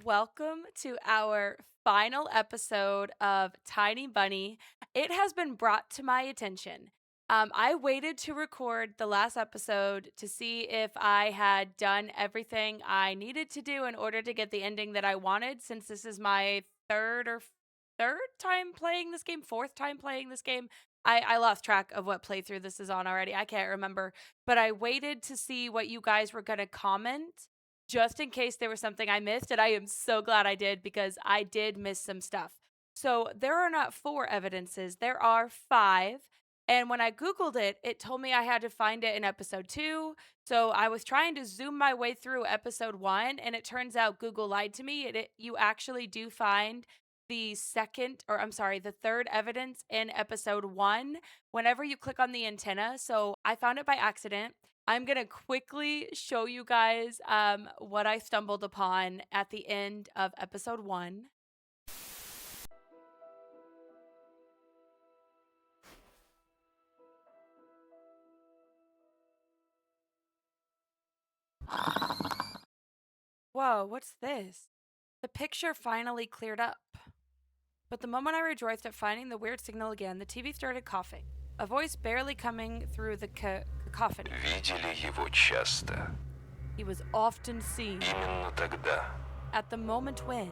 Welcome to our final episode of Tiny Bunny. It has been brought to my attention. I waited to record the last episode to see if I had done everything I needed to do in order to get the ending that I wanted, since this is my third time playing this game, fourth time playing this game. I lost track of what playthrough this is on already. I can't remember. But I waited to see what you guys were going to comment just in case there was something I missed. And I am so glad I did because I did miss some stuff. So there are not four evidences, there are five. And when I Googled it, it told me I had to find it in episode 2. So I was trying to zoom my way through episode 1. And it turns out Google lied to me. You actually do find the third evidence in episode 1 whenever you click on the antenna. So I found it by accident. I'm going to quickly show you guys what I stumbled upon at the end of episode 1. Whoa, what's this? The picture finally cleared up. But the moment I rejoiced at finding the weird signal again, the TV started coughing, a voice barely coming through the cacophony. Видели его часто. He was often seen. Именно тогда. At the moment when.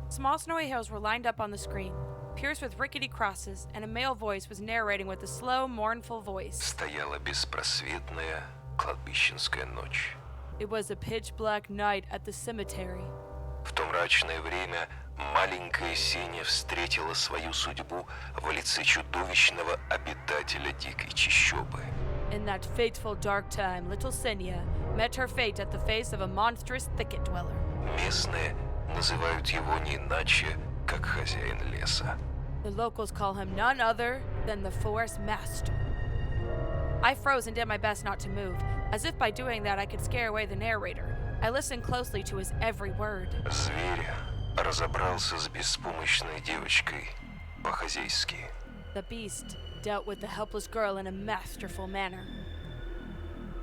Small snowy hills were lined up on the screen, pierced with rickety crosses, and a male voice was narrating with a slow, mournful voice. Стояла беспросветная кладбищенская ночь. It was a pitch-black night at the cemetery. В то мрачное время маленькая Сеня встретила свою судьбу в лице чудовищного обитателя дикой чащобы. In that fateful dark time, little Senya met her fate at the face of a monstrous thicket dweller. Местные называют его не иначе, как хозяин леса. The locals call him none other than the forest master. I froze and did my best not to move, as if by doing that I could scare away the narrator. I listened closely to his every word. Зверь разобрался с беспомощной девочкой по-хозяйски. The beast dealt with the helpless girl in a masterful manner.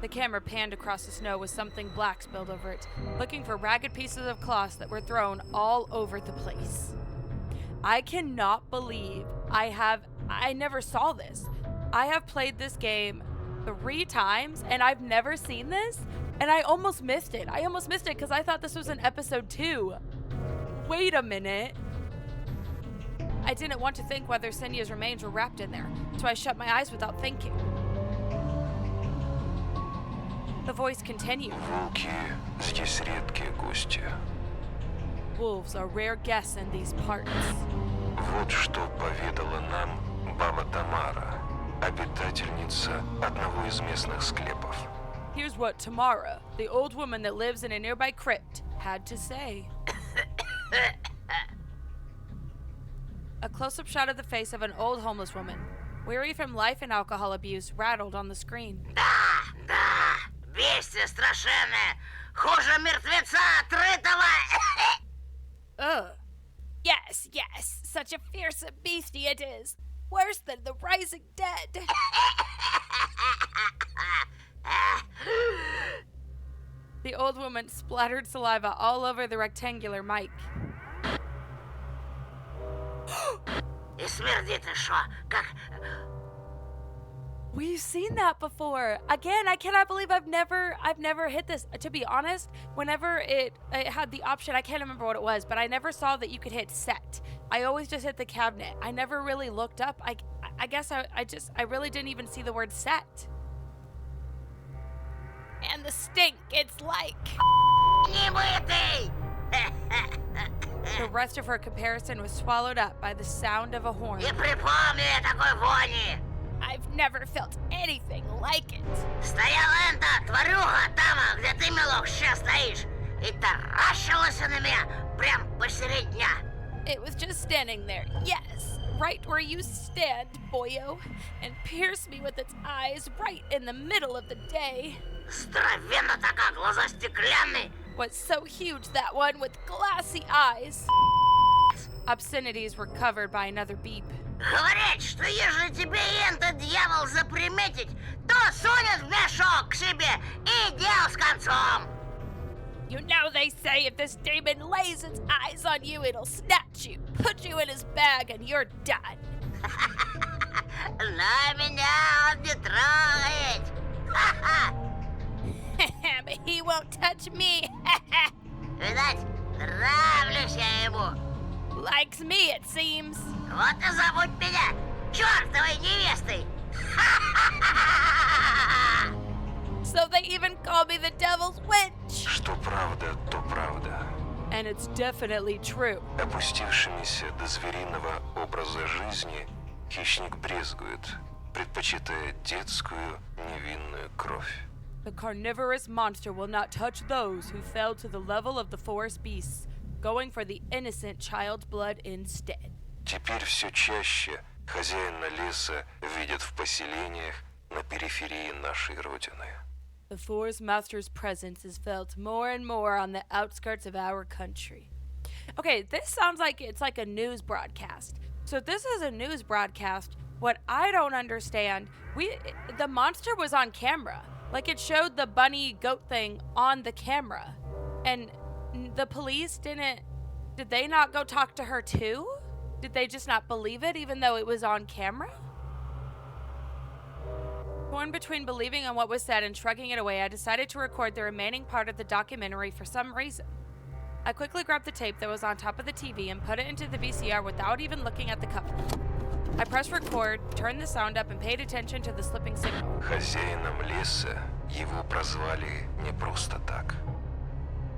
The camera panned across the snow with something black spilled over it, looking for ragged pieces of cloth that were thrown all over the place. I cannot believe I never saw this. I have played this game 3 times and I've never seen this, and I almost missed it. I almost missed it because I thought this was in episode 2. Wait a minute. I didn't want to think whether Senya's remains were wrapped in there, so I shut my eyes without thinking. The voice continued. Волки здесь редкие гости. Wolves are rare guests in these parts. Вот что поведала нам баба Тамара, обитательница одного из местных склепов. Here's what Tamara, the old woman that lives in a nearby crypt, had to say. A close-up shot of the face of an old homeless woman, weary from life and alcohol abuse, rattled on the screen. Да, бестия страшенная, хуже мертвеца отрытого. Ugh. Yes, such a fearsome beastie it is. Worse than the rising dead. The old woman splattered saliva all over the rectangular mic. И смердит еще, как... We've seen that before. Again, I cannot believe I've never hit this. To be honest, whenever it had the option, I can't remember what it was, but I never saw that you could hit set. I always just hit the cabinet. I never really looked up. I guess I really didn't even see the word set. And the stink, it's like... Немытый! The rest of her comparison was swallowed up by the sound of a horn. Не припомню я такой вони. I've never felt anything like it. Стояла эта тварюга там, где ты, милок, сейчас стоишь, и таращилась на меня прям посередь дня. It was just standing there, yes, right where you stand, boyo, and pierced me with its eyes right in the middle of the day. Здоровенно такая, глаза стеклянные. Was so huge, that one, with glassy eyes. Obscenities were covered by another beep. Говорит, что если тебе этот дьявол заприметить, то сунет в мешок к себе и дел с концом. You know they say if this demon lays its eyes on you, it'll snatch you, put you in his bag, and you're done. Но меня он не трогает. But he won't touch me. Видать, нравлюсь я ему. Likes me, it seems. Вот и зовут меня чертовой невестой. So they even call me the devil's witch. Что правда, то правда. And it's definitely true. Опустившимися до звериного образа жизни хищник брезгует, предпочитая детскую невинную кровь. The carnivorous monster will not touch those who fell to the level of the forest beasts, going for the innocent child's blood instead. Теперь все чаще хозяина леса видят в поселениях на периферии нашей родины. The forest master's presence is felt more and more on the outskirts of our country. Okay, this sounds like it's like a news broadcast. So if this is a news broadcast, what I don't understand, the monster was on camera. Like it showed the bunny goat thing on the camera. And the police did they not go talk to her too? Did they just not believe it even though it was on camera? Torn between believing on what was said and shrugging it away, I decided to record the remaining part of the documentary for some reason. I quickly grabbed the tape that was on top of the TV and put it into the VCR without even looking at the cover. I pressed record, turned the sound up, and paid attention to the slipping signal. Хозяином леса его прозвали не просто так.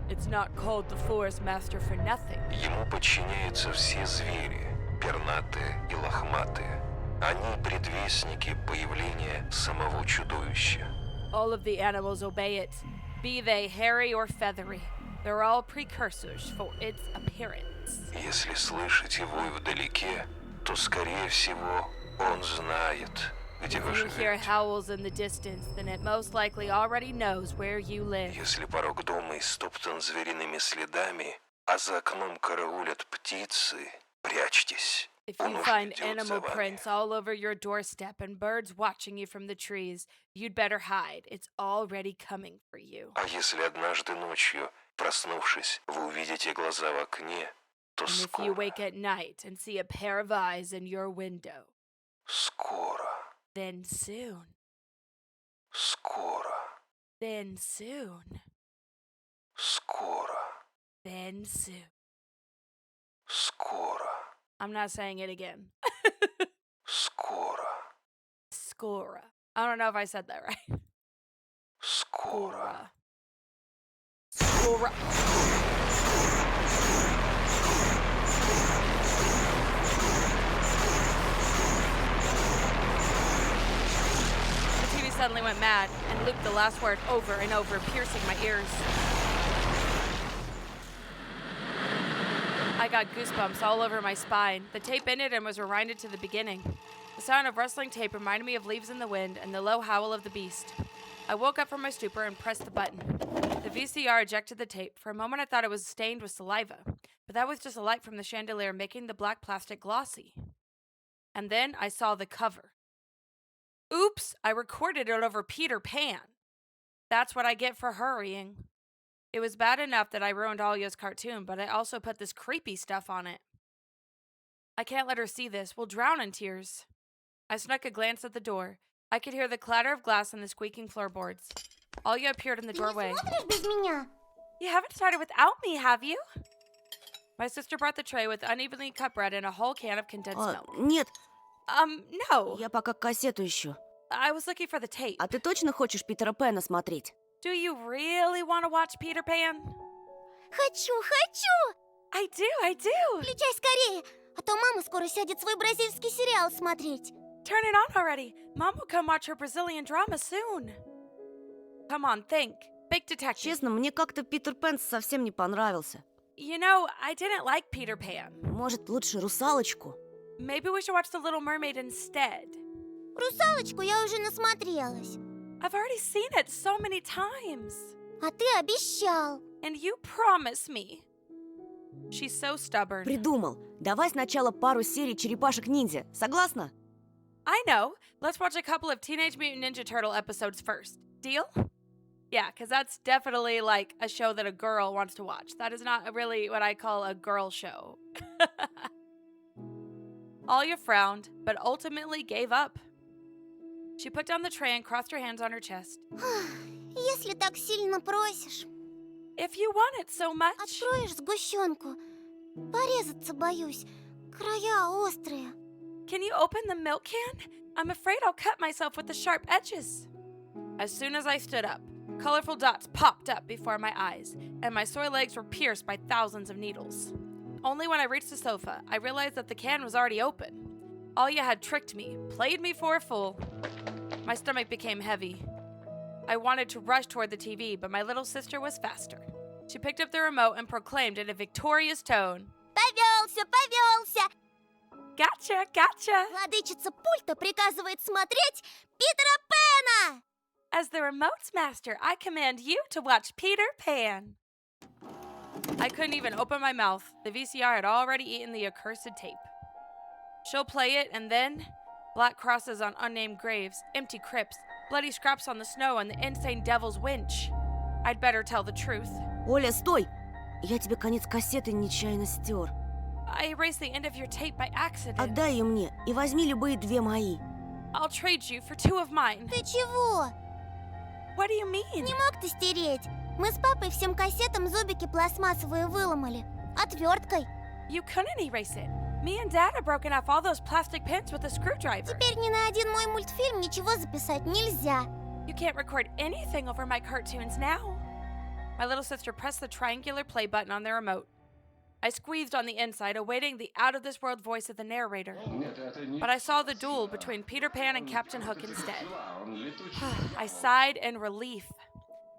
It's not called the Forest Master for nothing. Ему подчиняются все звери, пернатые и лохматые. Они предвестники появления самого чудовища. All of the animals obey it, be they hairy or feathery. They're all precursors for its appearance. Если слышите вой вдалеке, то, скорее всего, он знает, где вы If you hear живете. howls in the distance, then it most likely already knows where you live. Если порог дома истоптан звериными следами, а за окном караулят птицы, прячьтесь. If Он you уж find идет за animal вами. prints all over your doorstep and birds watching you from the trees, you'd better hide. It's already coming for you. А если однажды ночью, проснувшись, вы увидите глаза в окне, то And if you скоро, wake at night and see a pair of eyes in your window, скоро, then soon, скоро, then soon, скоро, then soon. скоро, I'm not saying it again. скоро, Scora. I don't know if I said that right. скоро. Scora. The TV suddenly went mad and looped the last word over and over, piercing my ears. I got goosebumps all over my spine. The tape ended and was rewinded to the beginning. The sound of rustling tape reminded me of leaves in the wind and the low howl of the beast. I woke up from my stupor and pressed the button. The VCR ejected the tape. For a moment I thought it was stained with saliva, but that was just a light from the chandelier making the black plastic glossy. And then I saw the cover. Oops, I recorded it over Peter Pan. That's what I get for hurrying. It was bad enough that I ruined Alya's cartoon, but I also put this creepy stuff on it. I can't let her see this. We'll drown in tears. I snuck a glance at the door. I could hear the clatter of glass and the squeaking floorboards. Alya appeared in the doorway. без меня? You haven't started without me, have you? My sister brought the tray with unevenly cut bread and a whole can of condensed milk. Нет, No. я пока кассету ищу. I was looking for the tape. А ты точно хочешь Питера Пэна смотреть? Do you really want to watch Peter Pan? Хочу, хочу! I do. Включай скорее, а то мама скоро сядет свой бразильский сериал смотреть. Turn it on already. Mom will come watch her Brazilian drama soon. Come on, think. Big detective. Честно, мне как-то Питер Пэн совсем не понравился. You know, I didn't like Peter Pan. Может, лучше «Русалочку»? Maybe we should watch The Little Mermaid instead. Русалочку я уже насмотрелась. I've already seen it so many times. А ты обещал. And you promised me. She's so stubborn. Придумал. Давай сначала пару серий «Черепашек-ниндзя». Согласна? I know. Let's watch a couple of Teenage Mutant Ninja Turtle episodes first. Deal? Yeah, because that's definitely like a show that a girl wants to watch. That is not really what I call a girl show. Alia frowned, but ultimately gave up. She put down the tray and crossed her hands on her chest. Если так сильно просишь, If you want it so much, откроешь сгущенку. Порезаться боюсь. Края острые. can you open the milk can? I'm afraid I'll cut myself with the sharp edges. As soon as I stood up, colorful dots popped up before my eyes, and my sore legs were pierced by thousands of needles. Only when I reached the sofa, I realized that the can was already open. Alia had tricked me, played me for a fool. My stomach became heavy. I wanted to rush toward the TV, but my little sister was faster. She picked up the remote and proclaimed in a victorious tone, Повелся, повелся! "Gotcha, gotcha!" Владычица пульта приказывает смотреть Питера Пэна! As the remote's master, I command you to watch Peter Pan. I couldn't even open my mouth. The VCR had already eaten the accursed tape. She'll play it, and then black crosses on unnamed graves, empty crypts, bloody scraps on the snow, and the insane devil's winch. I'd better tell the truth. Оля, стой! Я тебе конец кассеты нечаянно стер. I erased the end of your tape by accident. Отдай ее мне и возьми любые 2 мои. I'll trade you for 2 of mine. Ты чего? What do you mean? Не мог ты стереть? Мы с папой всем кассетам зубики пластмассовые выломали. Отверткой. You couldn't erase it. Me and Dad have broken off all those plastic pins with a screwdriver. Теперь ни на один мой мультфильм ничего записать нельзя. You can't record anything over my cartoons now. My little sister pressed the triangular play button on the remote. I squeezed on the inside, awaiting the out-of-this-world voice of the narrator. But I saw the duel between Peter Pan and Captain Hook instead. I sighed in relief.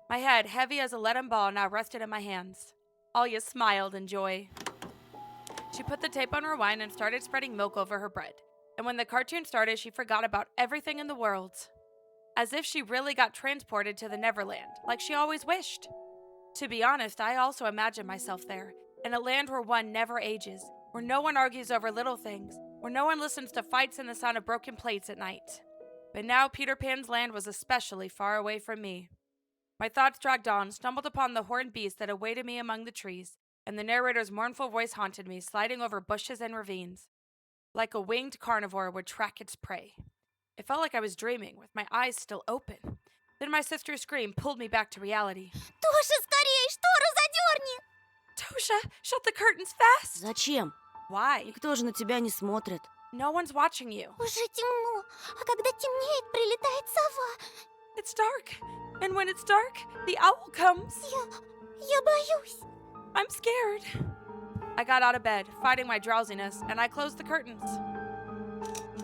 My head, heavy as a leaden ball, now rested in my hands. Alia smiled in joy. She put the tape on rewind and started spreading milk over her bread. And when the cartoon started, she forgot about everything in the world. As if she really got transported to the Neverland, like she always wished. To be honest, I also imagined myself there, in a land where one never ages, where no one argues over little things, where no one listens to fights and the sound of broken plates at night. But now Peter Pan's land was especially far away from me. My thoughts dragged on, stumbled upon the horned beast that awaited me among the trees, and the narrator's mournful voice haunted me, sliding over bushes and ravines. Like a winged carnivore would track its prey. It felt like I was dreaming, with my eyes still open. Then my sister's scream pulled me back to reality. Тоша, скорее, штору задерни! Tosha, shut the curtains fast! Зачем? Why? Никто же на тебя не смотрит. No one's watching you. Уже темно, а когда темнеет, прилетает сова. It's dark, and when it's dark, the owl comes. Я боюсь. I'm scared. I got out of bed, fighting my drowsiness, and I closed the curtains.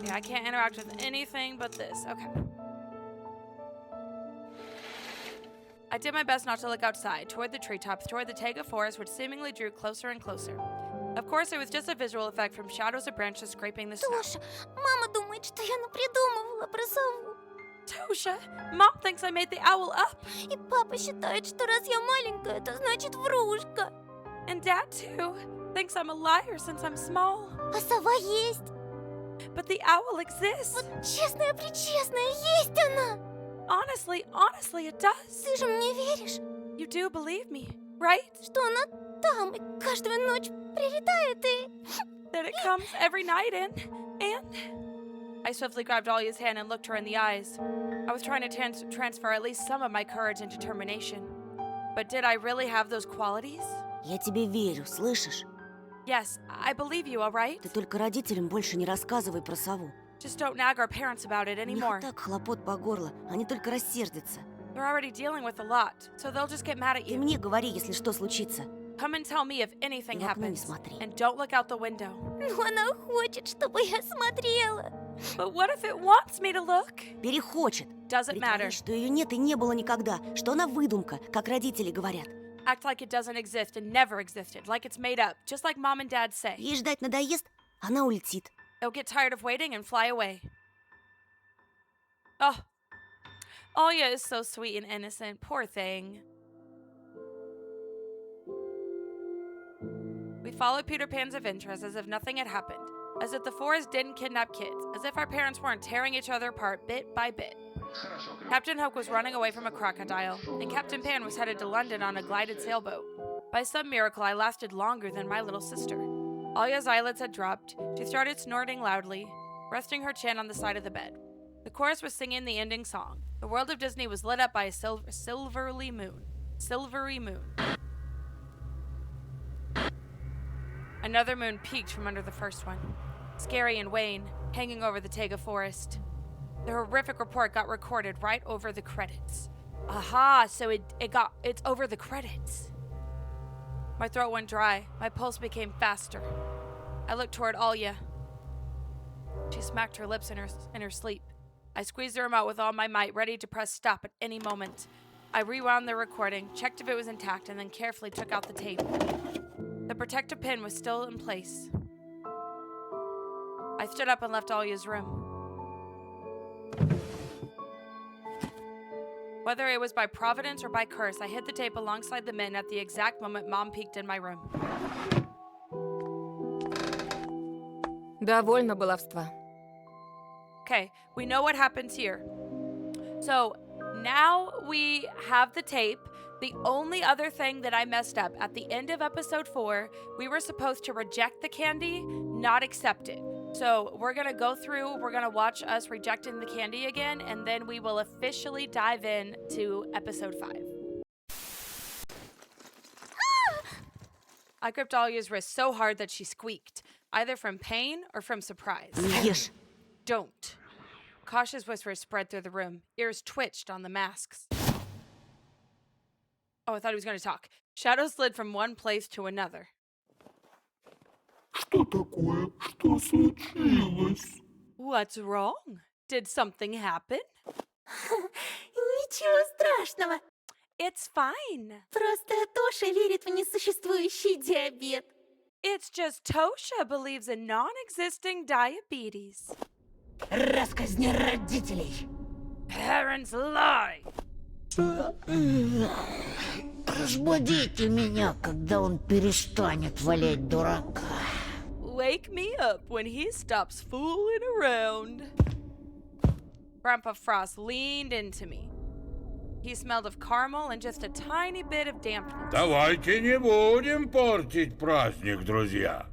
Yeah, I can't interact with anything but this. Okay. I did my best not to look outside, toward the treetops, toward the taiga forest, which seemingly drew closer and closer. Of course, it was just a visual effect from shadows of branches scraping the snow. Тоша, мама думает, что я напридумывала про сову. Tosha, Mom thinks I made the owl up. И папа считает, что раз я маленькая, это значит врушка. And Dad, too, thinks I'm a liar since I'm small. А сова есть. But the owl exists. Вот честная-пречестная, есть она. Honestly, it does. Ты же мне веришь, You do believe me, right? что она там и каждую ночь прилетает и... That it comes every night and... I swiftly grabbed Alia's hand and looked her in the eyes. I was trying to transfer at least some of my courage and determination. But did I really have those qualities? Я тебе верю, слышишь? Yes, I believe you, all right? Ты только родителям больше не рассказывай про сову. Just don't nag our parents about it У них anymore. так хлопот по горло, они только рассердятся. They're already dealing with a lot, so they'll just get mad at Ты you. мне говори, если что случится. Come and tell me if anything И в окно не happens. смотри. And don't look out the window. Но она хочет, чтобы я смотрела. But what if it wants me to look? Перехочет. Doesn't matter. Притворись, что ее нет и не было никогда, что она выдумка, как родители говорят. Act like it doesn't exist and never existed, like it's made up, just like Mom and Dad say. Ей ждать надоест, она улетит. They'll get tired of waiting and fly away. Oh, Alia is so sweet and innocent. Poor thing. We followed Peter Pan's adventures as if nothing had happened, as if the forest didn't kidnap kids, as if our parents weren't tearing each other apart bit by bit. Captain Hook was running away from a crocodile, and Captain Pan was headed to London on a glided sailboat. By some miracle, I lasted longer than my little sister. Alya's eyelids had dropped. She started snorting loudly, resting her chin on the side of the bed. The chorus was singing the ending song. The world of Disney was lit up by a silvery moon. Silvery moon. Another moon peeked from under the first one, scary and wan, hanging over the Taiga forest. The horrific report got recorded right over the credits. Aha, so it's over the credits. My throat went dry. My pulse became faster. I looked toward Alya. She smacked her lips in her sleep. I squeezed the remote with all my might, ready to press stop at any moment. I rewound the recording, checked if it was intact, and then carefully took out the tape. The protective pin was still in place. I stood up and left Alya's room. Whether it was by providence or by curse, I hid the tape alongside the mitten at the exact moment Mom peeked in my room. Довольно баловства. Okay, we know what happens here. So now we have the tape. The only other thing that I messed up, at the end of episode 4, we were supposed to reject the candy, not accept it. So we're going to go through, we're going to watch us rejecting the candy again, and then we will officially dive in to episode 5. I gripped Alya's wrist so hard that she squeaked, either from pain or from surprise. Ешь. Don't. Cautious whispers spread through the room. Ears twitched on the masks. Oh, I thought he was going to talk. Shadows slid from one place to another. Что такое? Что случилось? What's wrong? Did something happen? Ничего страшного. It's fine. Просто Тоша верит в несуществующий диабет. It's just Tosha believes in non-existing diabetes. Расказни родителей. Parents lie. Разбудите меня, когда он перестанет валять дурака. Wake me up when he stops fooling around. Grandpa Frost leaned into me. He smelled of caramel and just a tiny bit of dampness. Давайте не будем портить праздник, друзья.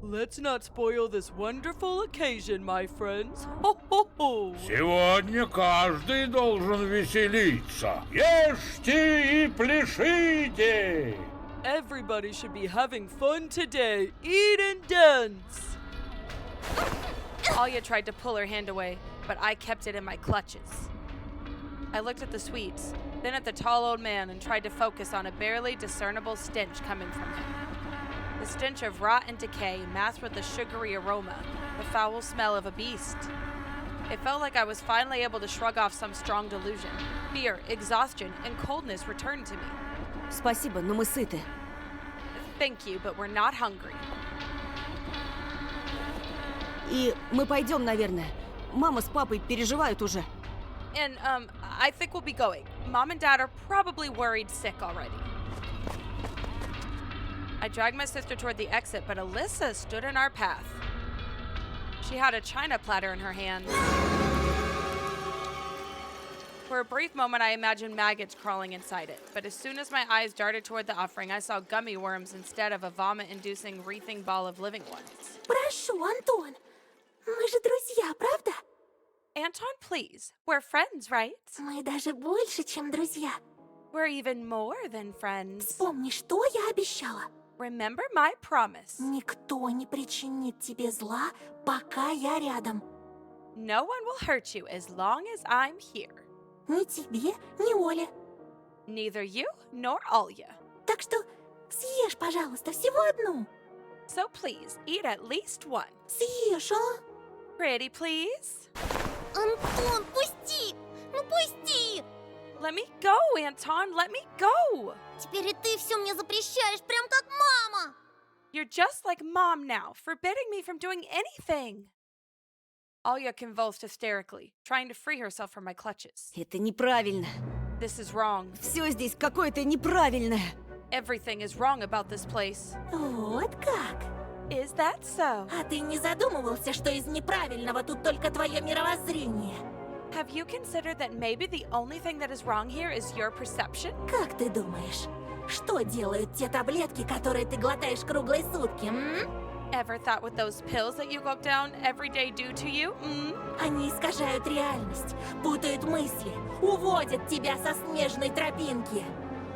Let's not spoil this wonderful occasion, my friends. Ho, ho, ho. Сегодня каждый должен веселиться. Ешьте и пляшите. Everybody should be having fun today. Eat and dance. Alya tried to pull her hand away, but I kept it in my clutches. I looked at the sweets, then at the tall old man, and tried to focus on a barely discernible stench coming from him. The stench of rot and decay masked with the sugary aroma, the foul smell of a beast. It felt like I was finally able to shrug off some strong delusion. Fear, exhaustion, and coldness returned to me. Спасибо, но мы сыты. Thank you, but we're not hungry. И мы пойдем, наверное. Мама с папой переживают уже. And, I think we'll be going. Mom and Dad are probably worried sick already. I dragged my sister toward the exit, but Alyssa stood in our path. She had a china platter in her hand. For a brief moment, I imagined maggots crawling inside it, but as soon as my eyes darted toward the offering, I saw gummy worms instead of a vomit-inducing, wreathing ball of living ones. Прошу, Антон. Мы же друзья, правда? Anton, please. We're friends, right? Мы даже больше, чем друзья. We're even more than friends. Вспомни, что я обещала. Remember my promise. Никто не причинит тебе зла, пока я рядом. No one will hurt you as long as I'm here. Ни тебе, ни Оле. Neither you nor Alya. Так что съешь, пожалуйста, всего одну. So please, eat at least one. Съешь, а? Pretty please? Антон, пусти! Ну пусти! Let me go, Anton, let me go! Теперь и ты все мне запрещаешь, прям как мама! You're just like Mom now, forbidding me from doing anything. Alya convulsed hysterically, trying to free herself from my clutches. Это неправильно. This is wrong. Все здесь какое-то неправильное. Everything is wrong about this place. Вот как? Is that so? А ты не задумывался, что из неправильного тут только твое мировоззрение? Have you considered that maybe the only thing that is wrong here is your perception? Как ты думаешь, что делают те таблетки, которые ты глотаешь круглые сутки, Ever thought what those pills that you gulp down every day do to you? Они искажают реальность, путают мысли, уводят тебя со снежной тропинки.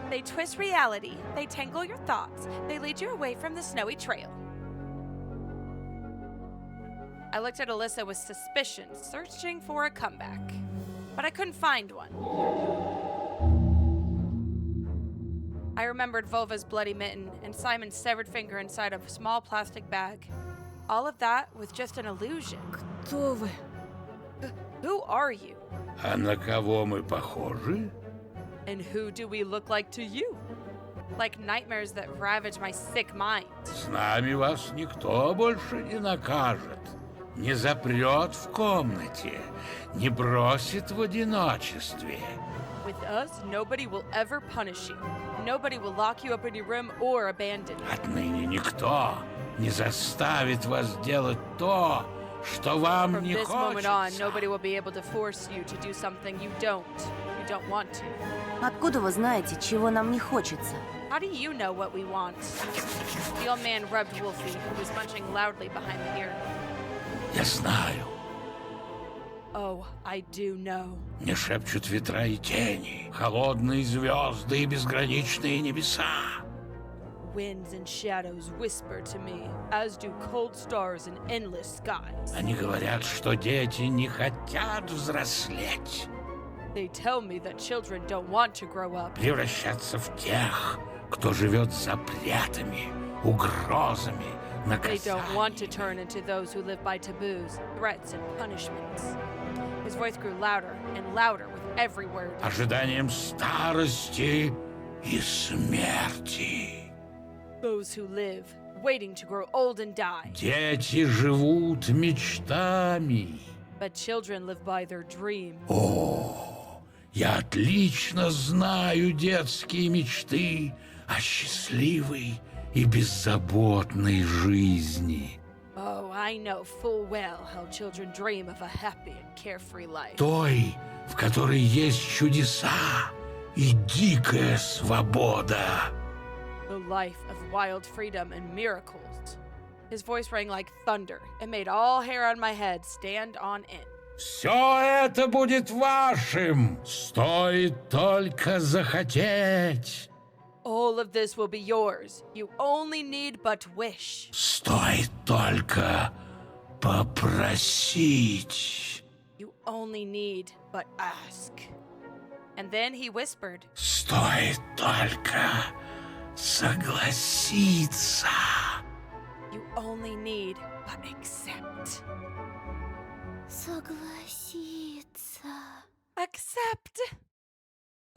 They twist reality, they tangle your thoughts, they lead you away from the snowy trail. I looked at Alyssa with suspicion, searching for a comeback. But I couldn't find one. I remembered Volva's bloody mitten and Simon's severed finger inside a small plastic bag. All of that with just an illusion. Кто вы? Who are you? А на кого мы похожи? And who do we look like to you? Like nightmares that ravage my sick mind. С нами вас никто больше не накажет, не запрет в комнате, не бросит в одиночестве. With us, nobody will ever punish you. Nobody will lock you up in your room or abandon you. Отныне никто не заставит вас делать то, что вам From не this moment on, хочется. nobody will be able to force you to do something you don't want to. Откуда вы знаете, чего нам не хочется? How do you know what we want? The old man rubbed Wolfie, who was munching loudly behind the ear. Я знаю, Oh, I do know. мне шепчут ветра и тени, холодные звезды и безграничные небеса. Winds and shadows whisper to me, as do cold stars and endless skies. Они говорят, что дети не хотят взрослеть, They tell me that children don't want to grow up. превращаться в тех, кто живет запретами, угрозами, They don't want to наказаниями. turn into those who live by taboos, threats, and punishments. His voice grew louder and louder with every word. Ожиданием старости и смерти. Those who live, waiting to grow old and die. Дети живут мечтами. But children live by their dream. О, я отлично знаю детские мечты о счастливой и беззаботной жизни. Oh, I know full well how children dream of a happy and carefree life. Той, в которой есть чудеса и дикая свобода. The life of wild freedom and miracles. His voice rang like thunder and made all hair on my head stand on end. Все это будет вашим, стоит только захотеть. All of this will be yours. You only need but wish. Стоит только попросить. You only need but ask. And then he whispered, Стоит только согласиться. You only need but accept. Согласиться. Accept.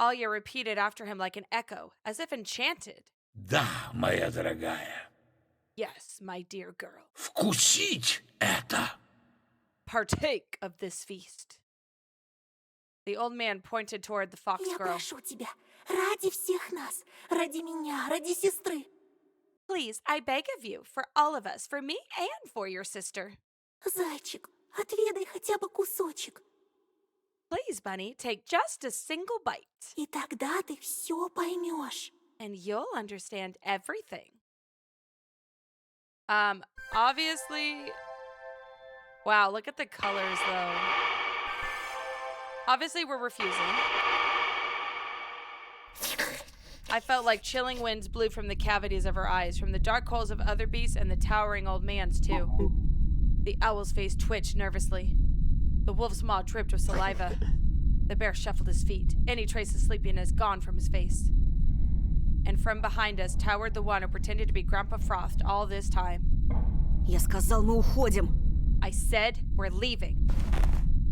Alia repeated after him like an echo, as if enchanted. Да, моя дорогая, Yes, my dear girl. вкусить это. Partake of this feast. The old man pointed toward the fox Я girl. прошу тебя, ради всех нас, ради меня, ради сестры. Please, I beg of you, for all of us, for me and for your sister. Зайчик, отведай хотя бы кусочек, Please, Bunny, take just a single bite, и тогда ты все поймешь. and you'll understand everything. Obviously... Wow, look at the colors, though. Obviously, we're refusing. I felt like chilling winds blew from the cavities of her eyes, from the dark holes of other beasts and the towering old man's, too. The owl's face twitched nervously. The wolf's maw dripped with saliva. The bear shuffled his feet. Any trace of sleepiness gone from his face. And from behind us towered the one who pretended to be Grandpa Frost all this time. Я сказал, мы уходим. I said, we're leaving.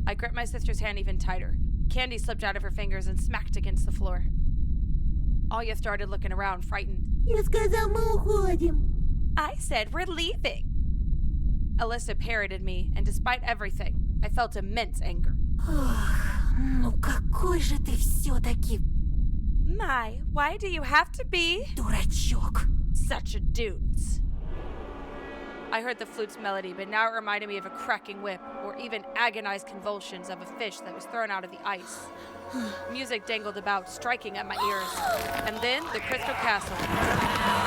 I gripped my sister's hand even tighter. Candy slipped out of her fingers and smacked against the floor. Alia started looking around, frightened. Я сказал, мы уходим. I said, we're leaving. Alyssa parroted me, and despite everything, I felt immense anger. Ох, ну какой же ты все-таки My, why do you have to be дурачок. such a dudes? I heard the flute's melody, but now it reminded me of a cracking whip, or even agonized convulsions of a fish that was thrown out of the ice. Music dangled about, striking at my ears. And then the Crystal Castle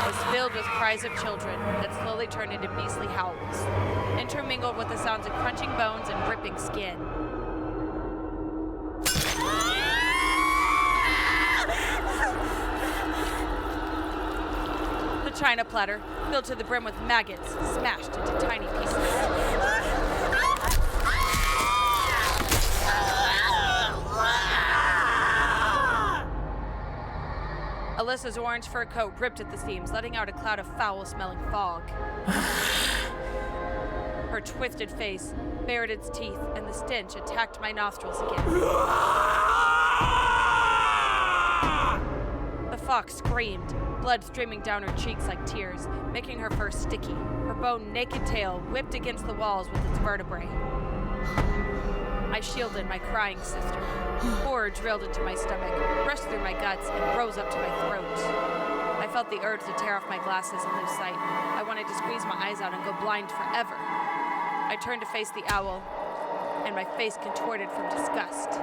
was filled with cries of children that slowly turned into beastly howls, intermingled with the sounds of crunching bones and ripping skin. The china platter, filled to the brim with maggots, smashed into tiny pieces. Alyssa's orange fur coat ripped at the seams, letting out a cloud of foul-smelling fog. Her twisted face bared its teeth, and the stench attacked my nostrils again. The fox screamed, blood streaming down her cheeks like tears, making her fur sticky. Her bone-naked tail whipped against the walls with its vertebrae. I shielded my crying sister. Horror drilled into my stomach, rushed through my guts, and rose up to my throat. I felt the urge to tear off my glasses and lose sight. I wanted to squeeze my eyes out and go blind forever. I turned to face the owl, and my face contorted from disgust.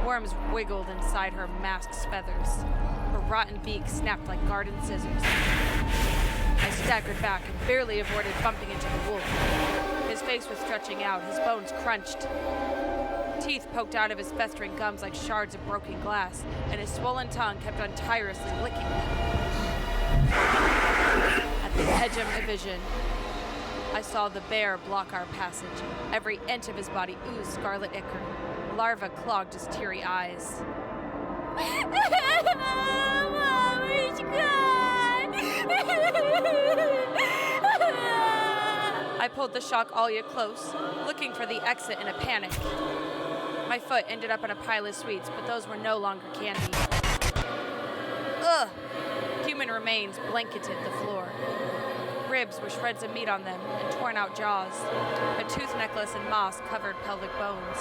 Worms wiggled inside her mask's feathers. Her rotten beak snapped like garden scissors. I staggered back and barely avoided bumping into the wolf. His face was stretching out, his bones crunched. Teeth poked out of his festering gums like shards of broken glass, and his swollen tongue kept on tirelessly licking them. At the edge of my vision, I saw the bear block our passage. Every inch of his body oozed scarlet ichor. Larva clogged his teary eyes. Mommy's gone! I pulled the shock Alia close, looking for the exit in a panic. My foot ended up in a pile of sweets, but those were no longer candy. Ugh! Human remains blanketed the floor. Ribs with shreds of meat on them and torn out jaws. A tooth necklace and moss covered pelvic bones.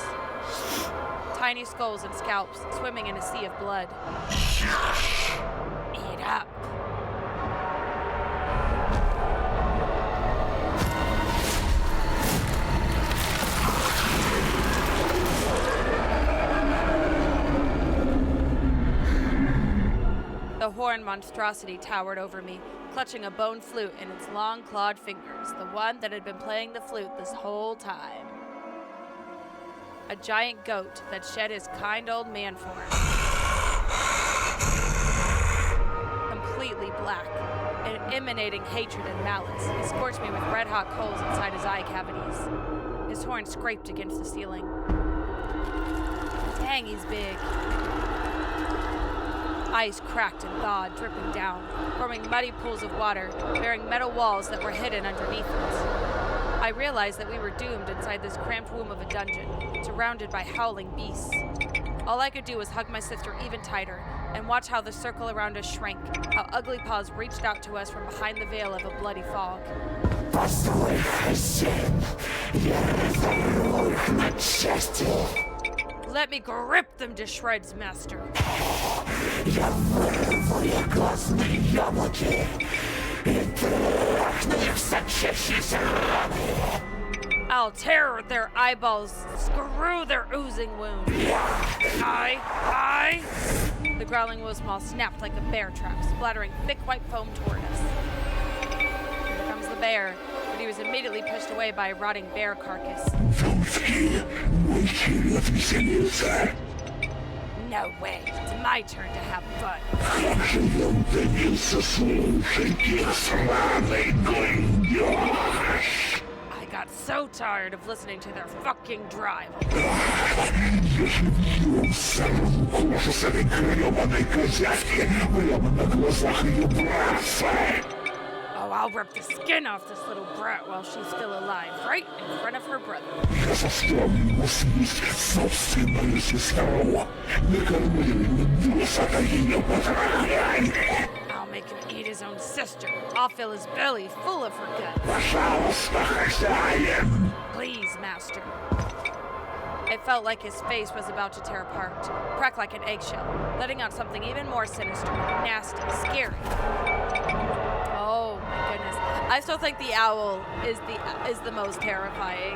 Tiny skulls and scalps swimming in a sea of blood. Eat up. The horn monstrosity towered over me, clutching a bone flute in its long clawed fingers, the one that had been playing the flute this whole time. A giant goat that shed his kind old man form. Completely black, and emanating hatred and malice, he scorched me with red-hot coals inside his eye cavities. His horn scraped against the ceiling. Dang, he's big. Ice cracked and thawed, dripping down, forming muddy pools of water, bearing metal walls that were hidden underneath it. I realized that we were doomed inside this cramped womb of a dungeon, surrounded by howling beasts. All I could do was hug my sister even tighter and watch how the circle around us shrank, how ugly paws reached out to us from behind the veil of a bloody fog. Let me rip them to shreds, master. I'll tear their eyeballs, screw their oozing wounds. I. The growling Wismal snapped like a bear trap, splattering thick white foam toward us. Here comes the bear, but he was immediately pushed away by a rotting bear carcass. No way. It's my turn to have fun. I got so tired of listening to their fucking drive. Oh, I'll rip the skin off this little brat while she's still alive, right in front of her brother. I'll make him eat his own sister. I'll fill his belly full of her guts. Please, master. It felt like his face was about to tear apart, crack like an eggshell, letting out something even more sinister, nasty, scary. Oh my goodness. I still think the owl is the most terrifying.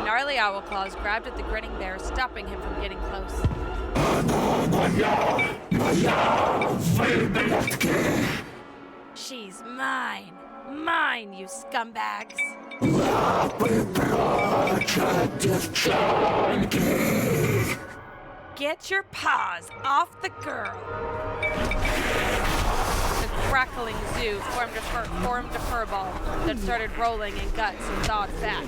Gnarly owl claws grabbed at the grinning bear, stopping him from getting close. She's mine. Mine, you scumbags. Get your paws off the girl. The crackling zoo formed a fur ball that started rolling in guts and thawed fat.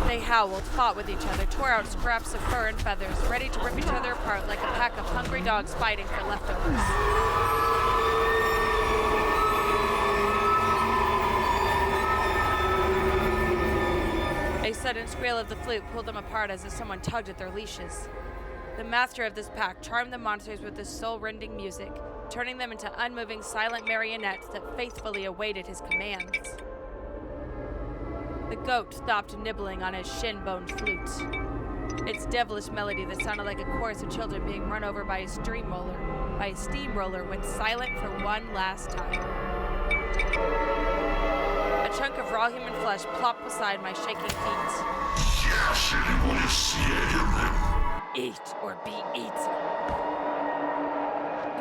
They howled, fought with each other, tore out scraps of fur and feathers, ready to rip each other apart like a pack of hungry dogs fighting for leftovers. A sudden squeal of the flute pulled them apart as if someone tugged at their leashes. The master of this pack charmed the monsters with his soul-rending music, turning them into unmoving, silent marionettes that faithfully awaited his commands. The goat stopped nibbling on his shin-bone flute. Its devilish melody that sounded like a chorus of children being run over by a steamroller went silent for one last time. A chunk of raw human flesh plopped beside my shaking feet. Eat or be eaten.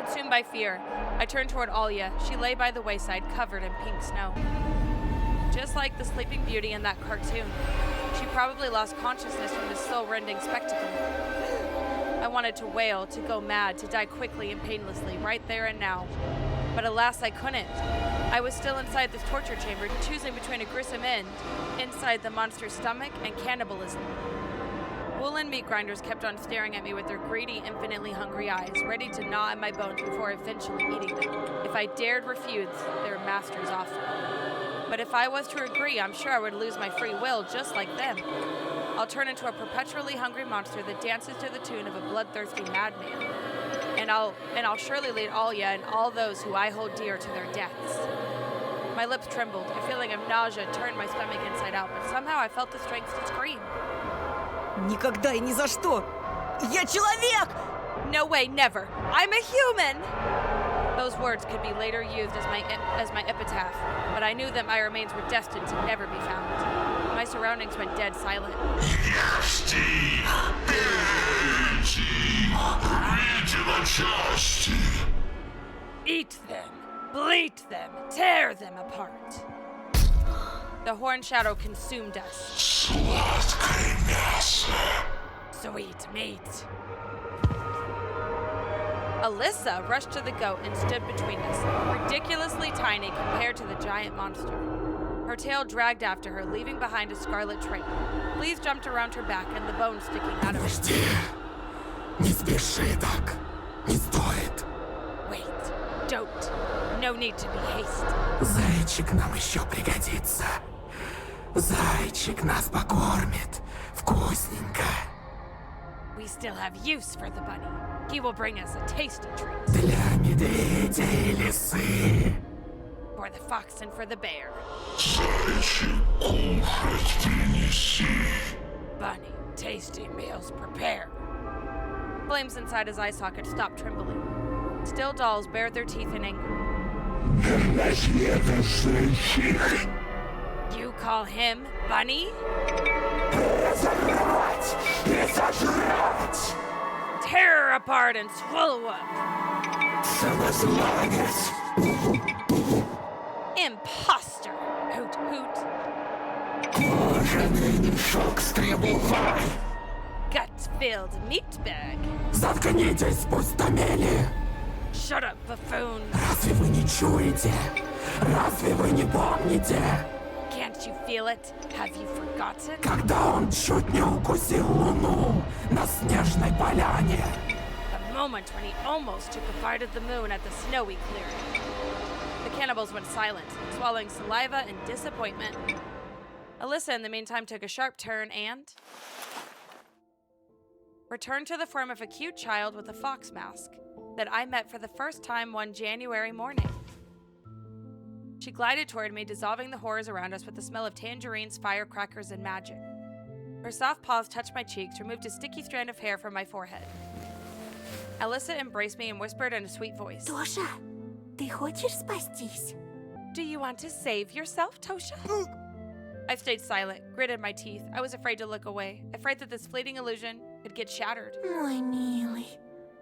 Consumed by fear, I turned toward Alya. She lay by the wayside, covered in pink snow. Just like the Sleeping Beauty in that cartoon, she probably lost consciousness from this soul-rending spectacle. I wanted to wail, to go mad, to die quickly and painlessly, right there and now. But alas, I couldn't. I was still inside this torture chamber, choosing between a gruesome end inside the monster's stomach and cannibalism. Woolen meat grinders kept on staring at me with their greedy, infinitely hungry eyes, ready to gnaw at my bones before eventually eating them, if I dared refuse their master's offer. But if I was to agree, I'm sure I would lose my free will just like them. I'll turn into a perpetually hungry monster that dances to the tune of a bloodthirsty madman. And I'll surely lead Alya and all those who I hold dear to their deaths. My lips trembled. A feeling of nausea turned my stomach inside out, but somehow I felt the strength to scream. Никогда и ни за что! Я человек! No way, never. I'm a human! Those words could be later used as my epitaph, but I knew that my remains were destined to never be found. My surroundings went dead silent. Eat them, bleat them, tear them apart. The horn shadow consumed us. Sweet meat. Alyssa rushed to the goat and stood between us, ridiculously tiny compared to the giant monster. Her tail dragged after her, leaving behind a scarlet trail. Fleas jumped around her back and the bones sticking out of her. Не спеши так. Не стоит. Wait. Don't. No need to be hasty. Зайчик нам еще пригодится. Зайчик нас покормит. Вкусненько. We still have use for the bunny. He will bring us a tasty treat. Для медведя и лисы. For the fox and for the bear. Зайчик, кушать принеси. Bunny, tasty meals prepare. Flames inside his eye socket stopped trembling. Still dolls bared their teeth in anger. You call him Bunny? Tear her apart and swallow up. Imposter! Hoot hoot. Guts-filled meat bag. Заткнитесь, пустомели. Shut up, buffoon. Разве вы не чуете? Разве вы не помните? Can't you feel it? Have you forgotten? Когда он чуть не укусил луну на снежной поляне. The moment when he almost took a bite of the moon at the snowy clearing. The cannibals went silent, swallowing saliva in disappointment. Alyssa, in the meantime, took a sharp turn and returned to the form of a cute child with a fox mask that I met for the first time one January morning. She glided toward me, dissolving the horrors around us with the smell of tangerines, firecrackers, and magic. Her soft paws touched my cheeks, removed a sticky strand of hair from my forehead. Alyssa embraced me and whispered in a sweet voice. Тоша, Ты хочешь спастись? Do you want to save yourself, Tosha? I stayed silent, gritted my teeth. I was afraid to look away, afraid that this fleeting illusion could get shattered. Мой милый,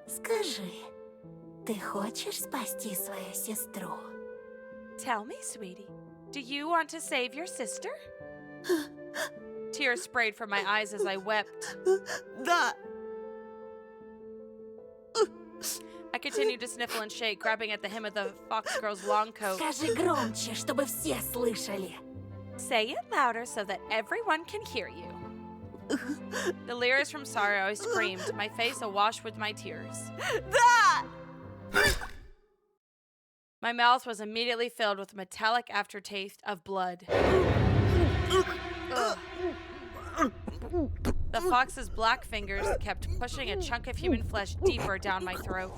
скажи, ты хочешь спасти свою сестру? Tell me, sweetie, do you want to save your sister? Tears sprayed from my eyes as I wept. Да. I continued to sniffle and shake, grabbing at the hem of the fox girl's long coat. Скажи громче, чтобы все слышали. Say it louder so that everyone can hear you. Delirious from sorrow, I screamed, my face awash with my tears. Да! My mouth was immediately filled with a metallic aftertaste of blood. Ugh. The fox's black fingers kept pushing a chunk of human flesh deeper down my throat.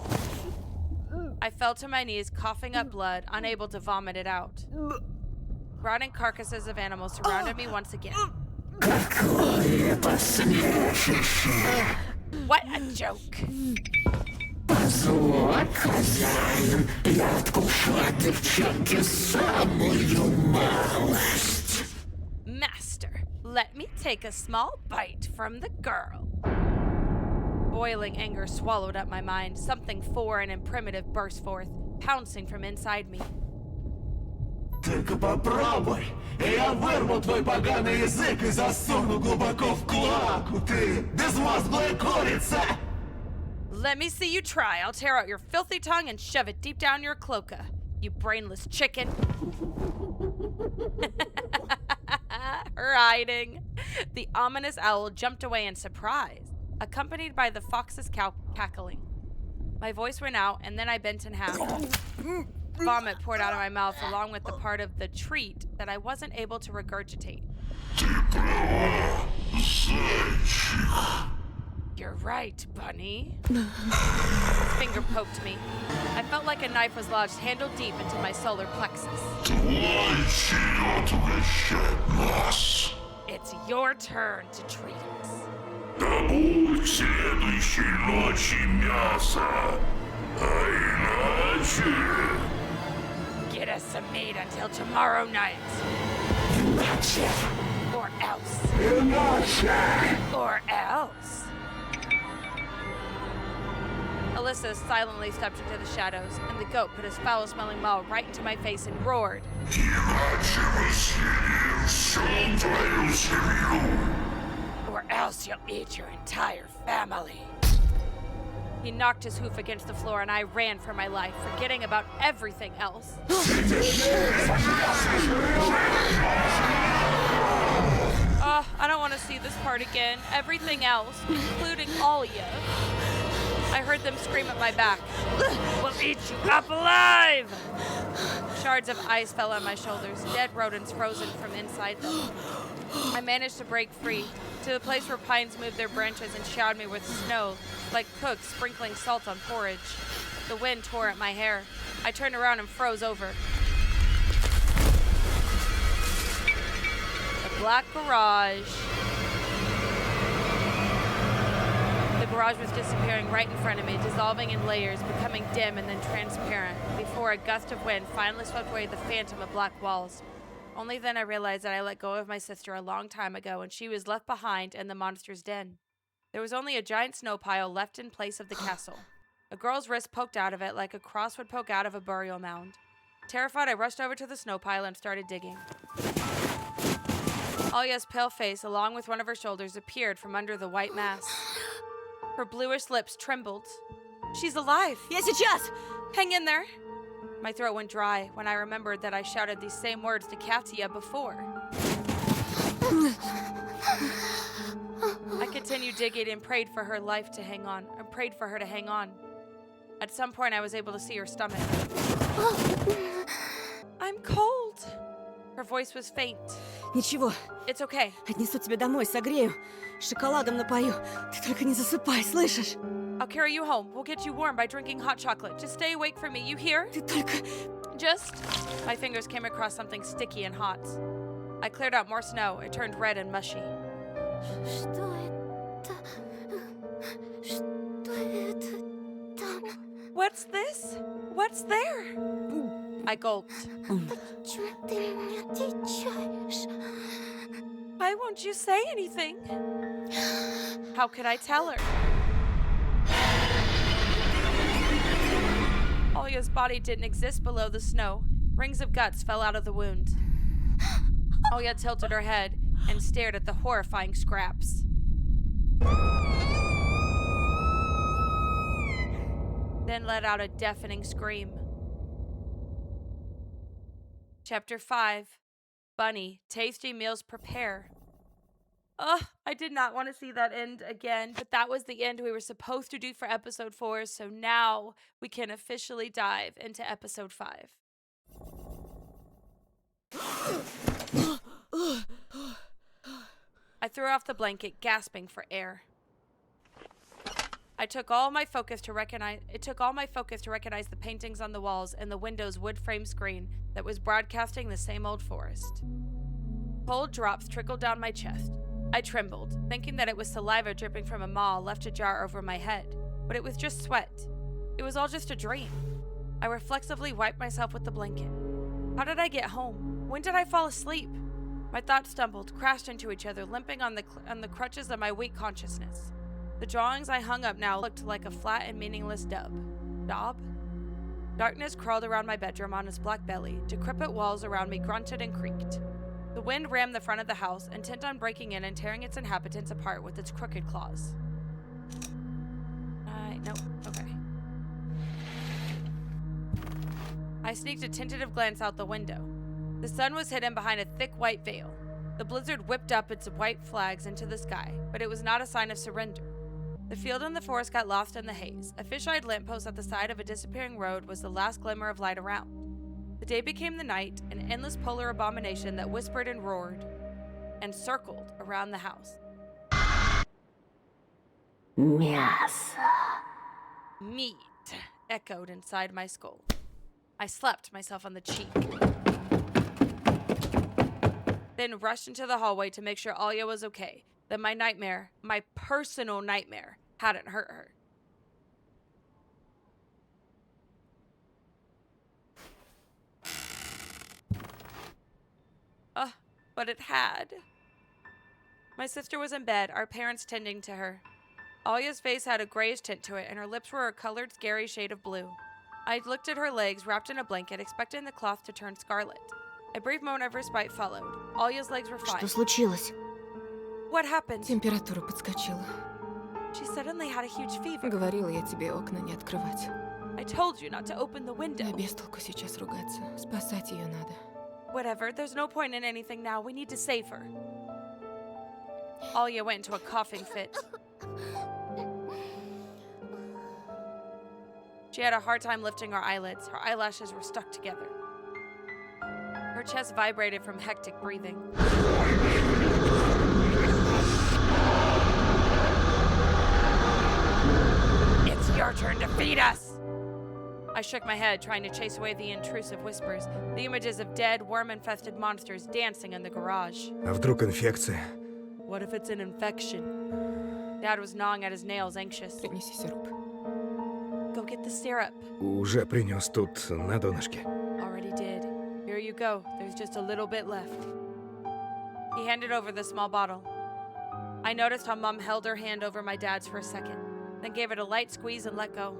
I fell to my knees, coughing up blood, unable to vomit it out. Rotting carcasses of animals surrounded me once again. What a joke! Позволь, хозяин, я откушу от девчонки самую малость. Master, let me take a small bite from the girl. Boiling anger swallowed up my mind. Something foreign and primitive burst forth, pouncing from inside me. Только попробуй, и я вырву твой поганый язык и засуну глубоко в клаку, ты безмозглая курица! Let me see you try. I'll tear out your filthy tongue and shove it deep down your cloaca, you brainless chicken. Hiding. The ominous owl jumped away in surprise, accompanied by the fox's cackling. My voice went out, and then I bent in half. Vomit poured out of my mouth, along with the part of the treat that I wasn't able to regurgitate. You're right, Bunny. His finger poked me. I felt like a knife was lodged handle deep into my solar plexus. It's your turn to treat us. Добудь следующей ночи мясо, а иначе... Get us some meat until tomorrow night. Or else. Or else. Alyssa silently stepped into the shadows, and the goat put his foul-smelling maw right into my face and roared. Иначе мы съедим всю твою семью. Or else you'll eat your entire family. He knocked his hoof against the floor, and I ran for my life, forgetting about everything else. I don't want to see this part again. Everything else, including all you. I heard them scream at my back. We'll eat you up alive! Shards of ice fell on my shoulders, dead rodents frozen from inside them. I managed to break free, to the place where pines moved their branches and showered me with snow, like cooks sprinkling salt on porridge. The wind tore at my hair. I turned around and froze over. The black garage. The garage was disappearing right in front of me, dissolving in layers, becoming dim and then transparent, before a gust of wind finally swept away the phantom of black walls. Only then I realized that I let go of my sister a long time ago, and she was left behind in the monster's den. There was only a giant snow pile left in place of the castle. A girl's wrist poked out of it like a cross would poke out of a burial mound. Terrified, I rushed over to the snow pile and started digging. Alya's pale face, along with one of her shoulders, appeared from under the white mask. Her bluish lips trembled. She's alive! Я сейчас! Hang in there! My throat went dry when I remembered that I shouted these same words to Katya before. I continued digging and prayed for her life to hang on, and prayed for her to hang on. At some point, I was able to see her stomach. I'm cold. Her voice was faint. Ничего, It's okay. отнесу тебя домой, согрею. Шоколадом напою. Ты только не засыпай, слышишь? I'll carry you home. We'll get you warm by drinking hot chocolate. Just stay awake for me, you hear? Ты только... Just... My fingers came across something sticky and hot. I cleared out more snow. It turned red and mushy. Что это? Что это там? What's this? What's there? I gulped. Почему ты не отвечаешь? Why won't you say anything? How could I tell her? Alya's body didn't exist below the snow. Rings of guts fell out of the wound. Alya tilted her head and stared at the horrifying scraps. Then let out a deafening scream. Chapter 5. Bunny, tasty meals prepare. Ugh, I did not want to see that end again, but that was the end we were supposed to do for episode 4, so now we can officially dive into episode 5. I threw off the blanket, gasping for air. It took all my focus to recognize the paintings on the walls and the window's wood-frame screen that was broadcasting the same old forest. Cold drops trickled down my chest. I trembled, thinking that it was saliva dripping from a maw left ajar over my head, but it was just sweat. It was all just a dream. I reflexively wiped myself with the blanket. How did I get home? When did I fall asleep? My thoughts stumbled, crashed into each other, limping on the crutches of my weak consciousness. The drawings I hung up now looked like a flat and meaningless daub? Darkness crawled around my bedroom on its black belly. Decrepit walls around me grunted and creaked. The wind rammed the front of the house, intent on breaking in and tearing its inhabitants apart with its crooked claws. No, okay. I sneaked a tentative glance out the window. The sun was hidden behind a thick white veil. The blizzard whipped up its white flags into the sky, but it was not a sign of surrender. The field and the forest got lost in the haze. A fish-eyed lamppost at the side of a disappearing road was the last glimmer of light around. The day became the night, an endless polar abomination that whispered and roared and circled around the house. Мясо. Meat echoed inside my skull. I slapped myself on the cheek, then rushed into the hallway to make sure Alya was okay, that my nightmare, my personal nightmare, hadn't hurt her. But it had. My sister was in bed, our parents tending to her. Alya's face had a grayish tint to it, and her lips were a colored, scary shade of blue. I looked at her legs, wrapped in a blanket, expecting the cloth to turn scarlet. A brief moment of respite followed. Alya's legs were fine. Что случилось? What happened? Температура подскочила. She suddenly had a huge fever. Говорила я тебе окна не открывать. I told you not to open the window. Не без толку сейчас ругаться. Спасать ее надо. Whatever, there's no point in anything now. We need to save her. Alya went into a coughing fit. She had a hard time lifting her eyelids. Her eyelashes were stuck together. Her chest vibrated from hectic breathing. It's your turn to feed us! I shook my head, trying to chase away the intrusive whispers, the images of dead, worm-infested monsters dancing in the garage. А вдруг инфекция? What if it's an infection? Dad was gnawing at his nails, anxious. Принеси сироп. Go get the syrup. Уже принес тут на донышке. Already did. Here you go. There's just a little bit left. He handed over the small bottle. I noticed how Mom held her hand over my dad's for a second, then gave it a light squeeze and let go.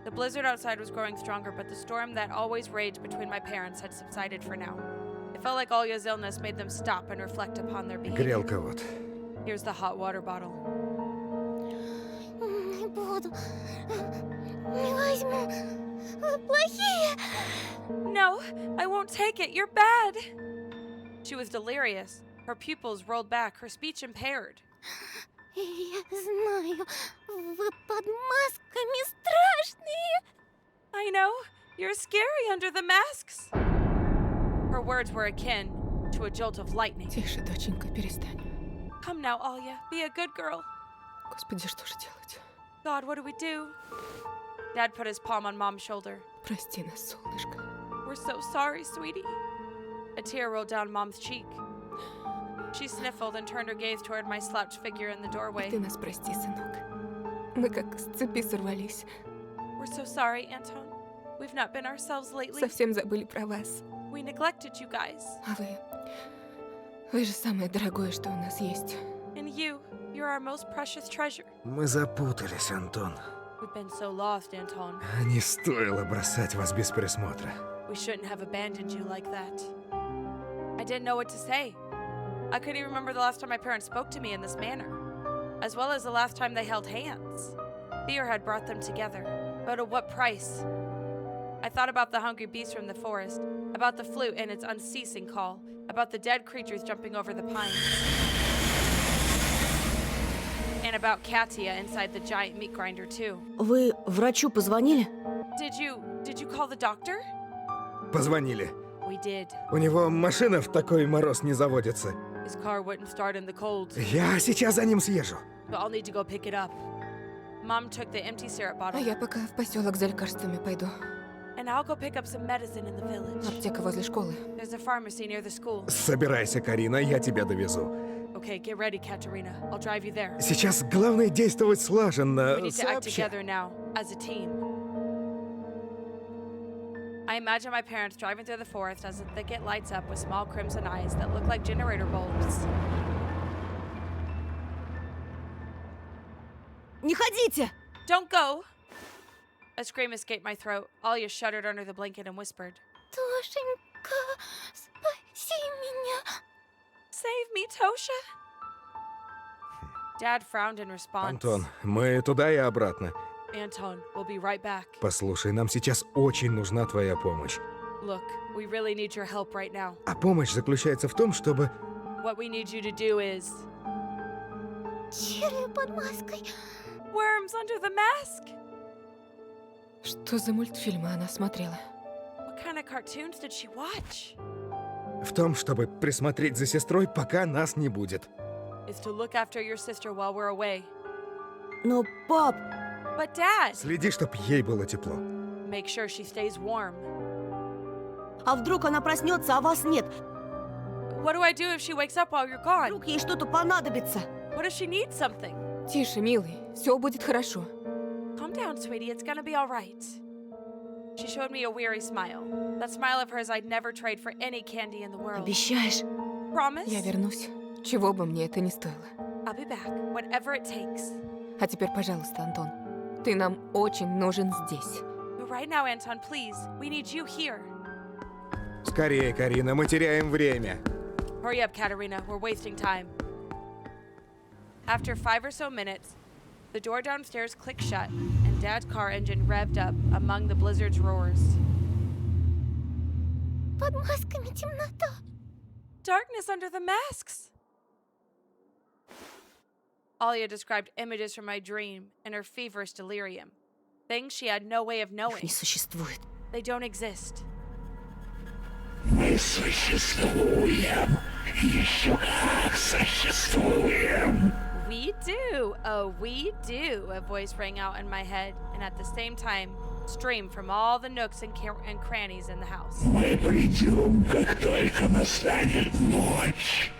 The blizzard outside was growing stronger, but the storm that always raged between my parents had subsided for now. It felt like Alya's illness made them stop and reflect upon their behavior. Грелка вот. Here's the hot water bottle. Не буду. Не возьму. Вы плохие. No, I won't take it. You're bad. She was delirious. Her pupils rolled back, her speech impaired. Я знаю, вы под масками страшные. I know. You're scary under the masks. Her words were akin to a jolt of lightning. Тише, доченька, перестань. Come now, Alya. Be a good girl. Господи, что же делать? God, what do we do? Dad put his palm on Mom's shoulder. Прости нас, солнышко. We're so sorry, sweetie. A tear rolled down Mom's cheek. She sniffled and turned her gaze toward my slouched figure in the doorway. Ты нас прости, сынок. Мы как с цепи сорвались. We're so sorry, Anton. We've not been ourselves lately. Совсем забыли про вас. We neglected you guys. А вы же самое дорогое, что у нас есть. And you're our most precious treasure. Мы запутались, Антон. We've been so lost, Anton. Не стоило бросать вас без присмотра. We shouldn't have abandoned you like that. I didn't know what to say. I couldn't even remember the last time my parents spoke to me in this manner, as well as the last time they held hands. Fear had brought them together, but at what price? I thought about the hungry beasts from the forest, about the flute and its unceasing call, about the dead creatures jumping over the pines, and about Katya inside the giant meat grinder too. Вы врачу позвонили? Did you call the doctor? Позвонили. We did. У него машина в такой мороз не заводится. His car wouldn't start in the cold, Я сейчас за ним съезжу. but I'll need to go pick it up. Mom took the empty syrup А bottle, я пока в поселок за лекарствами пойду. and I'll go pick up some medicine in the village. Аптека возле школы. There's a pharmacy near the school. Собирайся, Карина, я тебя довезу. Okay, get ready, Katerina. I'll drive you there. Сейчас главное действовать слаженно. We need to act Сообща. together now, as a team. I imagine my parents driving through the forest as the thicket lights up with small crimson eyes that look like generator bulbs. Не ходите! Don't go! A scream escaped my throat. Alia shuddered under the blanket and whispered, Тошенька, спаси меня. Save me, Tosha! Dad frowned in response. Антон, мы туда и обратно. Anton, we'll be right back. Послушай, нам сейчас очень нужна твоя помощь. Look, we really need your help right now. А помощь заключается в том, чтобы... What we need you to do is... Черви под маской. Worms under the mask? Что за мультфильмы она смотрела? What kind of cartoons did she watch? В том, чтобы присмотреть за сестрой, пока нас не будет. Is to look after your sister while we're away. Но, пап, But Dad, Следи, чтоб ей было тепло. make sure she stays warm. а вдруг она проснется, а вас нет? What do I do if she wakes up while you're gone? Вдруг ей что-то понадобится? What if she needs something? Тише, милый, все будет хорошо. Calm down, sweetie. It's gonna be all right. She showed me a weary smile. That smile of hers I'd never trade for any candy in the world. Обещаешь? Promise? Я вернусь, чего бы мне это ни стоило. I'll be back, whatever it takes. А теперь, пожалуйста, Антон, ты нам очень нужен здесь. But right now, Anton, please, we need you here. Скорее, Карина, мы теряем время. Hurry up, Katerina. We're wasting time. After 5 or so minutes, the door downstairs clicked shut, and Dad's car engine revved up among the blizzard's roars. Под масками темнота. Darkness under the masks! Alia described images from my dream in her feverish delirium. Things she had no way of Их knowing. не существует. They don't exist. Мы существуем. Еще как существуем. We do! Oh, we do! A voice rang out in my head, and at the same time, streamed from all the nooks and crannies in the house. Мы придем, как только настанет ночь.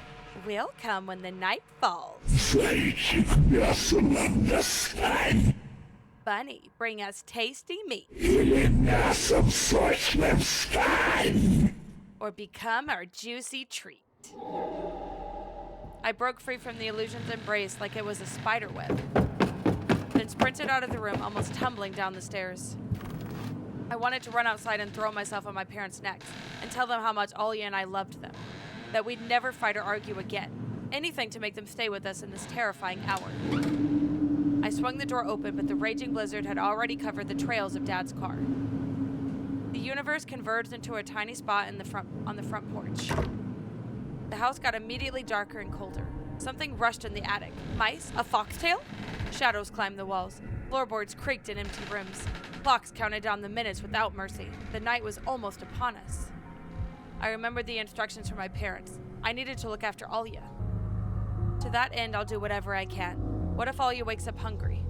We'll come when the night falls. Зайчик, мясо нам достань. Bunny, bring us tasty meat, Или мясом сочным стань. or become our juicy treat. I broke free from the illusion's embrace like it was a spider web, then sprinted out of the room, almost tumbling down the stairs. I wanted to run outside and throw myself on my parents' necks and tell them how much Alia and I loved them, that we'd never fight or argue again, anything to make them stay with us in this terrifying hour. I swung the door open, but the raging blizzard had already covered the trails of Dad's car. The universe converged into a tiny spot on the front porch. The house got immediately darker and colder. Something rushed in the attic. Mice? A foxtail? Shadows climbed the walls. Floorboards creaked in empty rooms. Clocks counted down the minutes without mercy. The night was almost upon us. I remembered the instructions from my parents. I needed to look after Alia. To that end, I'll do whatever I can. What if Alia wakes up hungry?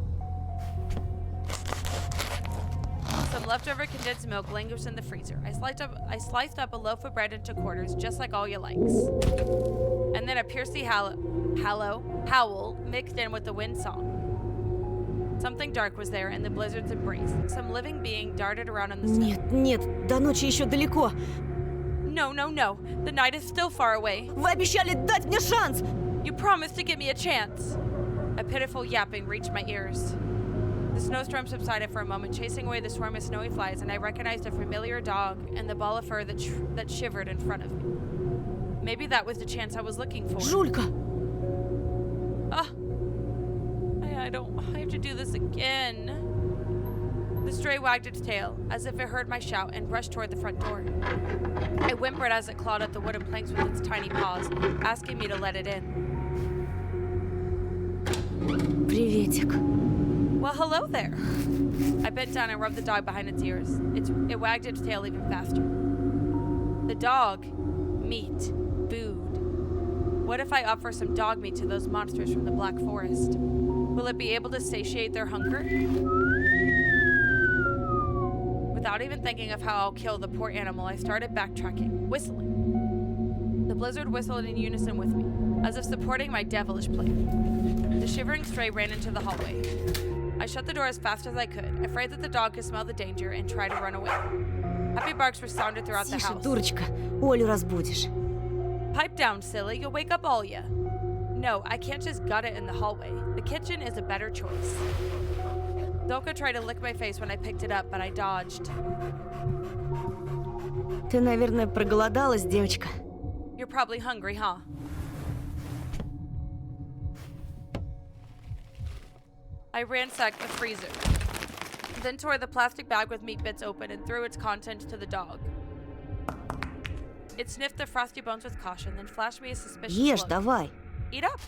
Some leftover condensed milk languished in the freezer. I sliced up a loaf of bread into quarters, just like Alia likes. And then a piercy howl mixed in with the wind song. Something dark was there in the blizzard's embrace. Some living being darted around in the snow. Нет, нет, до ночи еще далеко. No, no, no. The night is still far away. Вы обещали дать мне шанс! You promised to give me a chance. A pitiful yapping reached my ears. The snowstorm subsided for a moment, chasing away the swarm of snowy flies, and I recognized a familiar dog and the ball of fur that shivered in front of me. Maybe that was the chance I was looking for. Жулька! I have to do this again. The stray wagged its tail, as if it heard my shout, and rushed toward the front door. I whimpered as it clawed at the wooden planks with its tiny paws, asking me to let it in. Приветик. Well, hello there. I bent down and rubbed the dog behind its ears. It wagged its tail even faster. The dog, meat, food. What if I offer some dog meat to those monsters from the Black Forest? Will it be able to satiate their hunger? Without even thinking of how I'll kill the poor animal, I started backtracking, whistling. The blizzard whistled in unison with me, as if supporting my devilish plan. The shivering stray ran into the hallway. I shut the door as fast as I could, afraid that the dog could smell the danger and try to run away. Happy barks resounded throughout the Тише, house. дурочка. Олю разбудишь. Pipe down, silly. You'll wake up Alya. No, I can't just gut it in the hallway. The kitchen is a better choice. Zolka tried to lick my face when I picked it up, but I dodged. Ты, наверное, проголодалась, девочка. You're probably hungry, huh? I ransacked the freezer, then tore the plastic bag with meat bits open and threw its contents to the dog. It sniffed the frosty bones with caution, then flashed me a suspicious Ешь, look. давай. Eat up!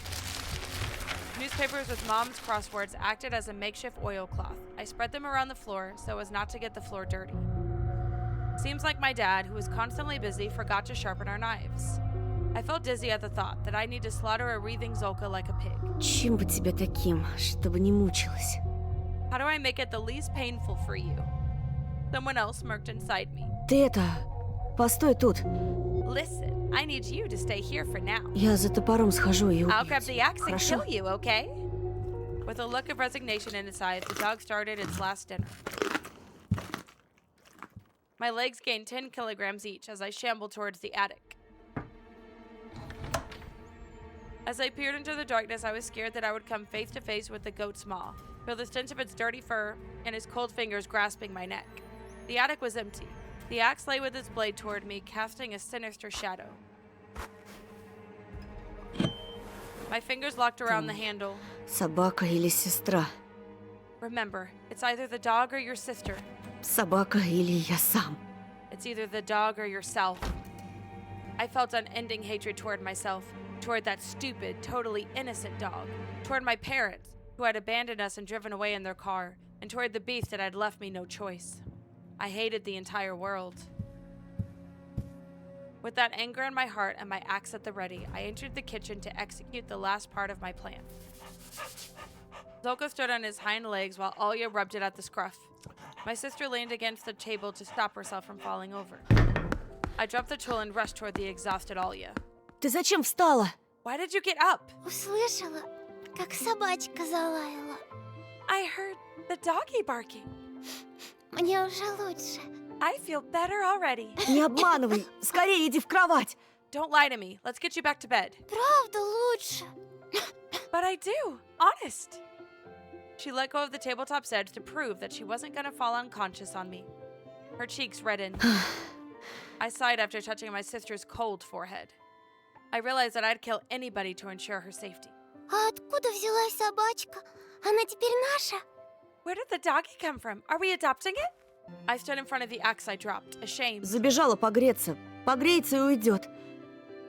Newspapers with Mom's crosswords acted as a makeshift oilcloth. I spread them around the floor so as not to get the floor dirty. Seems like my dad, who was constantly busy, forgot to sharpen our knives. I felt dizzy at the thought that I need to slaughter a wreathing Zolka like a pig. Чем бы тебе таким, чтобы не мучилась? How do I make it the least painful for you? Someone else smirked inside me. Ты это... Постой тут. Listen, I need you to stay here for now. Я за топором схожу и убью I'll grab the тебя. axe and Хорошо? kill you, okay? With a look of resignation in its eyes, the dog started its last dinner. My legs gained 10 kilograms each as I shambled towards the attic. As I peered into the darkness, I was scared that I would come face to face with the goat's maw, feel the stench of its dirty fur and his cold fingers grasping my neck. The attic was empty. The axe lay with its blade toward me, casting a sinister shadow. My fingers locked around the handle. Собака или сестра? Remember, it's either the dog or your sister. Собака или я сам? It's either the dog or yourself. I felt unending hatred toward myself, toward that stupid, totally innocent dog, toward my parents, who had abandoned us and driven away in their car, and toward the beast that had left me no choice. I hated the entire world. With that anger in my heart and my axe at the ready, I entered the kitchen to execute the last part of my plan. Zolka stood on his hind legs while Alya rubbed it at the scruff. My sister leaned against the table to stop herself from falling over. I dropped the tool and rushed toward the exhausted Alya. Ты зачем встала? Why did you get up? Услышала, как собачка залаяла. I heard the doggy barking. Мне уже лучше. I feel better already. Не обманывай. Скорее иди в кровать. Don't lie to me. Let's get you back to bed. Правда лучше. But I do. Honest. She let go of the tabletop's edge to prove that she wasn't going to fall unconscious on me. Her cheeks reddened. I sighed after touching my sister's cold forehead. I realized that I'd kill anybody to ensure her safety. А откуда взялась собачка? Она теперь наша? Where did the doggy come from? Are we adopting it? I stood in front of the axe I dropped, ashamed. Забежала погреться. Погреется и уйдет.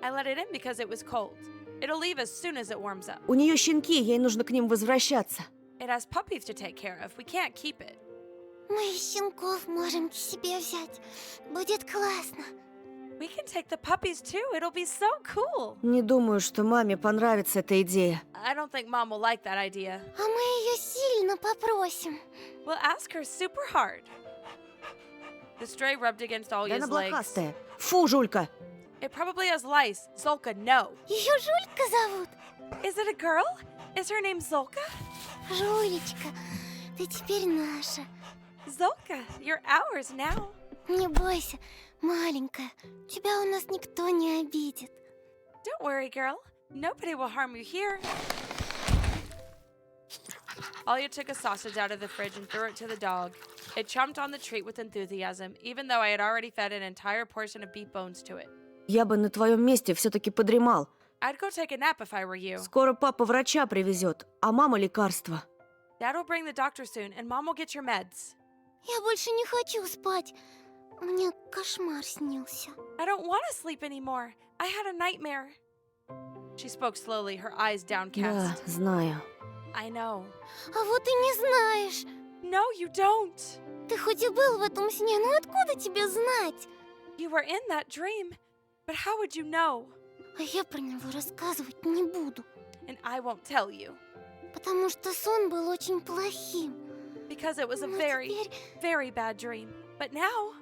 I let it in because it was cold. It'll leave as soon as it warms up. У нее щенки, ей нужно к ним возвращаться. It has puppies to take care of. We can't keep it. Мы щенков можем к себе взять. Будет классно. We can take the puppies too. It'll be so cool. Не думаю, что маме понравится эта идея. I don't think Mom will like that idea. А мы ее сильно попросим. We'll ask her super hard. The stray rubbed against Да Alya's она legs. блохастая. Фу, Жулька. It probably has lice. Zolka, no. Ее Жулька зовут. Is it a girl? Is her name Zolka? Жулечка. Ты теперь наша. Zolka, you're ours now. Не бойся, маленькая. Тебя у нас никто не обидит. Don't worry, girl. Nobody will harm you here. Alia took a sausage out of the fridge and threw it to the dog. It chomped on the treat with enthusiasm, even though I had already fed an entire portion of beef bones to it. Я бы на твоем месте все-таки подремал. I'd go take a nap if I were you. Скоро папа врача привезет, а мама лекарства. Dad will bring the doctor soon, and Mom will get your meds. Я больше не хочу спать. Мне кошмар снился. I don't want to sleep anymore. I had a nightmare. She spoke slowly, her eyes Да, downcast. знаю. I know. А вот и не знаешь. No, you don't. Ты хоть и был в этом сне, но откуда тебе знать? You were in that dream, but how would you know? А я про него рассказывать не буду. And I won't tell you. Потому что сон был очень плохим. Because it was a Но very, теперь very bad dream. But now...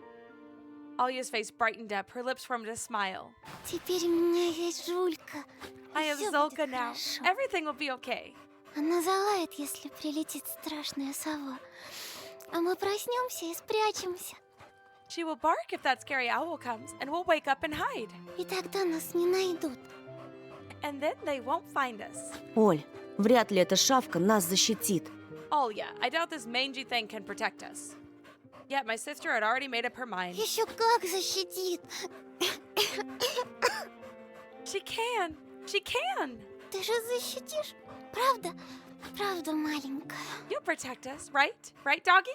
Alia's face brightened up, her lips formed a smile. Теперь у меня есть Жулька. I have Всё Zolka будет now. хорошо. Everything will be okay. Она залает, если прилетит страшная сова. А мы проснемся и спрячемся. She will bark if that scary owl comes, and we'll wake up and hide. И тогда нас не найдут. And then they won't find us. Оль, вряд ли эта шавка нас защитит. Alia, I doubt this mangy thing can protect us. Yet my sister had already made up her mind. Еще как защитит. She can. She can. Ты же защитишь. Правда? Правда, маленькая. You'll protect us, right? Right, doggy?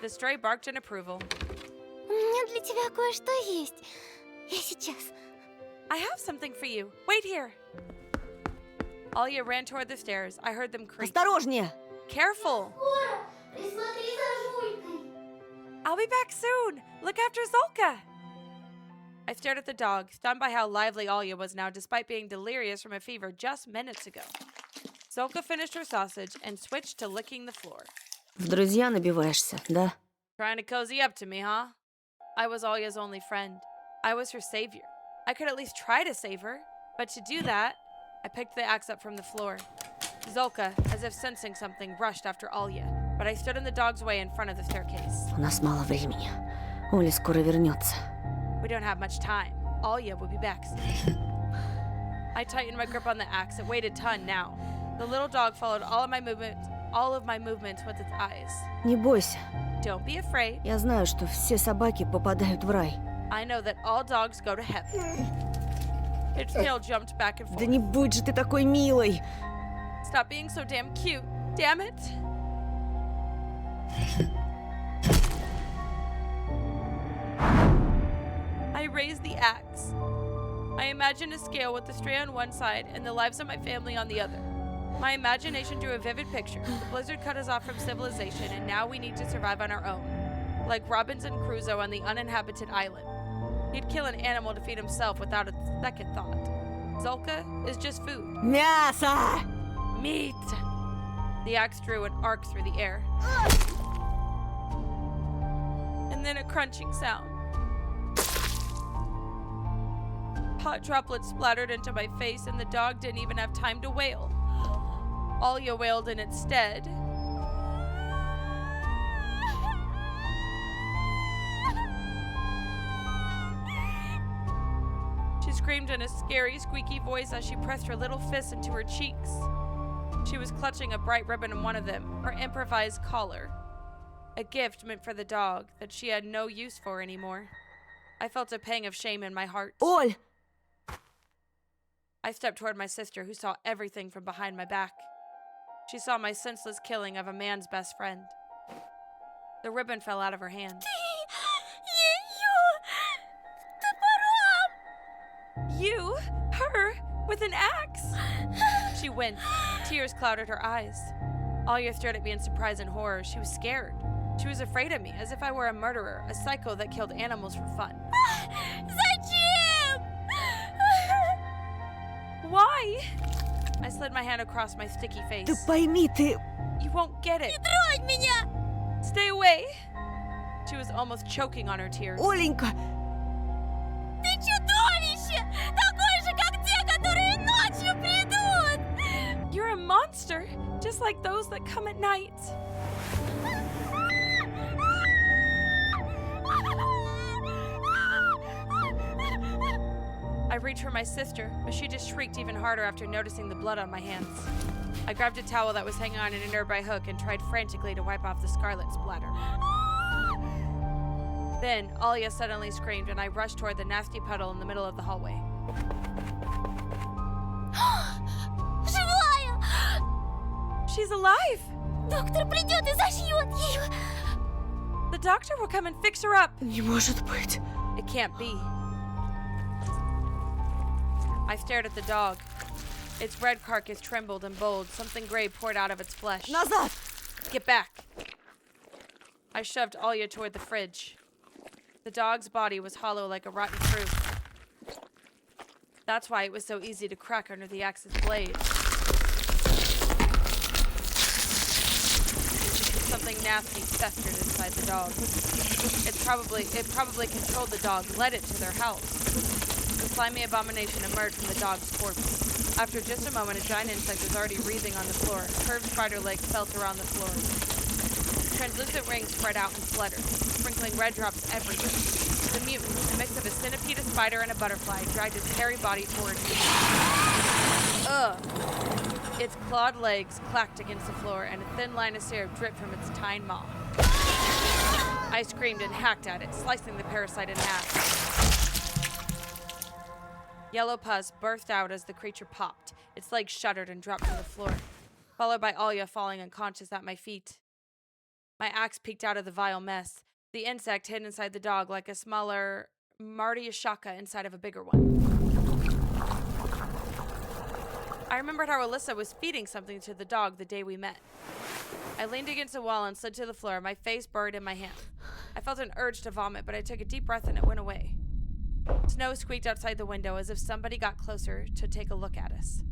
The stray barked in approval. У меня для тебя кое-что есть. Я сейчас. I have something for you. Wait here. Alia ran toward the stairs. I heard them creak. Осторожнее! Careful. Скоро. Присмотри за Жулькой. I'll be back soon. Look after Zolka. I stared at the dog, stunned by how lively Alia was now despite being delirious from a fever just minutes ago. Zolka finished her sausage and switched to licking the floor. В друзья набиваешься, да? Trying to cozy up to me, huh? I was Alia's only friend. I was her savior. I could at least try to save her, but to do that, I picked the axe up from the floor. Zolka, as if sensing something, rushed after Alia, but I stood in the dog's way in front of the staircase. У нас мало времени. Оля скоро вернется. We don't have much time. Alia will be back soon. I tightened my grip on the axe. It weighed a ton now. The little dog followed all of my movements with its eyes. Не бойся. Don't be afraid. Я знаю, что все собаки попадают в рай. I know that all dogs go to heaven. Its tail jumped back and forth. Да не будь же ты такой милой! Stop being so damn cute. Damn it. I raised the axe. I imagined a scale with the stray on one side and the lives of my family on the other. My imagination drew a vivid picture. The blizzard cut us off from civilization, and now we need to survive on our own. Like Robinson Crusoe on the uninhabited island. He'd kill an animal to feed himself without a second thought. Zolka is just food. Мясо! Meat! The axe drew an arc through the air. And then a crunching sound. Hot droplets splattered into my face, and the dog didn't even have time to wail. Alia wailed in its stead. She screamed in a scary, squeaky voice as she pressed her little fists into her cheeks. She was clutching a bright ribbon in one of them, her improvised collar. A gift meant for the dog that she had no use for anymore. I felt a pang of shame in my heart. Оль! I stepped toward my sister, who saw everything from behind my back. She saw my senseless killing of a man's best friend. The ribbon fell out of her hand. You? Her? With an axe? She winced. Tears clouded her eyes. Alia stared at me in surprise and horror. She was scared. She was afraid of me, as if I were a murderer, a psycho that killed animals for fun. Зачем? Why? I slid my hand across my sticky face. Ты пойми, ты... You won't get it. Тронь меня! Stay away. She was almost choking on her tears. Оленька! Ты чудовище! Такой же, как те, которые ночью придут! You're a monster, just like those that come at night. I reached for my sister, but she just shrieked even harder after noticing the blood on my hands. I grabbed a towel that was hanging on a nearby hook and tried frantically to wipe off the scarlet splatter. Then, Alia suddenly screamed and I rushed toward the nasty puddle in the middle of the hallway. Живая! She's alive! Доктор придет и зашьет ее! The doctor will come and fix her up! Не может быть. It can't be. I stared at the dog. Its red carcass trembled and bulged. Something gray poured out of its flesh. Назад! Get back! I shoved Alia toward the fridge. The dog's body was hollow like a rotten fruit. That's why it was so easy to crack under the axe's blade. Something nasty festered inside the dog. It probably controlled the dog, led it to their house. The slimy abomination emerged from the dog's corpse. After just a moment, a giant insect was already wreathing on the floor. Curved spider legs felt around the floor. Translucent rings spread out and fluttered, sprinkling red drops everywhere. The mutant, a mix of a centipede, a spider, and a butterfly, dragged its hairy body toward me. Ugh! Its clawed legs clacked against the floor, and a thin line of syrup dripped from its tiny maw. I screamed and hacked at it, slicing the parasite in half. Yellow pus burst out as the creature popped. Its legs shuddered and dropped to the floor, followed by Alia falling unconscious at my feet. My axe peeked out of the vile mess. The insect hid inside the dog like a smaller Martyashaka inside of a bigger one. I remembered how Alyssa was feeding something to the dog the day we met. I leaned against the wall and slid to the floor, my face buried in my hand. I felt an urge to vomit, but I took a deep breath and it went away. Snow squeaked outside the window as if somebody got closer to take a look at us.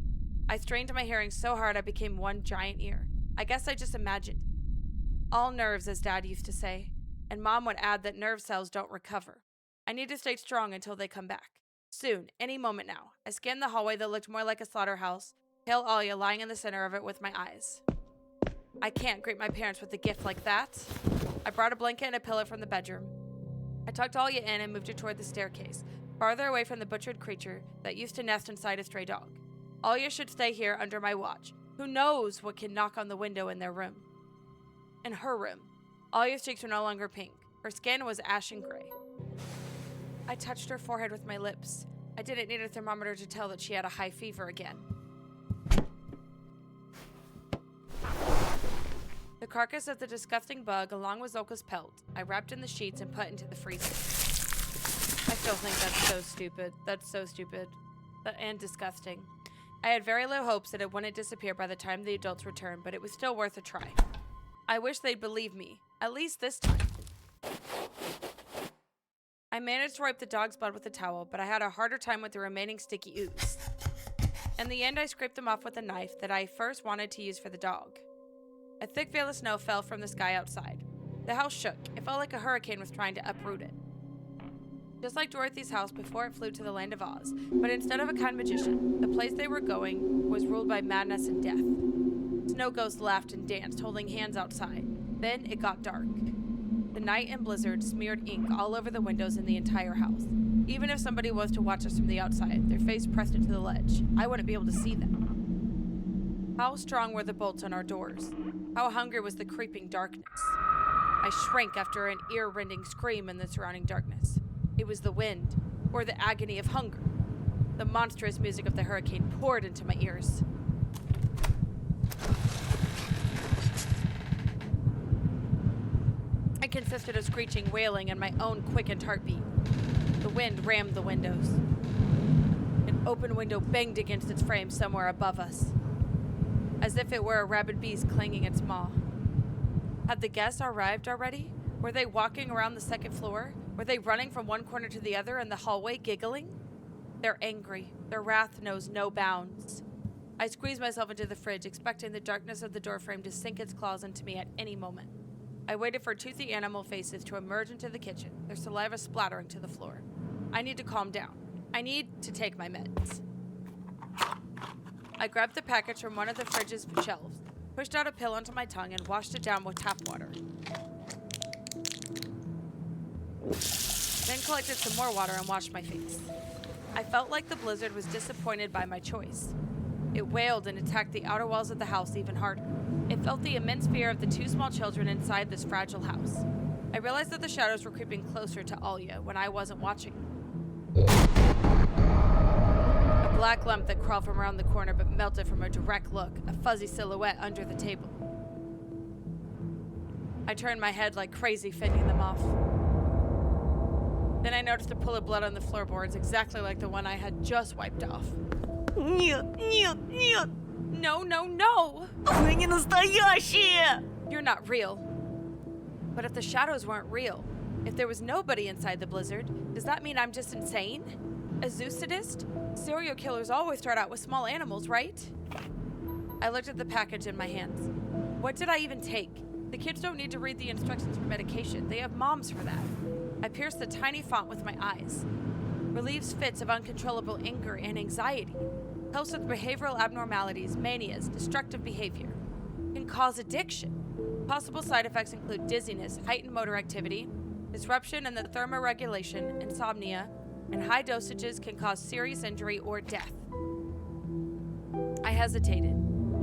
I strained my hearing so hard I became one giant ear. I guess I just imagined. All nerves, as Dad used to say, and Mom would add that nerve cells don't recover. I need to stay strong until they come back. Soon, any moment now. I scanned the hallway that looked more like a slaughterhouse, pale Alia lying in the center of it with my eyes. I can't greet my parents with a gift like that. I brought a blanket and a pillow from the bedroom. I tucked Alia in and moved her toward the staircase, farther away from the butchered creature that used to nest inside a stray dog. Alia should stay here under my watch. Who knows what can knock on the window in their room? In her room, Alia's cheeks were no longer pink. Her skin was ashen gray. I touched her forehead with my lips. I didn't need a thermometer to tell that she had a high fever again. The carcass of the disgusting bug, along with Zolka's pelt, I wrapped in the sheets and put into the freezer. I still think that's so stupid. That's so stupid. And disgusting. I had very low hopes that it wouldn't disappear by the time the adults returned, but it was still worth a try. I wish they'd believe me, at least this time. I managed to wipe the dog's blood with a towel, but I had a harder time with the remaining sticky ooze. In the end, I scraped them off with a knife that I first wanted to use for the dog. A thick veil of snow fell from the sky outside. The house shook. It felt like a hurricane was trying to uproot it. Just like Dorothy's house before it flew to the land of Oz, but instead of a kind magician, the place they were going was ruled by madness and death. Snow ghosts laughed and danced, holding hands outside. Then it got dark. The night and blizzard smeared ink all over the windows in the entire house. Even if somebody was to watch us from the outside, their face pressed into the ledge, I wouldn't be able to see them. How strong were the bolts on our doors? How hungry was the creeping darkness? I shrank after an ear-rending scream in the surrounding darkness. It was the wind, or the agony of hunger. The monstrous music of the hurricane poured into my ears. It consisted of screeching, wailing, and my own quickened heartbeat. The wind rammed the windows. An open window banged against its frame somewhere above us, as if it were a rabid beast clanging its maw. Had the guests arrived already? Were they walking around the second floor? Were they running from one corner to the other in the hallway, giggling? They're angry. Their wrath knows no bounds. I squeezed myself into the fridge, expecting the darkness of the doorframe to sink its claws into me at any moment. I waited for toothy animal faces to emerge into the kitchen, their saliva splattering to the floor. I need to calm down. I need to take my meds. I grabbed the package from one of the fridge's shelves. pushed out a pill onto my tongue, and washed it down with tap water. Then collected some more water and washed my face. I felt like the blizzard was disappointed by my choice. It wailed and attacked the outer walls of the house even harder. It felt the immense fear of the two small children inside this fragile house. I realized that the shadows were creeping closer to Alya when I wasn't watching. A black lump that crawled from around the corner but melted from a direct look, a fuzzy silhouette under the table. I turned my head like crazy, fending them off. Then I noticed a pool of blood on the floorboards, exactly like the one I had just wiped off. Нет, нет, нет! No, no, no! Вы не настоящие! You're not real. But if the shadows weren't real, if there was nobody inside the blizzard, does that mean I'm just insane? A zoo sadist? Serial killers always start out with small animals, right? I looked at the package in my hands. What did I even take? The kids don't need to read the instructions for medication. They have moms for that. I pierced the tiny font with my eyes. Relieves fits of uncontrollable anger and anxiety. Helps with behavioral abnormalities, manias, destructive behavior. Can cause addiction. Possible side effects include dizziness, heightened motor activity, disruption in the thermoregulation, insomnia, and high dosages can cause serious injury or death. I hesitated.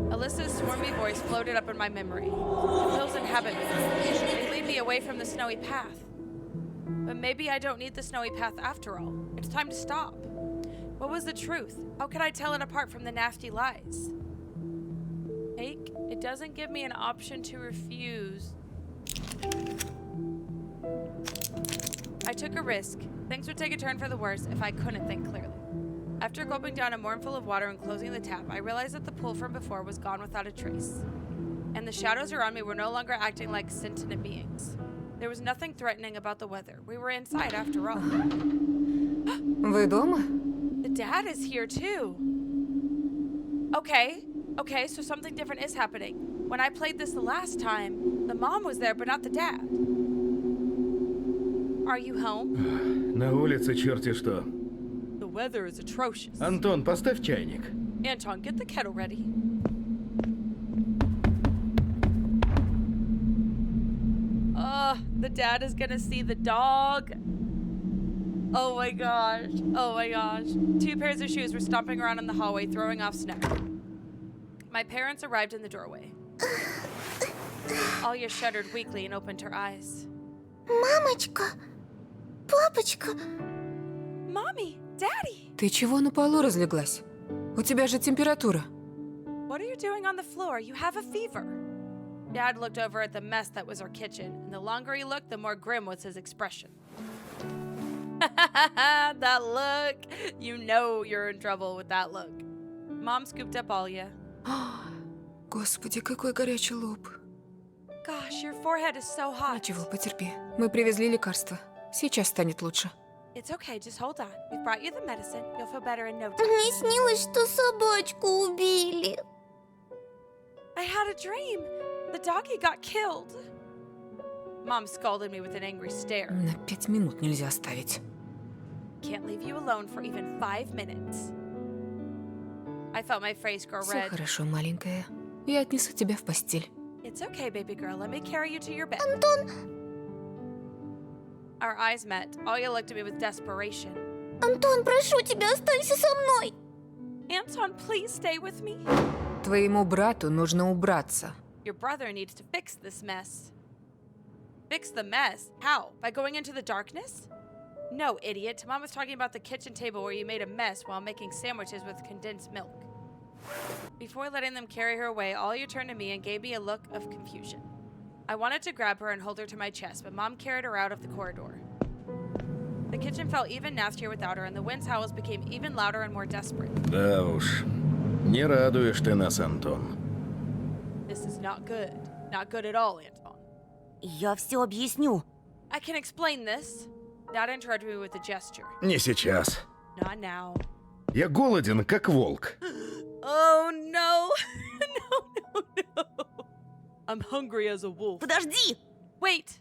Alyssa's swarmy voice floated up in my memory. The pills inhabit me. They lead me away from the snowy path. But maybe I don't need the snowy path after all. It's time to stop. What was the truth? How could I tell it apart from the nasty lies? Take? It doesn't give me an option to refuse. I took a risk. Things would take a turn for the worse if I couldn't think clearly. After gulping down a mournful of water and closing the tap, I realized that the pool from before was gone without a trace. And the shadows around me were no longer acting like sentient beings. There was nothing threatening about the weather. We were inside after all. Вы дома? The dad is here too. Okay, so something different is happening. When I played this the last time, the mom was there, but not the dad. Are you home? На улице черти что. The weather is atrocious. Антон, поставь чайник. Anton, get the kettle ready. The dad is gonna see the dog. Oh my gosh. Oh my gosh. Two pairs of shoes were stomping around in the hallway, throwing off snow. My parents arrived in the doorway. Alya shuddered weakly and opened her eyes. Мамочка! Папочка! Mommy! Daddy! Ты чего на полу разлеглась? У тебя же температура. What are you doing on the floor? You have a fever. Dad looked over at the mess that was our kitchen, and the longer he looked, the more grim was his expression. That look! You know you're in trouble with that look. Mom scooped up Alya. Господи, какой горячий лоб. Gosh, your forehead is so hot. Ничего, потерпи. Мы привезли лекарства. Сейчас станет лучше. It's okay, just hold on. We've brought you the medicine. You'll feel better in no time. Мне снилось, что собачку убили. I had a dream. The doggy got killed. Mom scolded me with an angry stare. На 5 минут нельзя оставить. Can't leave you alone for even 5 minutes. I felt my face grow Все red. хорошо, маленькая. Я отнесу тебя в постель. It's okay, baby girl. Let me carry you to your bed. Антон! Our eyes met. Alya looked at me with desperation. Антон, прошу тебя, останься со мной! Anton, please stay with me. Твоему брату нужно убраться. Your brother needs to fix this mess. Fix the mess? How? By going into the darkness? No, idiot. Mom was talking about the kitchen table where you made a mess while making sandwiches with condensed milk. Before letting them carry her away, Alya turned to me and gave me a look of confusion. I wanted to grab her and hold her to my chest, but Mom carried her out of the corridor. The kitchen felt even nastier without her, and the wind's howls became even louder and more desperate. Да уж, не радуешь ты нас, Антон. This is not good. Not good at all, Anton. Я все объясню. I can explain this. Dad interrupted me with a gesture. Не сейчас. Not now. Я голоден, как волк. Oh no! No. I'm hungry as a wolf. Подожди! Wait!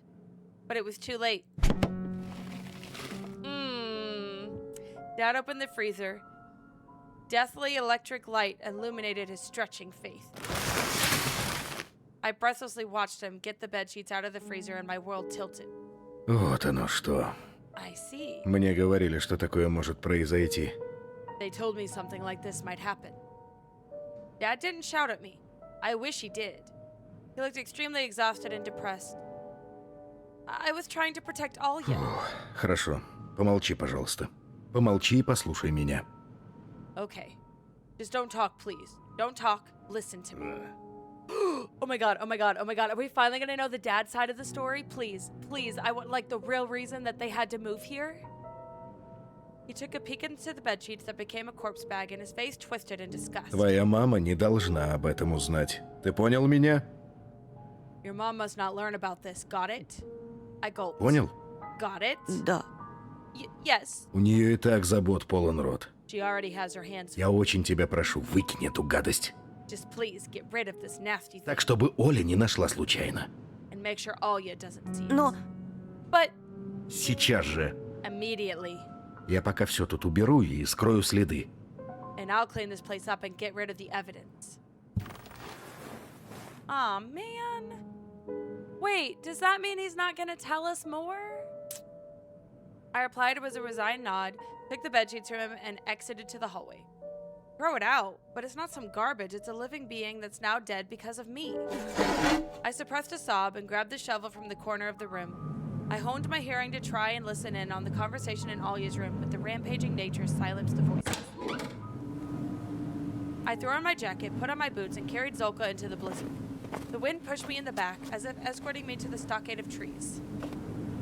But it was too late. Dad opened the freezer. Deathly electric light illuminated his stretching face. I breathlessly watched him get the bedsheets out of the freezer and my world tilted. Вот оно что. I see. Мне говорили, что такое может произойти. They told me something like this might happen. Dad didn't shout at me. I wish he did. He looked extremely exhausted and depressed. I was trying to protect all you. Хорошо. Помолчи, пожалуйста. Помолчи и послушай меня. Okay. Just don't talk, please. Don't talk. Listen to me. Oh my god, oh my god, oh my god. Are we finally gonna know the dad side of the story? Please, please. I want, like, the real reason that they had to move here. He took a peek into the bedsheets that became a corpse bag, and his face twisted in disgust. Твоя мама не должна об этом узнать. Ты понял меня? Your mom must not learn about this. Got it? I gulped. Понял? Got it? Да. Yes. У нее и так забот полон рот. She already has her hands full. Я очень тебя прошу, выкинь эту гадость. Just please get rid of this nasty thing. Так, чтобы Оля не нашла случайно. And make sure Alya doesn't see it. Но But Сейчас же. immediately. Я пока все тут уберу и скрою следы. And I'll clean this place up and get rid of the evidence. Aw, man. Wait, does that mean he's not gonna tell us more? I replied with a resigned nod, took the bedsheets from him, and exited to the hallway. Throw it out, but it's not some garbage. It's a living being that's now dead because of me. I suppressed a sob and grabbed the shovel from the corner of the room. I honed my hearing to try and listen in on the conversation in Alya's room, but the rampaging nature silenced the voices. I threw on my jacket, put on my boots, and carried Zolka into the blizzard. The wind pushed me in the back, as if escorting me to the stockade of trees.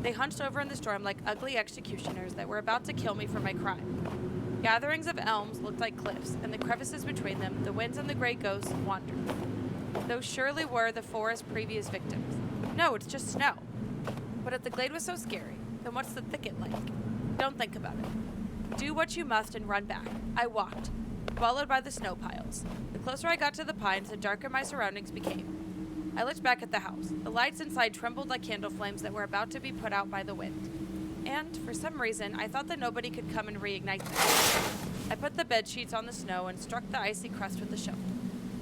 They hunched over in the storm like ugly executioners that were about to kill me for my crime. Gatherings of elms looked like cliffs, and the crevices between them, the winds and the gray ghosts wandered. Those surely were the forest's previous victims. No, it's just snow. But if the glade was so scary, then what's the thicket like? Don't think about it. Do what you must and run back. I walked, swallowed by the snow piles. The closer I got to the pines, the darker my surroundings became. I looked back at the house. The lights inside trembled like candle flames that were about to be put out by the wind. And, for some reason, I thought that nobody could come and reignite them. I put the bed sheets on the snow and struck the icy crust with the shovel.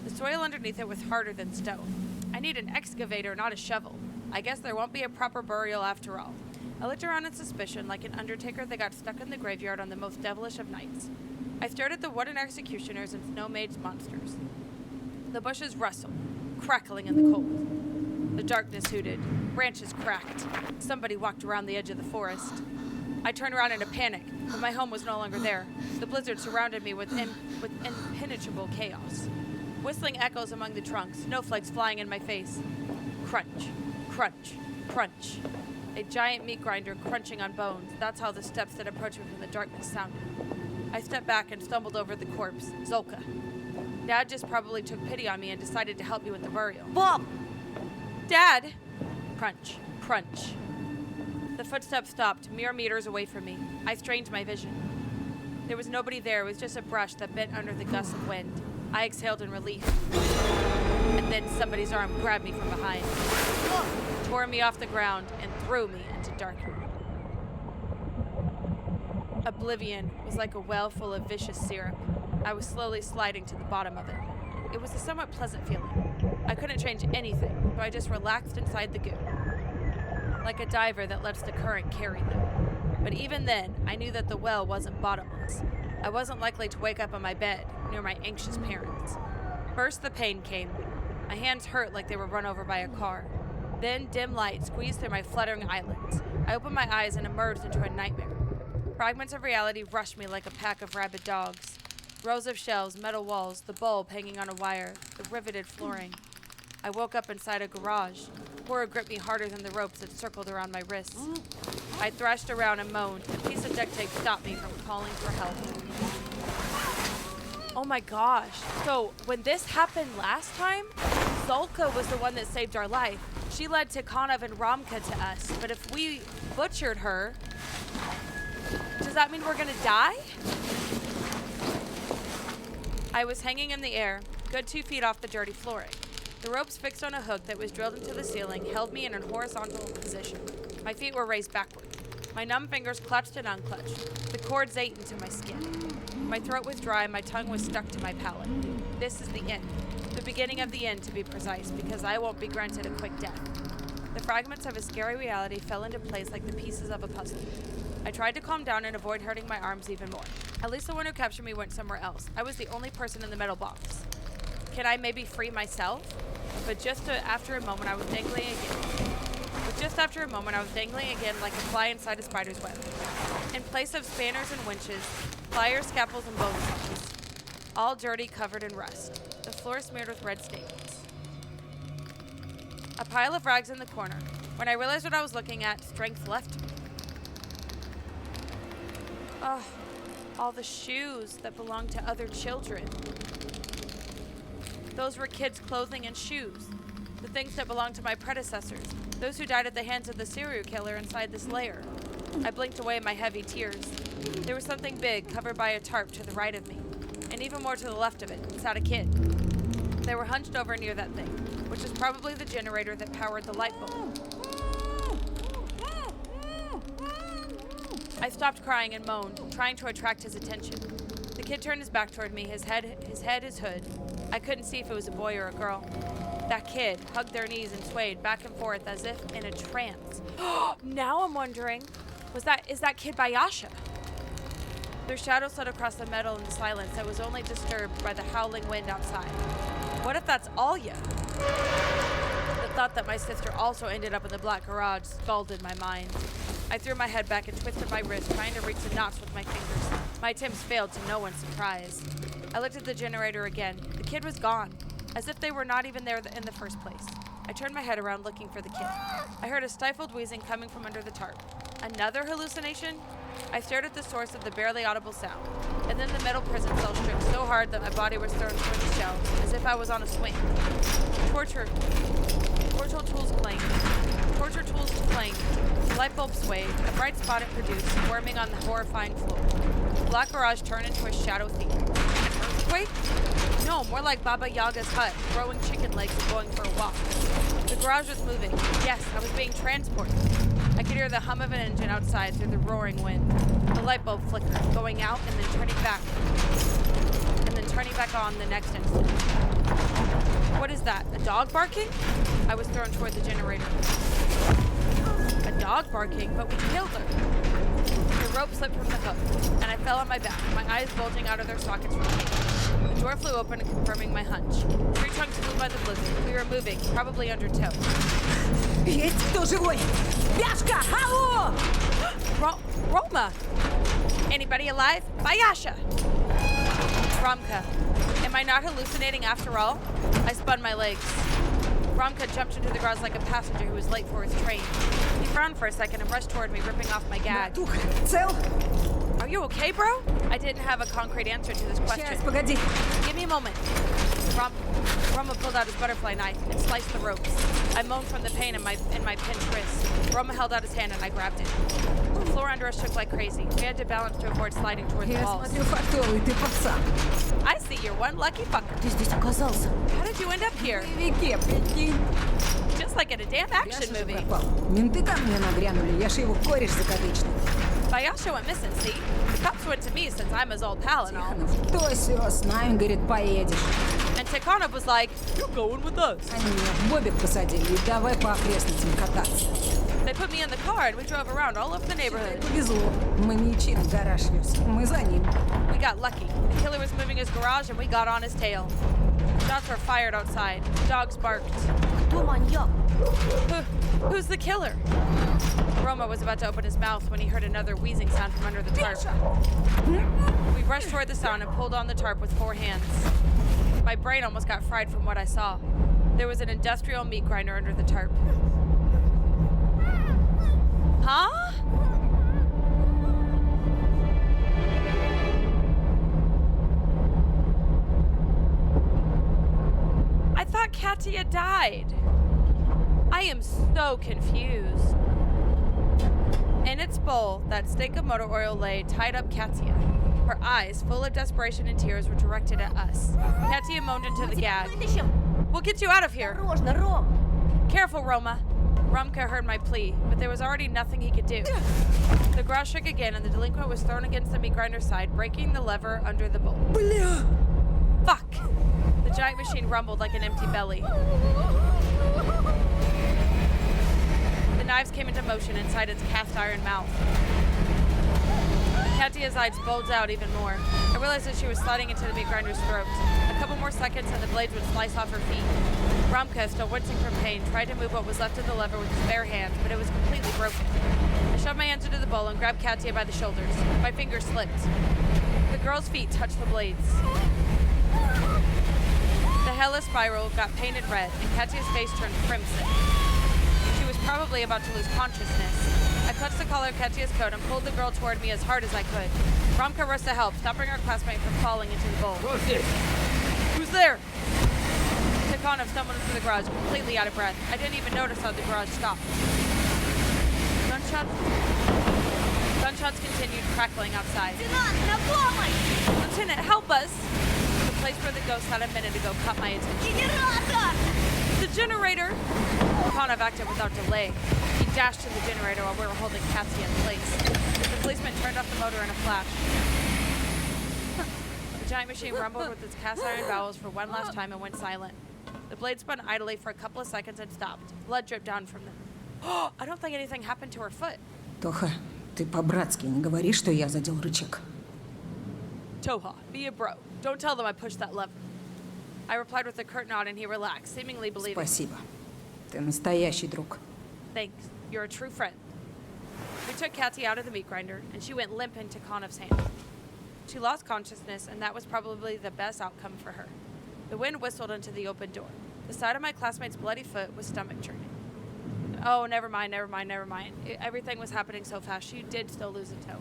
The soil underneath it was harder than stone. I need an excavator, not a shovel. I guess there won't be a proper burial after all. I looked around in suspicion like an undertaker that got stuck in the graveyard on the most devilish of nights. I stared at the wooden executioners and snow-made monsters. The bushes rustled, crackling in the cold. The darkness hooted, branches cracked. Somebody walked around the edge of the forest. I turned around in a panic, but my home was no longer there. The blizzard surrounded me with impenetrable chaos. Whistling echoes among the trunks, snowflakes flying in my face. Crunch, crunch, crunch. A giant meat grinder crunching on bones. That's how the steps that approached me from the darkness sounded. I stepped back and stumbled over the corpse, Zolka. Dad just probably took pity on me and decided to help me with the burial. Bob! Dad! Crunch, crunch. The footsteps stopped, mere meters away from me. I strained my vision. There was nobody there. It was just a brush that bent under the gusts of wind. I exhaled in relief. And then somebody's arm grabbed me from behind, tore me off the ground, and threw me into darkness. Oblivion was like a well full of vicious syrup. I was slowly sliding to the bottom of it. It was a somewhat pleasant feeling. I couldn't change anything, so I just relaxed inside the goo, like a diver that lets the current carry them. But even then, I knew that the well wasn't bottomless. I wasn't likely to wake up on my bed, near my anxious parents. First, the pain came. My hands hurt like they were run over by a car. Then, dim light squeezed through my fluttering eyelids. I opened my eyes and emerged into a nightmare. Fragments of reality rushed me like a pack of rabid dogs. Rows of shelves, metal walls, the bulb hanging on a wire, the riveted flooring. I woke up inside a garage. Horror gripped me harder than the ropes that circled around my wrists. I thrashed around and moaned. A piece of duct tape stopped me from calling for help. Oh my gosh. So, when this happened last time, Zolka was the one that saved our life. She led Tikhonov and Romka to us. But if we butchered her, does that mean we're gonna die? I was hanging in the air, good 2 feet off the dirty flooring. The ropes fixed on a hook that was drilled into the ceiling held me in a horizontal position. My feet were raised backward. My numb fingers clutched and unclutched. The cords ate into my skin. My throat was dry and my tongue was stuck to my palate. This is the end. The beginning of the end, to be precise, because I won't be granted a quick death. The fragments of a scary reality fell into place like the pieces of a puzzle. I tried to calm down and avoid hurting my arms even more. At least the one who captured me went somewhere else. I was the only person in the metal box. Can I maybe free myself? But after a moment, I was dangling again like a fly inside a spider's web. In place of spanners and winches, pliers, scalpels, and bone saws. All dirty, covered in rust. The floor smeared with red stains. A pile of rags in the corner. When I realized what I was looking at, strength left me. Oh, all the shoes that belonged to other children. Those were kids' clothing and shoes. The things that belonged to my predecessors. Those who died at the hands of the serial killer inside this lair. I blinked away my heavy tears. There was something big, covered by a tarp to the right of me. And even more to the left of it, sat a kid. They were hunched over near that thing, which was probably the generator that powered the light bulb. I stopped crying and moaned, trying to attract his attention. The kid turned his back toward me, his hood. I couldn't see if it was a boy or a girl. That kid hugged their knees and swayed back and forth as if in a trance. Now I'm wondering, is that kid Bayasha? Their shadow slid across the metal in the silence that was only disturbed by the howling wind outside. What if that's Alya? The thought that my sister also ended up in the black garage scalded my mind. I threw my head back and twisted my wrist, trying to reach the knots with my fingers. My attempts failed, to no one's surprise. I looked at the generator again. The kid was gone, as if they were not even there in the first place. I turned my head around looking for the kid. I heard a stifled wheezing coming from under the tarp. Another hallucination? I stared at the source of the barely audible sound, and then the metal prison cell stripped so hard that my body was thrown toward the shelves, as if I was on a swing. Torture tools clanged. The light bulb swayed, a bright spot it produced, squirming on the horrifying floor. The black garage turned into a shadow theater. An earthquake? No, more like Baba Yaga's hut, throwing chicken legs and going for a walk. The garage was moving. Yes, I was being transported. I could hear the hum of an engine outside through the roaring wind. The light bulb flickered, going out and then turning back. And then turning back on the next instant. What is that? A dog barking? I was thrown toward the generator. A dog barking? But we killed her. The rope slipped from the hook, and I fell on my back, my eyes bulging out of their sockets from pain. The door flew open, confirming my hunch. Tree trunks flew by the blizzard. We were moving, probably under tow. Есть кто живой? Яшка, алло! Roma! Anybody alive? Bayasha! Romka. Am I not hallucinating after all? I spun my legs. Romka jumped into the garage like a passenger who was late for his train. He frowned for a second and rushed toward me, ripping off my gag. Цел? Are you okay, bro? I didn't have a concrete answer to this question. Сейчас, погоди. Give me a moment. Roma pulled out his butterfly knife and sliced the ropes. I moaned from the pain in my pinched wrist. Roma held out his hand and I grabbed it. The floor under us shook like crazy. We had to balance to avoid sliding toward the Я walls. смотрю фартовый, ты пацан. I see you're one lucky fucker. Ты здесь оказался? How did you end up here? В боевике, прикинь. Just like in a damn action Яша же movie. пропал. Менты ко мне нагрянули, я же его кореш закадычный. Bayasha went missing, see? The cops went to me since I'm his old pal and all. Тихонов, то сё, с нами, говорит, поедешь. And Tikhanov was like, you're going with us. Они меня в бобик посадили и давай по окрестностям кататься. They put me in the car and we drove around all over the neighborhood. Повезло. Маньячин в гараж вез. Мы за ним. We got lucky. The killer was moving his garage and we got on his tail. Shots were fired outside. Dogs barked. Кто маньяк? Who's the killer? Roma was about to open his mouth when he heard another wheezing sound from under the tarp. We rushed toward the sound and pulled on the tarp with 4 hands. My brain almost got fried from what I saw. There was an industrial meat grinder under the tarp. Huh? I thought Katya died. I am so confused. In its bowl, that stink of motor oil lay tied up Katya. Her eyes, full of desperation and tears, were directed at us. Katya moaned into the gag. We'll get you out of here. Осторожно, Ром! Careful, Roma. Romka heard my plea, but there was already nothing he could do. The garage shook again, and the delinquent was thrown against the meat grinder's side, breaking the lever under the bowl. Бля! Fuck! The giant machine rumbled like an empty belly. The knives came into motion inside its cast iron mouth. Katya's eyes bulged out even more. I realized that she was sliding into the meat grinder's throat. A couple more seconds and the blades would slice off her feet. Romka, still wincing from pain, tried to move what was left of the lever with his bare hands, but it was completely broken. I shoved my hands into the bowl and grabbed Katya by the shoulders. My fingers slipped. The girl's feet touched the blades. The hellish spiral got painted red, and Katya's face turned crimson. She was probably about to lose consciousness. I clutched the collar of Katya's coat and pulled the girl toward me as hard as I could. Romka rushed to help, stopping our classmate from falling into the bowl. Who's there? Tikhonov stumbled into the garage, completely out of breath. I didn't even notice how the garage stopped. Gunshots continued crackling outside. Lieutenant, help us! The place where the ghost had a minute ago caught my attention. The generator! Tikhonov acted without delay. He dashed to the generator while we were holding Katya in place. The policeman turned off the motor in a flash. The giant machine rumbled with its cast iron bowels for one last time and went silent. The blade spun idly for a couple of seconds and stopped. Blood dripped down from them. I don't think anything happened to her foot. Тоха, ты по-братски не говори, что я задел рычаг. Toha, be a bro. Don't tell them I pushed that lever. I replied with a curt nod and he relaxed, seemingly believing. Спасибо. Ты настоящий друг. Thanks. You're a true friend. We took Katya out of the meat grinder, and she went limp into Tikhonov's hand. She lost consciousness, and that was probably the best outcome for her. The wind whistled into the open door. The side of my classmate's bloody foot was stomach churning. Oh, never mind. Everything was happening so fast, she did still lose a toe.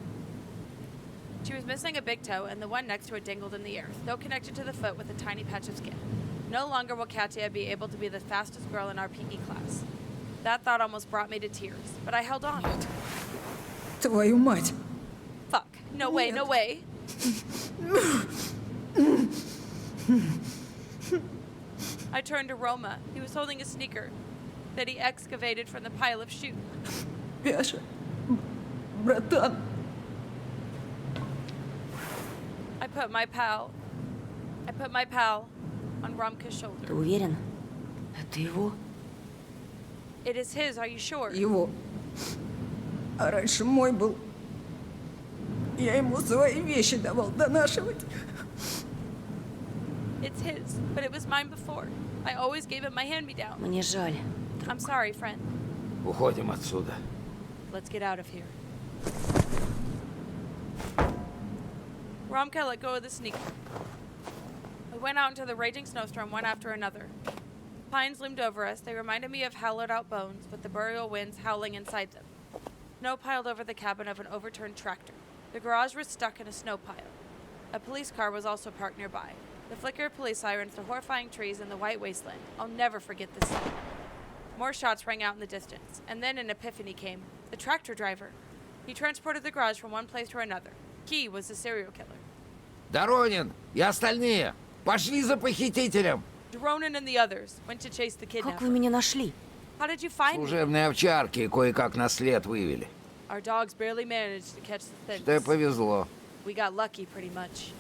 She was missing a big toe, and the one next to it dangled in the air, still connected to the foot with a tiny patch of skin. No longer will Katya be able to be the fastest girl in our PE class. That thought almost brought me to tears, but I held on. Твою мать! Fuck. No way, no way. I turned to Roma. He was holding a sneaker that he excavated from the pile of shoes. Пяша, братан. I put my pal on Romka's Ты shoulder. уверен? Это его? It is his, are you sure? Его. А раньше мой был. Я ему свои вещи давал донашивать. It's his, but it was mine before. I always gave him my hand-me-down. Мне жаль. I'm sorry, friend. Уходим отсюда. Let's get out of here. Romka let go of the sneaker. We went out into the raging snowstorm one after another. Pines loomed over us. They reminded me of hollowed-out bones, with the burial winds howling inside them. Snow piled over the cabin of an overturned tractor. The garage was stuck in a snow pile. A police car was also parked nearby. The flicker of police sirens, the horrifying trees, and the white wasteland. I'll never forget this scene. More shots rang out in the distance, and then an epiphany came. The tractor driver. He transported the garage from one place to another. He was the serial killer. Доронин и остальные, пошли за похитителем. Ronan and the others went to chase the Как kidnapper. вы меня нашли? How did you find me? Служебные овчарки кое-как на след вывели. Our dogs barely managed to catch the Что и things. повезло. We got lucky, pretty much.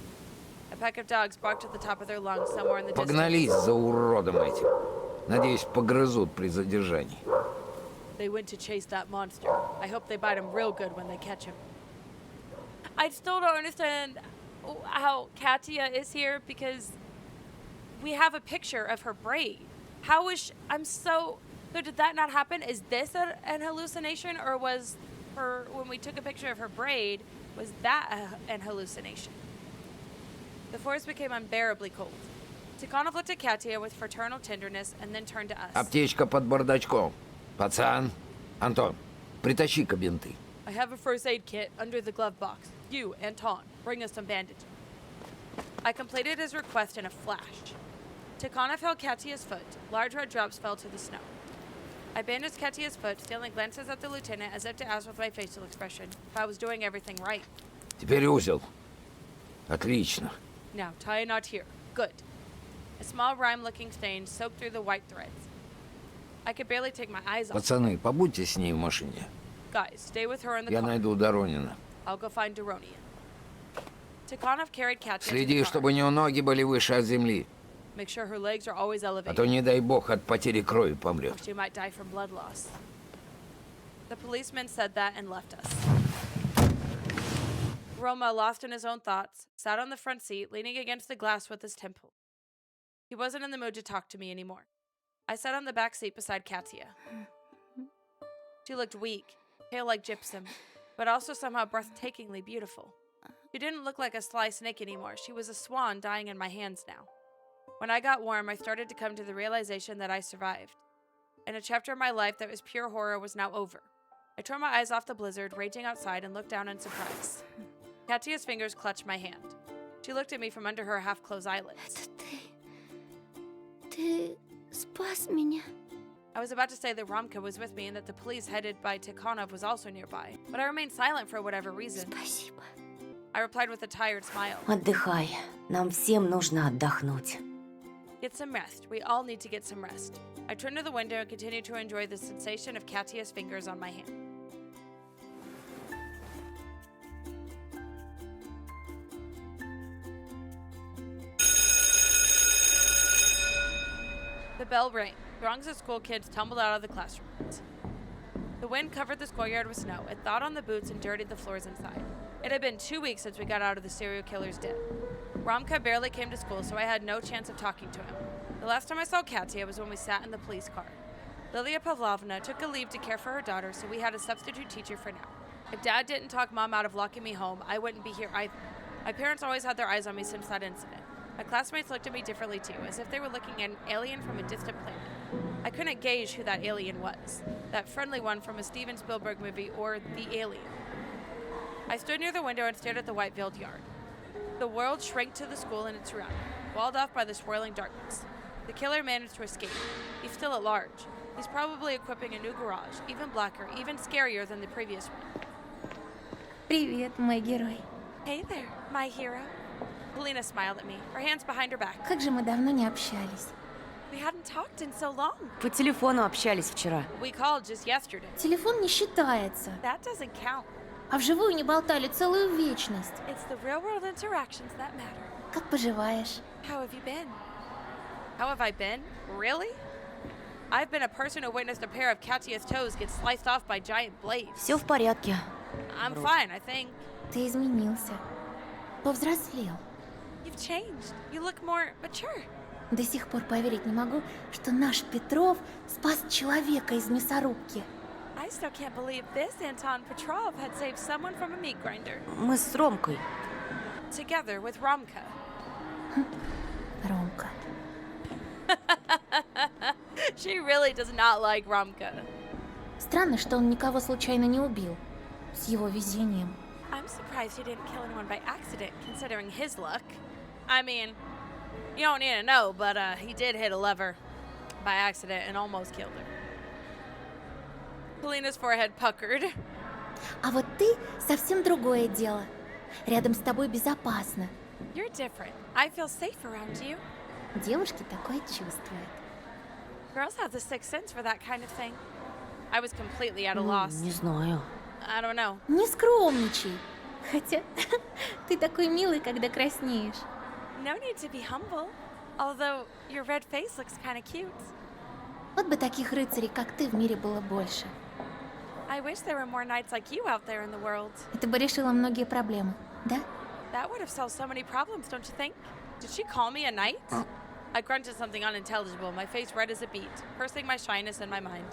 A pack of dogs barked at the top of their lungs somewhere in the Погнались distance. за уродом этим. Надеюсь, погрызут при задержании. They went to chase that monster. I hope they bite him real good when they catch him. I still don't understand how Katya is here because we have a picture of her braid. How is she, so did that not happen? Is this an hallucination, or was her, when we took a picture of her braid, was that an hallucination? The forest became unbearably cold. Tikhonov looked at Katya with fraternal tenderness and then turned to us. Аптечка под бардачком. Пацан, Антон, притащи-ка бинты. I have a first aid kit under the glove box. You, Anton, bring us some bandages. I completed his request in a flash. Tikhonov held Katya's foot. Large red drops fell to the snow. I bandaged Katya's foot, stealing glances at the lieutenant as if to ask with my facial expression if I was doing everything right. Теперь узел. Отлично. Now, tie a knot here. Good. A small rime-looking stain soaked through the white threads. I could barely take my eyes off. Пацаны, побудьте с ней в машине. Guys, stay with her in the Я car. найду Доронина. I'll go find Doronian. Tikhonov carried Katya to Следи, the car. чтобы у него ноги были выше от земли. Make sure her legs are always А elevated. то, не дай бог, от потери крови помрет. She might die from blood loss. The policeman said that and left us. Roma, lost in his own thoughts, sat on the front seat, leaning against the glass with his temple. He wasn't in the mood to talk to me anymore. I sat on the back seat beside Katya. She looked weak, pale like gypsum, but also somehow breathtakingly beautiful. She didn't look like a sly snake anymore. She was a swan dying in my hands now. When I got warm, I started to come to the realization that I survived. And a chapter of my life that was pure horror was now over. I tore my eyes off the blizzard raging outside and looked down in surprise. Katya's fingers clutched my hand. She looked at me from under her half-closed eyelids. Ты спас меня. I was about to say that Romka was with me and that the police headed by Tikhonov was also nearby, but I remained silent for whatever reason. Спасибо. I replied with a tired smile. Отдыхай. Нам всем нужно отдохнуть. Get some rest. We all need to get some rest. I turned to the window and continued to enjoy the sensation of Katya's fingers on my hand. The bell rang. Throngs of school kids tumbled out of the classrooms. The wind covered the schoolyard with snow. It thawed on the boots and dirtied the floors inside. It had been 2 weeks since we got out of the serial killer's den. Romka barely came to school, so I had no chance of talking to him. The last time I saw Katya was when we sat in the police car. Lilia Pavlovna took a leave to care for her daughter, so we had a substitute teacher for now. If Dad didn't talk Mom out of locking me home, I wouldn't be here either. My parents always had their eyes on me since that incident. My classmates looked at me differently too, as if they were looking at an alien from a distant planet. I couldn't gauge who that alien was, that friendly one from a Steven Spielberg movie or the alien. I stood near the window and stared at the white-veiled yard. The world shrank to the school and its surroundings, walled off by the swirling darkness. The killer managed to escape. He's still at large. He's probably equipping a new garage, even blacker, even scarier than the previous one. Привет, мой герой. Hey there, my hero. Polina smiled at me, her hands behind her back. Как же мы давно не общались. We hadn't talked in so long. По телефону общались вчера. We called just yesterday. Телефон не считается. That doesn't count. А вживую не болтали целую вечность. It's the real-world interactions that matter. Как поживаешь? How have you been? How have I been? Really? I've been a person who witnessed a pair of Katya's toes get sliced off by giant blades. Все в порядке. I'm fine, I think. Ты изменился. Повзрослел. You've changed. You look more mature. До сих пор поверить не могу, что наш Петров спас человека из мясорубки. I still can't believe this Anton Petrov had saved someone from a meat grinder. Мы с Ромкой. Together with Romka. Ромка. She really does not like Romka. Странно, что он никого случайно не убил. С его везением. I'm surprised he didn't kill anyone by accident, considering his luck. I mean, you don't need to know, but he did hit a lever by accident and almost killed her. Polina's forehead puckered. А вот ты совсем другое дело. Рядом с тобой безопасно. You're different. I feel safe around you. Девушки такое чувствуют. Girls have the sixth sense for that kind of thing. I was completely at a loss. Не знаю. I don't know. Не скромничай. Хотя ты такой милый, когда краснеешь. No need to be humble. Although your red face looks kind of cute. Вот бы таких рыцарей, как ты, в мире было больше. I wish there were more knights like you out there in the world. Это бы решило многие проблемы, да? That would have solved so many problems, don't you think? Did she call me a knight? I grunted something unintelligible, my face red as a beet, cursing my shyness in my mind.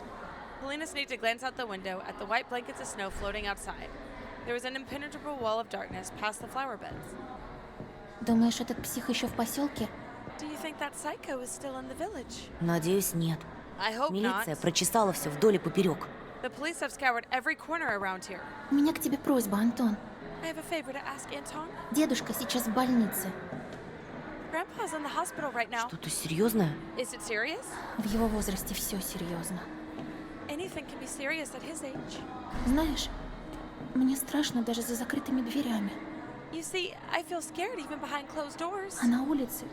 Polina sneaked a glance out the window at the white blankets of snow floating outside. There was an impenetrable wall of darkness past the flower beds. Думаешь, этот псих еще в поселке? Do you think that psycho is still in the village? Надеюсь, нет. I hope Милиция not. прочесала все вдоль и поперек. The police have scoured every corner around here. У меня к тебе просьба, Антон. I have a favor to ask, Anton. Дедушка сейчас в больнице. Grandpa's in the hospital right now. Что-то серьезное? Is it serious? В его возрасте все серьезно. Anything can be serious at his age. Знаешь, мне страшно даже за закрытыми дверями. You see, I feel scared even behind closed doors. А на улице,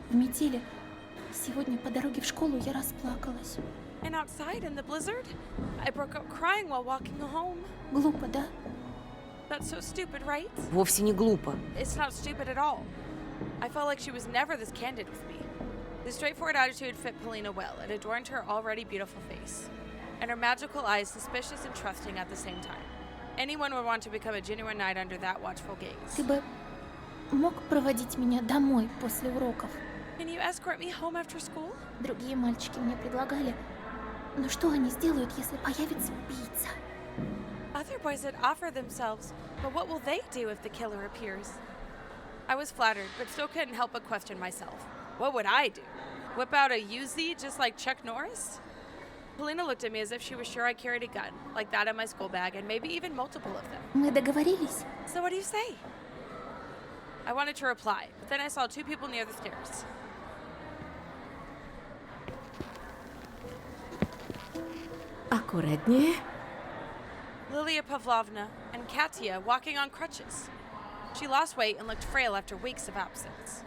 в метели, сегодня по дороге в школу я расплакалась. And outside in the blizzard, I broke up crying while walking home. Глупо, да? That's so stupid, right? Вовсе не глупо. It's not stupid at all. I felt like she was never this candid with me. The straightforward attitude fit Polina well. It adorned her already beautiful face, and her magical eyes suspicious and trusting at the same time. Anyone would want to become a genuine knight under that watchful gaze. Ты бы мог проводить меня домой после уроков? Can you escort me home after school? Другие мальчики мне предлагали. Но что они сделают, если появится убийца? Other boys would offer themselves, but what will they do if the killer appears? I was flattered, but still couldn't help but question myself. What would I do? Whip out a Uzi just like Chuck Norris? Polina looked at me as if she was sure I carried a gun, like that in my school bag, and maybe even multiple of them. Мы договорились? So what do you say? I wanted to reply, but then I saw two people near the stairs. Аккуратнее. Lilia Pavlovna and Katya walking on crutches. She lost weight and looked frail after weeks of absence.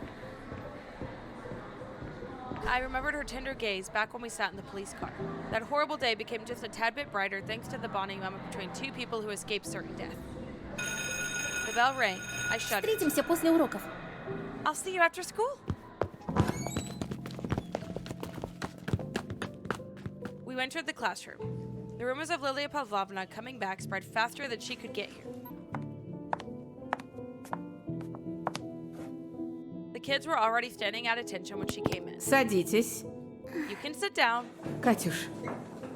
I remembered her tender gaze back when we sat in the police car. That horrible day became just a tad bit brighter thanks to the bonding moment between two people who escaped certain death. The bell rang. I shuddered. Встретимся после уроков. I'll see you after school. We entered the classroom. The rumors of Lilia Pavlovna coming back spread faster than she could get here. The kids were already standing at attention when she came in. Садитесь. You can sit down. Катюш,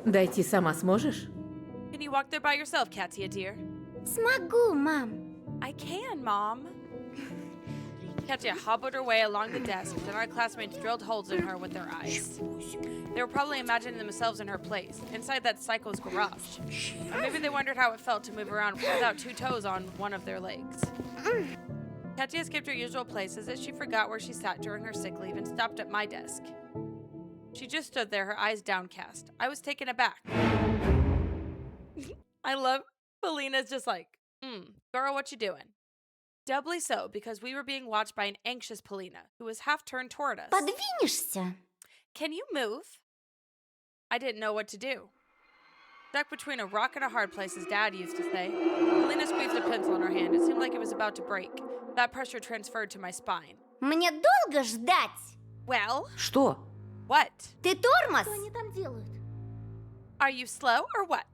дойти сама сможешь? Can you walk there by yourself, Katya, dear? Смогу, мам. I can, Mom. Katya hobbled her way along the desk, and our classmates drilled holes in her with their eyes. They were probably imagining themselves in her place, inside that psycho's garage. Or maybe they wondered how it felt to move around without two toes on one of their legs. Katya skipped her usual place as if she forgot where she sat during her sick leave and stopped at my desk. She just stood there, her eyes downcast. I was taken aback. I love Polina's just like, girl, what you doing? Doubly so because we were being watched by an anxious Polina who was half turned toward us. Подвинешься? Can you move? I didn't know what to do. Stuck between a rock and a hard place, as Dad used to say. Polina squeezed a pencil in her hand. It seemed like it was about to break. That pressure transferred to my spine. Мне долго ждать? Well? Что? What? Ты тормоз? Что они там делают? Are you slow or what?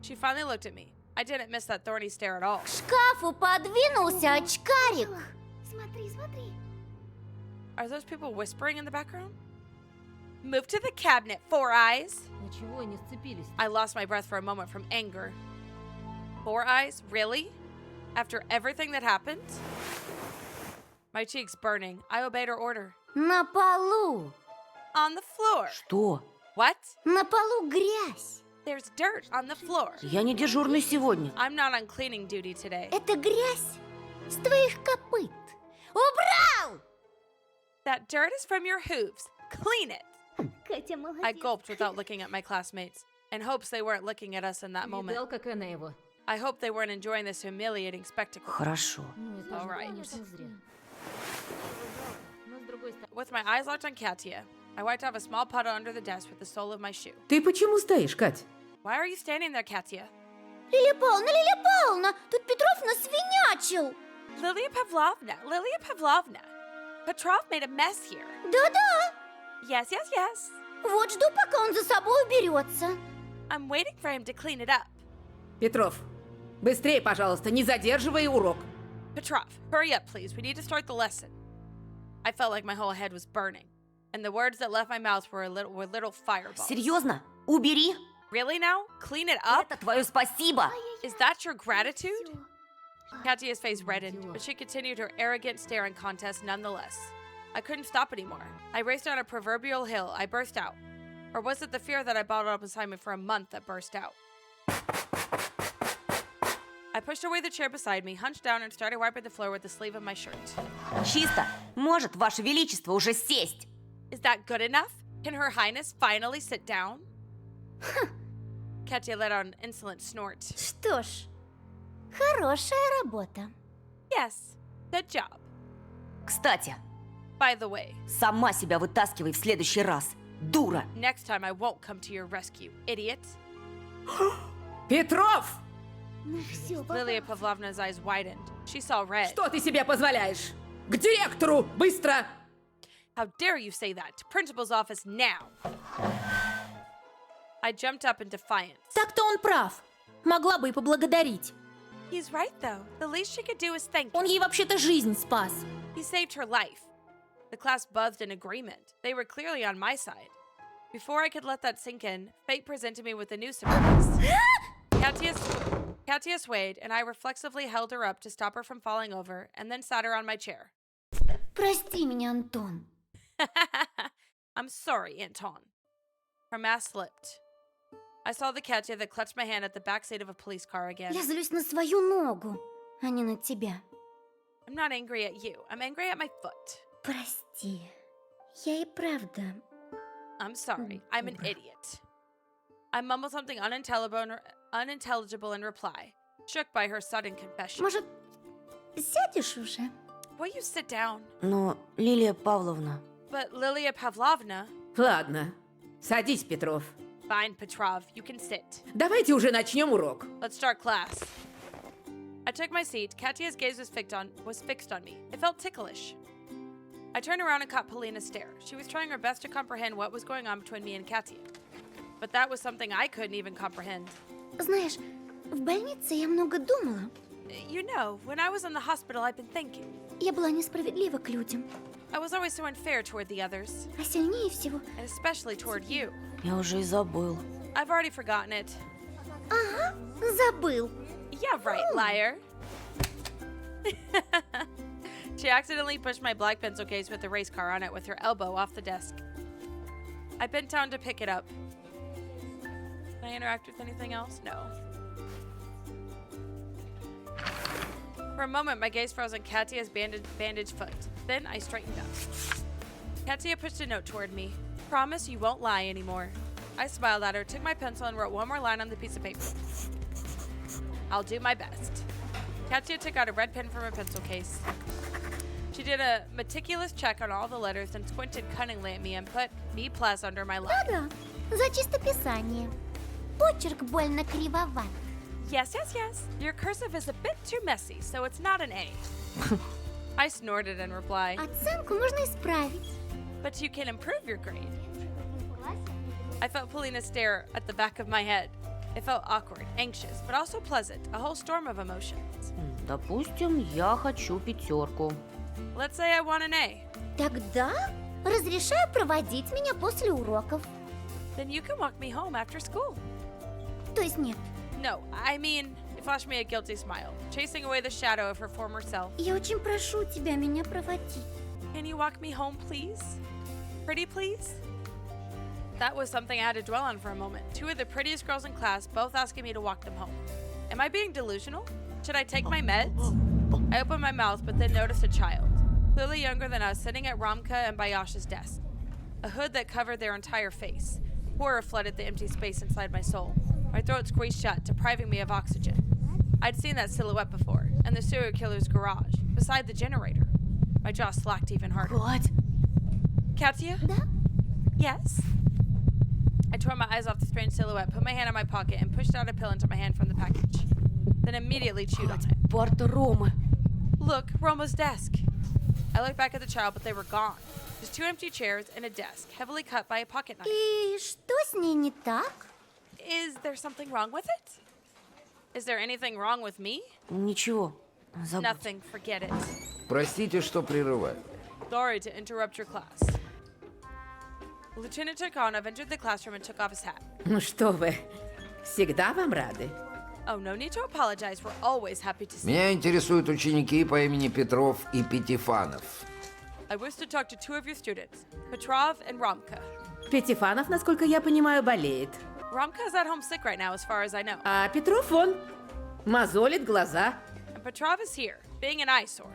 She finally looked at me. I didn't miss that thorny stare at all. К шкафу подвинулся очкарик. Смотри, смотри. Are those people whispering in the background? Move to the cabinet, Four Eyes. Ничего, не сцепились. I lost my breath for a moment from anger. Four Eyes? Really? After everything that happened? My cheeks burning, I obeyed her order. На полу. On the floor. Что? What? На полу грязь. There's dirt on the floor. Я не дежурный сегодня. I'm not on cleaning duty today. Это грязь с твоих копыт. Убрал! That dirt is from your hooves. Clean it. Катя, молодец. I gulped without looking at my classmates, in hopes they weren't looking at us in that moment. Видал, как она его? I hope they weren't enjoying this humiliating spectacle. Хорошо. Ну, это All же, right. конечно, зря. Но с другой стороны... With my eyes locked on Katya, I wiped off a small puddle under the desk with the sole of my shoe. Ты почему стоишь, Кать? Why are you standing there, Katya? Лилия Павловна, тут Петров насвинячил. Lilia Pavlovna. Petrov made a mess here. Да-да. Yes. Вот жду, пока он за собой уберется. I'm waiting for him to clean it up. Петров, быстрее, пожалуйста, не задерживай урок. Petrov, hurry up, please. We need to start the lesson. I felt like my whole head was burning, and the words that left my mouth were little fireballs. Серьезно? Убери. Really now? Clean it up? Это твое спасибо. Is that your gratitude? Katya's face reddened, but she continued her arrogant staring contest nonetheless. I couldn't stop anymore. I raced down a proverbial hill. I burst out. Or was it the fear that I bottled up inside me for a month that burst out? I pushed away the chair beside me, hunched down, and started wiping the floor with the sleeve of my shirt. Чисто. Может, Ваше Величество, уже сесть? Is that good enough? Can Her Highness finally sit down? Katya let out an insolent snort. Что ж, хорошая работа. Yes, good job. Кстати, By the way, сама себя вытаскивай в следующий раз. Дура. next time I won't come to your rescue, idiot. Петров! Ну все, Lilia Pavlovna's eyes widened. She saw red. Что ты себе позволяешь? К директору! Быстро! How dare you say that? To principal's office now. I jumped up in defiance. Так-то он прав. Могла бы и поблагодарить. He's right, though. The least she could do is thank Он you. ей вообще-то жизнь спас. He saved her life. The class buzzed in agreement. They were clearly on my side. Before I could let that sink in, fate presented me with a new surprise. Katya swayed, and I reflexively held her up to stop her from falling over, and then sat her on my chair. Прости меня, Антон. I'm sorry, Anton. Her mask slipped. I saw the Katya that clutched my hand at the backseat of a police car again. Я злюсь на свою ногу, а не на тебя. I'm not angry at you. I'm angry at my foot. Прости. Я и правда... I'm sorry. I'm an idiot. I mumbled something unintelligible in reply, shook by her sudden confession. Может, сядешь уже? Will you sit down? Но, Лилия Павловна... But Lilia Pavlovna... Ладно. Садись, Петров. Fine, Petrov. You can sit. Давайте уже начнем урок. Let's start class. I took my seat. Katya's gaze was fixed on me. It felt ticklish. I turned around and caught Polina's stare. She was trying her best to comprehend what was going on between me and Katya. But that was something I couldn't even comprehend. Знаешь, в больнице я много думала. You know, when I was in the hospital, I've been thinking. Я была несправедлива к людям. I was always so unfair toward the others. А сильнее всего... And especially toward you. Я уже и забыл. I've already forgotten it. Ага, забыл. Yeah, right, liar. She accidentally pushed my black pencil case with the race car on it with her elbow off the desk. I bent down to pick it up. Can I interact with anything else? No. For a moment, my gaze froze on Katya's bandaged foot. Then I straightened up. Katya pushed a note toward me. Promise you won't lie anymore. I smiled at her, took my pencil, and wrote one more line on the piece of paper. I'll do my best. Katya took out a red pen from her pencil case. She did a meticulous check on all the letters and squinted cunningly at me and put B+ under my line. Да-да, за чистописание. Почерк больно кривоват. Yes. Your cursive is a bit too messy, so it's not an A. I snorted in reply. Оценку можно исправить. But you can improve your grade. I felt Polina stare at the back of my head. It felt awkward, anxious, but also pleasant, a whole storm of emotions. Допустим, я хочу 5. Let's say I want an A. Тогда разрешаю проводить меня после уроков. Then you can walk me home after school. То есть нет. No, I mean, it flashed me a guilty smile, chasing away the shadow of her former self. Я очень прошу тебя меня проводить. Can you walk me home, please? Pretty please? That was something I had to dwell on for a moment. 2 of the prettiest girls in class both asking me to walk them home. Am I being delusional? Should I take my meds? I opened my mouth, but then noticed a child, clearly younger than us, sitting at Romka and Bayash's desk. A hood that covered their entire face. Horror flooded the empty space inside my soul. My throat squeezed shut, depriving me of oxygen. I'd seen that silhouette before, in the serial killer's garage, beside the generator. My jaw slacked even harder. What? Katya? Да? Yes? I tore my eyes off the strange silhouette, put my hand in my pocket, and pushed out a pill into my hand from the package. Then immediately chewed on it. Порта Ромы. Look, Roma's desk. I looked back at the child, but they were gone. Just 2 empty chairs and a desk, heavily cut by a pocket knife. И что с ней не так? Is there something wrong with it? Is there anything wrong with me? Ничего. Забудь. Nothing, forget it. Простите, что прерываю. Sorry to interrupt your class. Lieutenant Turkanov entered the classroom and took off his hat. Ну что вы, всегда вам рады. Oh, no need to apologize. We're always happy to see you. Меня интересуют ученики по имени Петров и Пятифанов. I wish to talk to 2 of your students, Petrov and Romka. Пятифанов, насколько я понимаю, болеет. Romka is at home sick right now, as far as I know. А Петров вон, мозолит глаза. And Petrov is here, being an eyesore.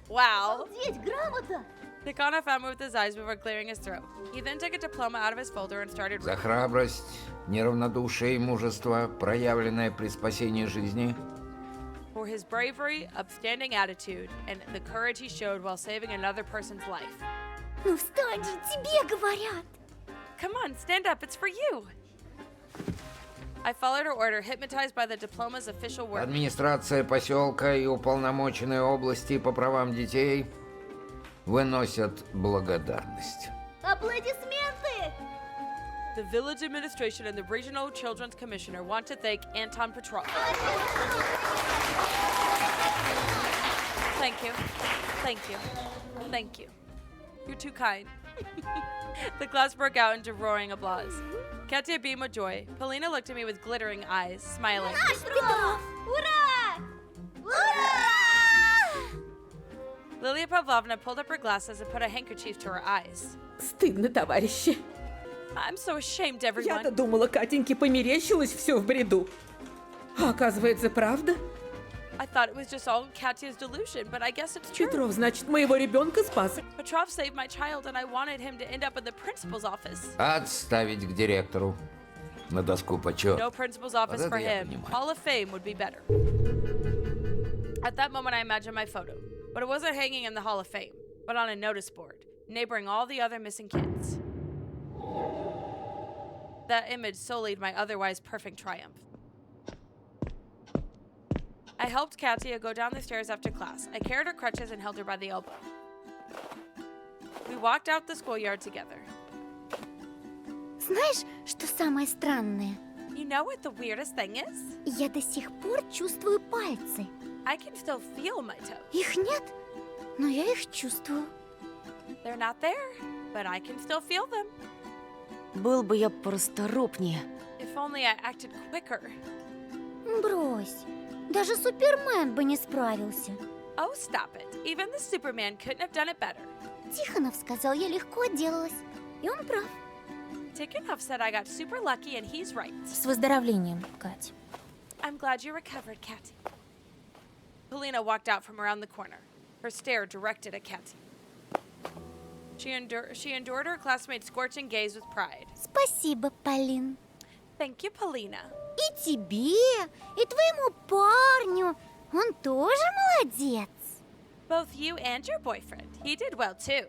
Wow. Обалдеть, грамота! Turkanov found me with his eyes before clearing his throat. He then took a diploma out of his folder and started За reading. храбрость, неравнодушие и мужество, проявленное при спасении жизни. For his bravery, upstanding attitude, and the courage he showed while saving another person's life. Ну встань же, тебе говорят! Come on, stand up, it's for you. I followed her order, hypnotized by the diploma's official words. Администрация поселка и уполномоченные области по правам детей выносят благодарность. Аплодисменты! The village administration and the regional children's commissioner want to thank Anton Petrov. Thank you. Thank you. Thank you. You're too kind. The class broke out into roaring applause. Katya beamed with joy. Polina looked at me with glittering eyes, smiling. Петров! Ура! Ура! Lilia Pavlovna pulled up her glasses and put a handkerchief to her eyes. Стыдно, товарищи. I'm so ashamed, Я-то everyone. думала, Катеньке померещилось все в бреду. А оказывается, правда? I thought it was just all Katya's delusion, but I guess it's true. Петров, значит, моего ребенка спас. Petrov saved my child, and I wanted him to end up in the principal's office. Отставить к директору. На доску почета. No principal's office Вот for это я him. понимаю. Hall of Fame would be better. At that moment, I imagined my photo, but it wasn't hanging in the Hall of Fame, but on a notice board, neighboring all the other missing kids. That image sullied my otherwise perfect triumph. I helped Katya go down the stairs after class. I carried her crutches and held her by the elbow. We walked out the schoolyard together. Знаешь, что самое странное? You know what the weirdest thing is? Я до сих пор чувствую пальцы. I can still feel my toes. Их нет, но я их чувствую. They're not there, but I can still feel them. Был бы я порасторопнее. If only I acted quicker. Брось. Даже Супермен бы не справился. Oh, stop it. Even the Superman couldn't have done it better. Тихонов сказал, я легко отделалась. И он прав. Tikhonov said I got super lucky, and he's right. С выздоровлением, Кать. I'm glad you recovered, Katya. Polina walked out from around the corner, her stare directed at Katya. She endured her classmate's scorching gaze with pride. Спасибо, Полин. Thank you, Polina. И тебе, и твоему парню. Он тоже молодец. Both you and your boyfriend. He did well, too.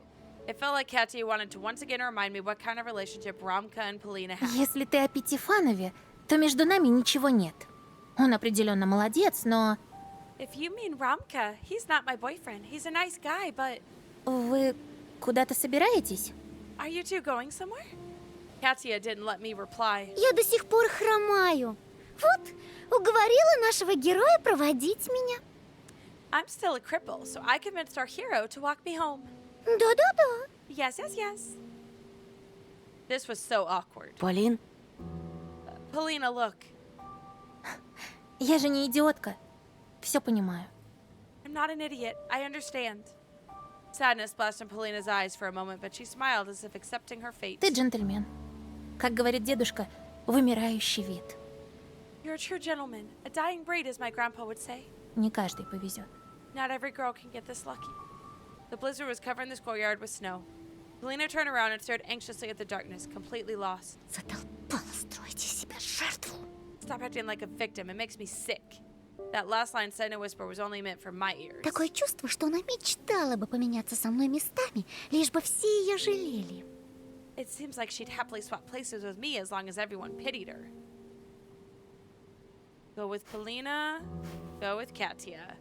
It felt like Katya wanted to once again remind me what kind of relationship Romka and Polina had. Если ты о Пятифанове, то между нами ничего нет. Он определенно молодец, но... If you mean Romka, he's not my boyfriend. He's a nice guy, but... Вы куда-то собираетесь? Are you two going somewhere? Katya didn't let me reply. Я до сих пор хромаю. Вот, уговорила нашего героя проводить меня. I'm still a cripple, so I convinced our hero to walk me home. Да-да-да. Yes, yes, yes. This was so awkward. Полин? Polina, look. Я же не идиотка. Все понимаю. I'm not an idiot. I understand. Sadness splashed in Polina's eyes for a moment, but she smiled as if accepting her fate. Ты джентльмен. Как говорит дедушка, вымирающий вид. You're a true gentleman. A dying breed, as my grandpa would say. Не каждый повезет. Not every girl can get this lucky. The blizzard was covering the schoolyard with snow. Polina turned around and stared anxiously at the darkness, completely lost. Задолбала строить из себя жертву. Stop acting like a victim. It makes me sick. That last line said in a whisper was only meant for my ears. Такое чувство, что она мечтала бы поменяться со мной местами, лишь бы все ее жалели. It seems like she'd happily swap places with me as long as everyone pitied her. Go with Polina, go with Katya.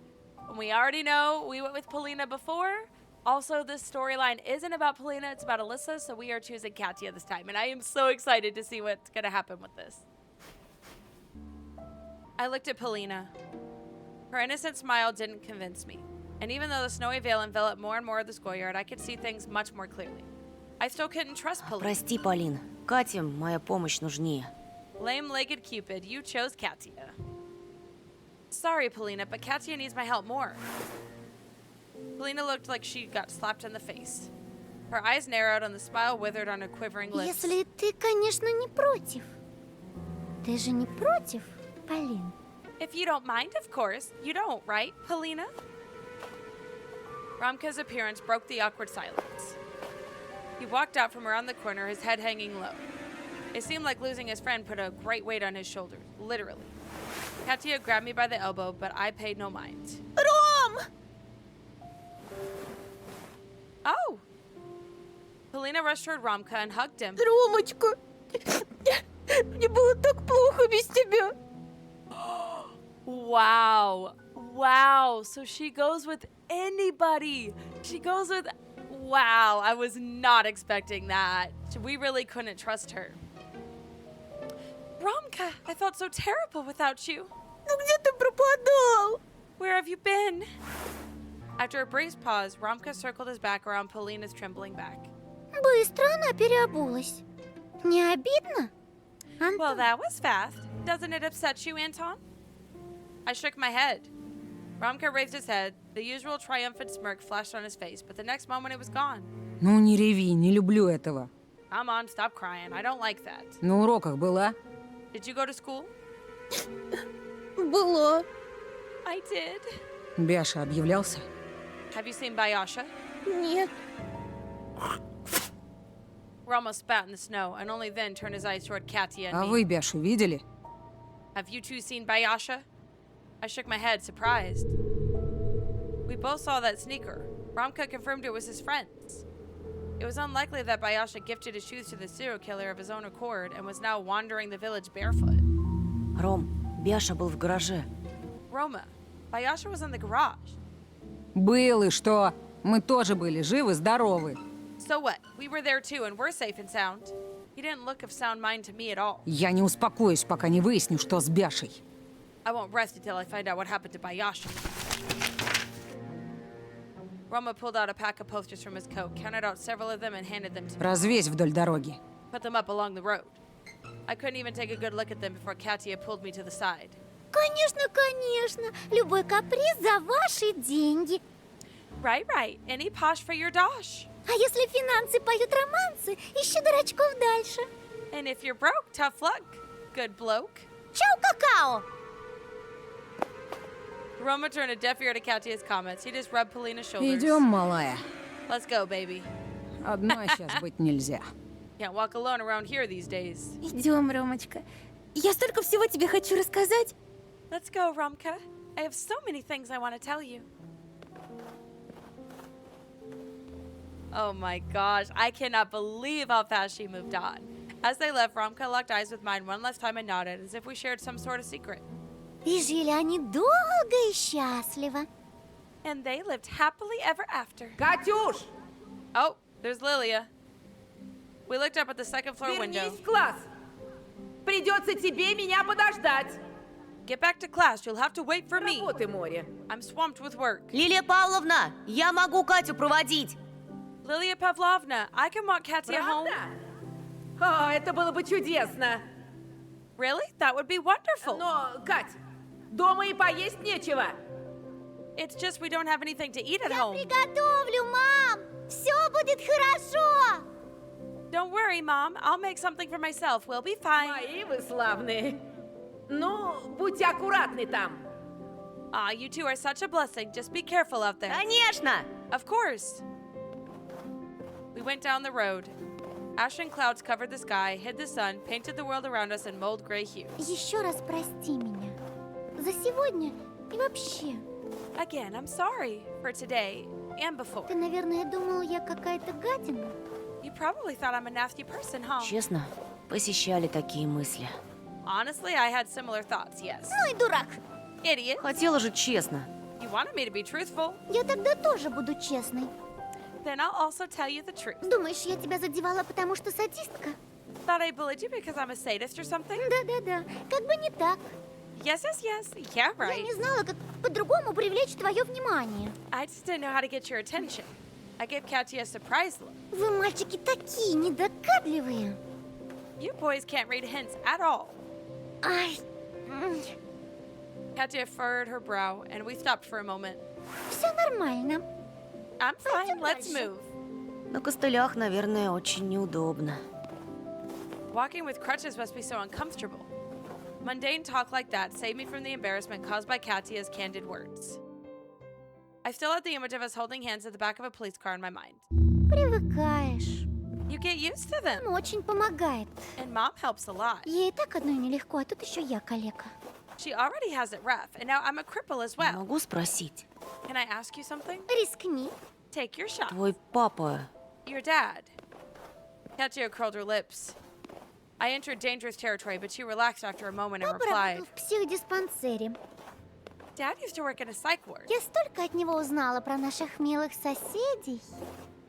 And we already know we went with Polina before. Also, this storyline isn't about Polina, it's about Alyssa, so we are choosing Katya this time. And I am so excited to see what's going to happen with this. I looked at Polina. Her innocent smile didn't convince me. And even though the snowy veil enveloped more and more of the schoolyard, I could see things much more clearly. I still couldn't trust Polina. Прости, Полин. Кате моя помощь нужнее. Lame-legged Cupid, you chose Katya. Sorry, Polina, but Katya needs my help more. Polina looked like she got slapped in the face. Her eyes narrowed and the smile withered on her quivering lips. Если ты, конечно, не против. Ты же не против, Полин? If you don't mind, of course. You don't, right, Polina? Romka's appearance broke the awkward silence. He walked out from around the corner, his head hanging low. It seemed like losing his friend put a great weight on his shoulders, literally. Katya grabbed me by the elbow, but I paid no mind. Ром! Oh! Polina rushed toward Romka and hugged him. Ромочка, мне было так плохо без тебя. Wow. Wow. So she goes with anybody. She goes with... Wow, I was not expecting that. We really couldn't trust her. Romka, I felt so terrible without you. Ну где ты пропадал? Where have you been? After a brief pause, Romka circled his back around Polina's trembling back. Быстро она переобулась. Не обидно? Well, that was fast. Doesn't it upset you, Anton? I shook my head. Romka raised his head. The usual triumphant smirk flashed on his face, but the next moment it was gone. Ну не реви, не люблю этого. Come on, stop crying. I don't like that. На уроках была? Did you go to school? Было. I did. Бяша объявлялся? Have you seen Bayasha? Нет. Roma spat in the snow and only then turned his eyes toward Katya and А me. вы Бяшу видели? Have you two seen Bayasha? I shook my head, surprised. We both saw that sneaker. Romka confirmed it was his friend's. It was unlikely that Bayasha gifted his shoes to the serial killer of his own accord and was now wandering the village barefoot. Ром, Бяша был в гараже. Roma, Bayasha was in the garage. Был и что? Мы тоже были живы-здоровы. So what? We were there too and we're safe and sound. He didn't look of sound mind to me at all. Я не успокоюсь, пока не выясню, что с Бяшей. I won't rest until I find out what happened to Bayasha. Roma pulled out a pack of posters from his coat, counted out several of them, and handed them to me. Развесь вдоль дороги. Put them up along the road. I couldn't even take a good look at them before Katya pulled me to the side. Конечно, конечно. Любой каприз за ваши деньги. Right, right. Any posh for your dosh. А если финансы поют романсы, ищи дурачков дальше. And if you're broke, tough luck. Good bloke. Чау, какао! Roma turned a deaf ear to Katya's comments. He just rubbed Polina's shoulders. Идем, малая. Let's go, baby. Одной сейчас быть нельзя. Can't walk alone around here these days. Идем, Ромочка. Я столько всего тебе хочу рассказать. Let's go, Romka. I have so many things I want to tell you. Oh my gosh, I cannot believe how fast she moved on. As they left, Romka locked eyes with mine one last time and nodded, as if we shared some sort of secret. И жили они долго и счастливо. And they lived happily ever after. Катюш! Oh, there's Lilia. We looked up at the second floor window. Вернись в класс! Придется тебе меня подождать. Get back to class, you'll have to wait for me. Работы море. I'm swamped with work. Лилия Павловна, я могу Катю проводить. Lilia Pavlovna, I can walk Katya home. Правда? О, это было бы чудесно. Really? That would be wonderful. Но, Кать, дома и поесть нечего. It's just we don't have anything to eat at Я home. приготовлю, мам! Все будет хорошо! Don't worry, Mom. I'll make something for myself. We'll be fine. Мои вы славные. Ну, будьте аккуратны там. Aw, you two are such a blessing. Just be careful out there. Конечно. Of course. We went down the road. Ash and clouds covered the sky, hid the sun, painted the world around us in mold gray hues. Еще раз прости меня. За сегодня и вообще. Again, I'm sorry for today and before. Ты, наверное, думал, я какая-то гадина? You probably thought I'm a nasty person, huh? Честно, посещали такие мысли. Honestly, I had similar thoughts, yes. Ну и дурак. Idiot. Хотела же честно. You wanted me to be truthful. Я тогда тоже буду честной. Then I'll also tell you the truth. Думаешь, я тебя задевала, потому что садистка? Thought I bullied you because I'm a sadist or something? Да-да-да. Как бы не так. Yes, yes, yes. Yeah, Я right. не знала, как по-другому привлечь твое внимание. I just didn't know how to get your attention. I gave Katya a surprise look. Вы, мальчики, такие недогадливые. You boys can't read hints at all. Ай. Katya furrowed her brow, and we stopped for a moment. Все нормально. I'm fine. Пойдем Let's дальше. move. На костылях, наверное, очень неудобно. Walking with crutches must be so uncomfortable. Mundane talk like that saved me from the embarrassment caused by Katya's candid words. I still had the image of us holding hands at the back of a police car in my mind. Привыкаешь. You get used to them. Он очень помогает. And Mom helps a lot. Ей и так одной нелегко, а тут еще я калека. She already has it rough, and now I'm a cripple as well. Могу спросить? Can I ask you something? Рискни. Take your shot. Твой папа... Your dad. Katya curled her lips. I entered dangerous territory, but she relaxed after a moment and Папа replied, работал в психодиспансере. Dad used to work in a psych ward. Я столько от него узнала про наших милых соседей.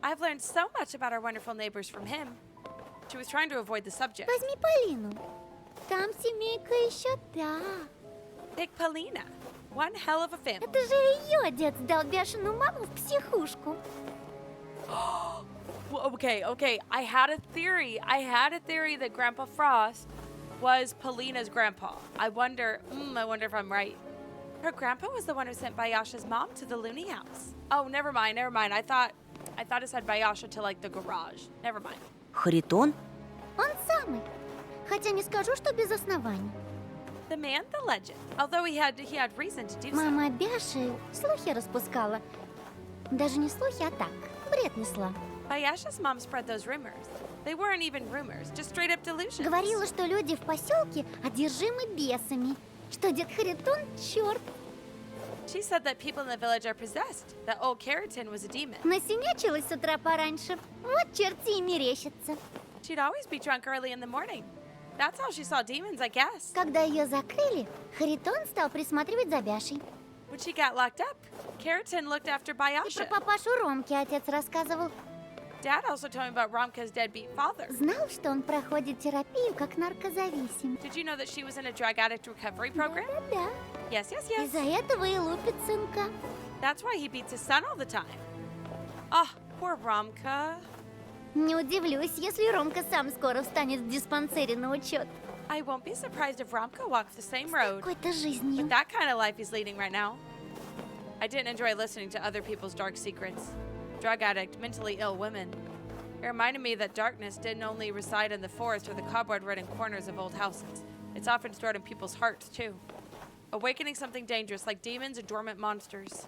I've learned so much about our wonderful neighbors from him. She was trying to avoid the subject. Возьми Полину. Там семейка еще та. Pick Polina. One hell of a family. Это же ее отец сдал бешеную маму в психушку. Okay. I had a theory that Grandpa Frost was Polina's grandpa. I wonder if I'm right. Her grandpa was the one who sent Bayasha's mom to the loony house. Oh, never mind. I thought it said Bayasha to like the garage. Never mind. Харитон? Он самый. Хотя не скажу, что без оснований. The man, the legend. Although he had reason to do so. Мама Бяши слухи распускала. Даже не слухи, а так, бред несла. Bayasha's mom spread those rumors. They weren't even rumors, just straight up delusions. Говорила, что люди в поселке одержимы бесами, что дед Харитон черт. She said that people in the village are possessed, that old Keratin was a demon. Насинячилась с утра пораньше. Вот черти и мерещатся. She'd always be drunk early in the morning. That's how she saw demons, I guess. Когда ее закрыли, Харитон стал присматривать за Бяшей. When she got locked up, Keratin looked after И Bayasha. про папашу Ромки отец рассказывал. Dad also told me about Romka's deadbeat father. Знал, что он проходит терапию как наркозависим. Did you know that she was in a drug addict recovery program? Да. Yes. Из-за этого и лупит сынка. That's why he beats his son all the time. Oh, poor Romka. Не удивлюсь, если Ромка сам скоро встанет в диспансере на учет. I won't be surprised if Romka walks the same road. Какой-то жизнью. With that kind of life he's leading right now. I didn't enjoy listening to other people's dark secrets. Drug addict, mentally ill women. It reminded me that darkness didn't only reside in the forest or the cobweb-ridden corners of old houses. It's often stored in people's hearts, too. Awakening something dangerous like demons and dormant monsters.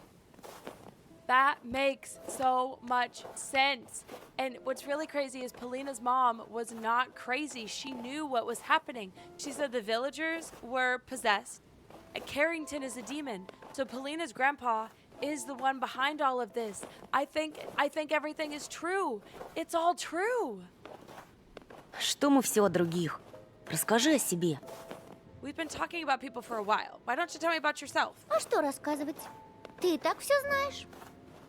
That makes so much sense. And what's really crazy is Polina's mom was not crazy. She knew what was happening. She said the villagers were possessed. And Carrington is a demon. So Polina's grandpa is the one behind all of this. I think everything is true. It's all true. Что мы все о других? Расскажи о себе. We've been talking about people for a while. Why don't you tell me about yourself? А что рассказывать? Ты и так все знаешь.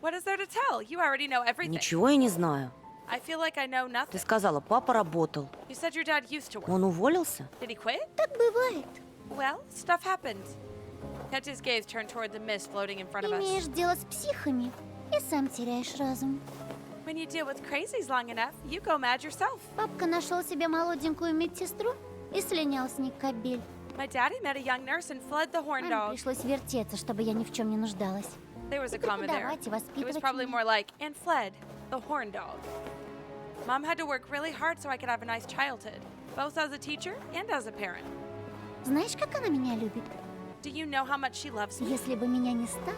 What is there to tell? You already know everything. Ничего я не знаю. I feel like I know nothing. Ты сказала, папа работал. You said your dad used to work. Он уволился? Did he quit? Так бывает. Well, stuff happened. Katya's gaze turned toward the mist floating in front of us. Имеешь дело с психами и сам теряешь разум. When you deal with crazies long enough, you go mad yourself. Папка нашел себе молоденькую медсестру и слинял с ней кобель. My daddy met a young nurse and fled the horn Маме dog. пришлось вертеться, чтобы я ни в чем не нуждалась. There was a comma there. It was probably more like, and fled, the horn dog. Mom had to work really hard so I could have a nice childhood, both as a teacher and as a parent. Знаешь, как она меня любит? Do you know how much she loves me? Если бы меня не стало,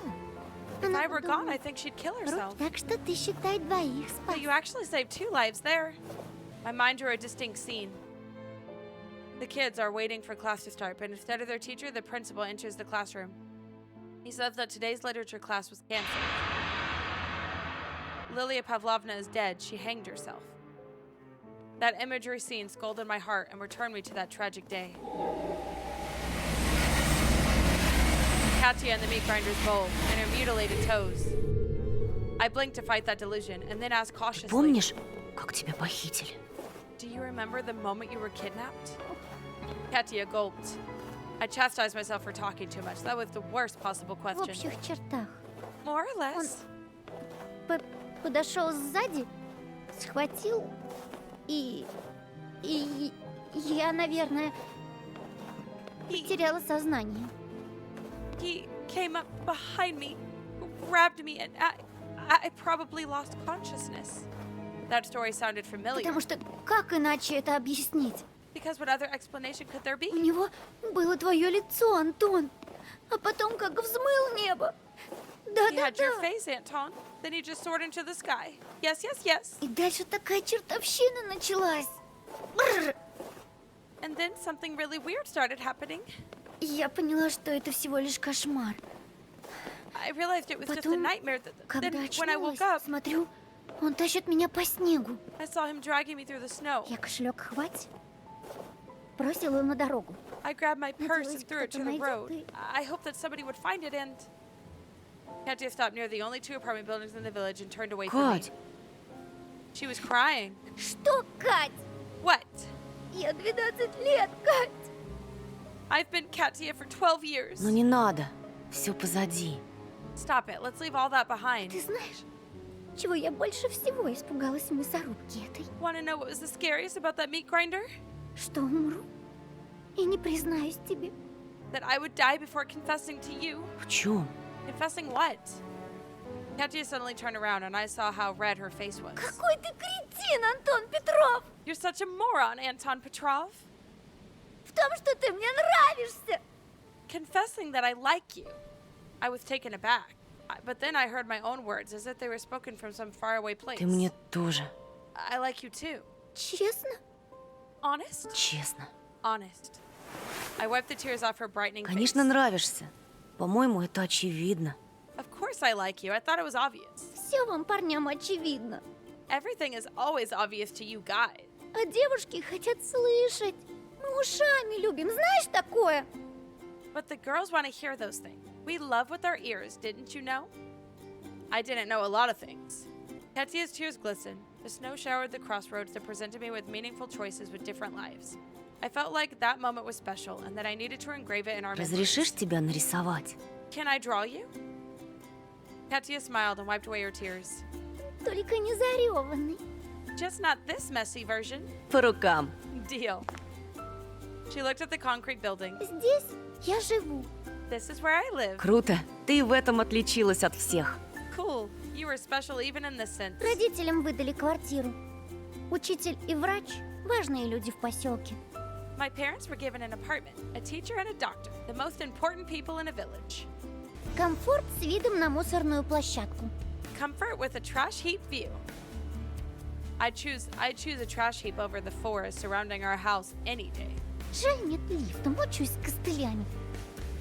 If она I were бы gone, думала, I think she'd kill herself. так что ты, считай, двоих So спас. you actually saved 2 lives there. My mind drew a distinct scene. The kids are waiting for class to start, but instead of their teacher, the principal enters the classroom. He says that today's literature class was canceled. Lilia Pavlovna is dead. She hanged herself. That imagery scene scalded my heart and returned me to that tragic day. Katya in the meat grinder's bowl and her mutilated toes. I blinked to fight that delusion and then asked cautiously, Помнишь, как тебя похитили? Do you remember the moment you were kidnapped? Katya gulped. I chastised myself for talking too much. That was the worst possible В question. общих чертах. More or less. Подошел сзади, схватил и я, наверное, потеряла сознание. He came up behind me, grabbed me, and I probably lost consciousness. That story sounded familiar. Потому что как иначе это объяснить? Because what other explanation could there be? У него было твое лицо, Антон. А потом как взмыл небо. He had your Да-да-да. face, Anton. Then he just soared into the sky. Yes. И дальше такая чертовщина началась. Бррр. And then something really weird started happening. И я поняла, что это всего лишь кошмар. I realized it was just a Потом, nightmare. когда Then when I очнулась, woke up, смотрю, он тащит меня по снегу. I saw him dragging me through the snow. Я кошелек хвать, бросила его на дорогу. I grabbed my purse Надеялась, and threw it to кто-то the найдет road. и- I hoped that somebody would find it and... Katya stopped near the only 2 apartment buildings in the village and turned away from me. Кать, She was crying. Что, Кать? What? Я 12 лет, Кать. I've been Katya for 12 years. Ну не надо. Все позади. Stop it. Let's leave all that behind. Ты знаешь, чего я больше всего испугалась в мясорубке этой? Want to know what was the scariest about that meat grinder? Что умру и не признаюсь тебе. That I would die before confessing to you. В чем? Confessing what? Katya suddenly turned around and I saw how red her face was. Какой ты кретин, Антон Петров! You're such a moron, Anton Petrov. В том, что ты мне нравишься. Confessing that I like you. I was taken aback. But then I heard my own words as if they were spoken from some faraway place. Ты мне тоже. I like you too. Честно? Honest? Честно. Honest. I wiped the tears off her brightening Конечно, face. нравишься. По-моему, это очевидно. Of course I like you. I thought it was obvious. Все вам, парням, очевидно. Everything is always obvious to you guys. А девушки хотят слышать. Мы ушами любим, знаешь такое? But the girls want to hear those things. We love with our ears, didn't you know? I didn't know a lot of things. Katya's tears glistened. The snow showered the crossroads that presented me with meaningful choices with different lives. I felt like that moment was special and that I needed to engrave it in our Разрешишь memories. тебя нарисовать? Can I draw you? Katya smiled and wiped away her tears. Только не зареванный. Just not this messy version. По рукам. Deal. She looked at the concrete building. Здесь я живу. This is where I live. Круто. Ты в этом отличилась от всех. Cool. You were special even in this sense. Родителям выдали квартиру. Учитель и врач – важные люди в поселке. My parents were given an apartment, a teacher and a doctor, the most important people in a village. Комфорт с видом на мусорную площадку. Comfort with a trash heap view. I'd choose a trash heap over the forest surrounding our house any day. Жаль, нет лифта, мучусь с костылями.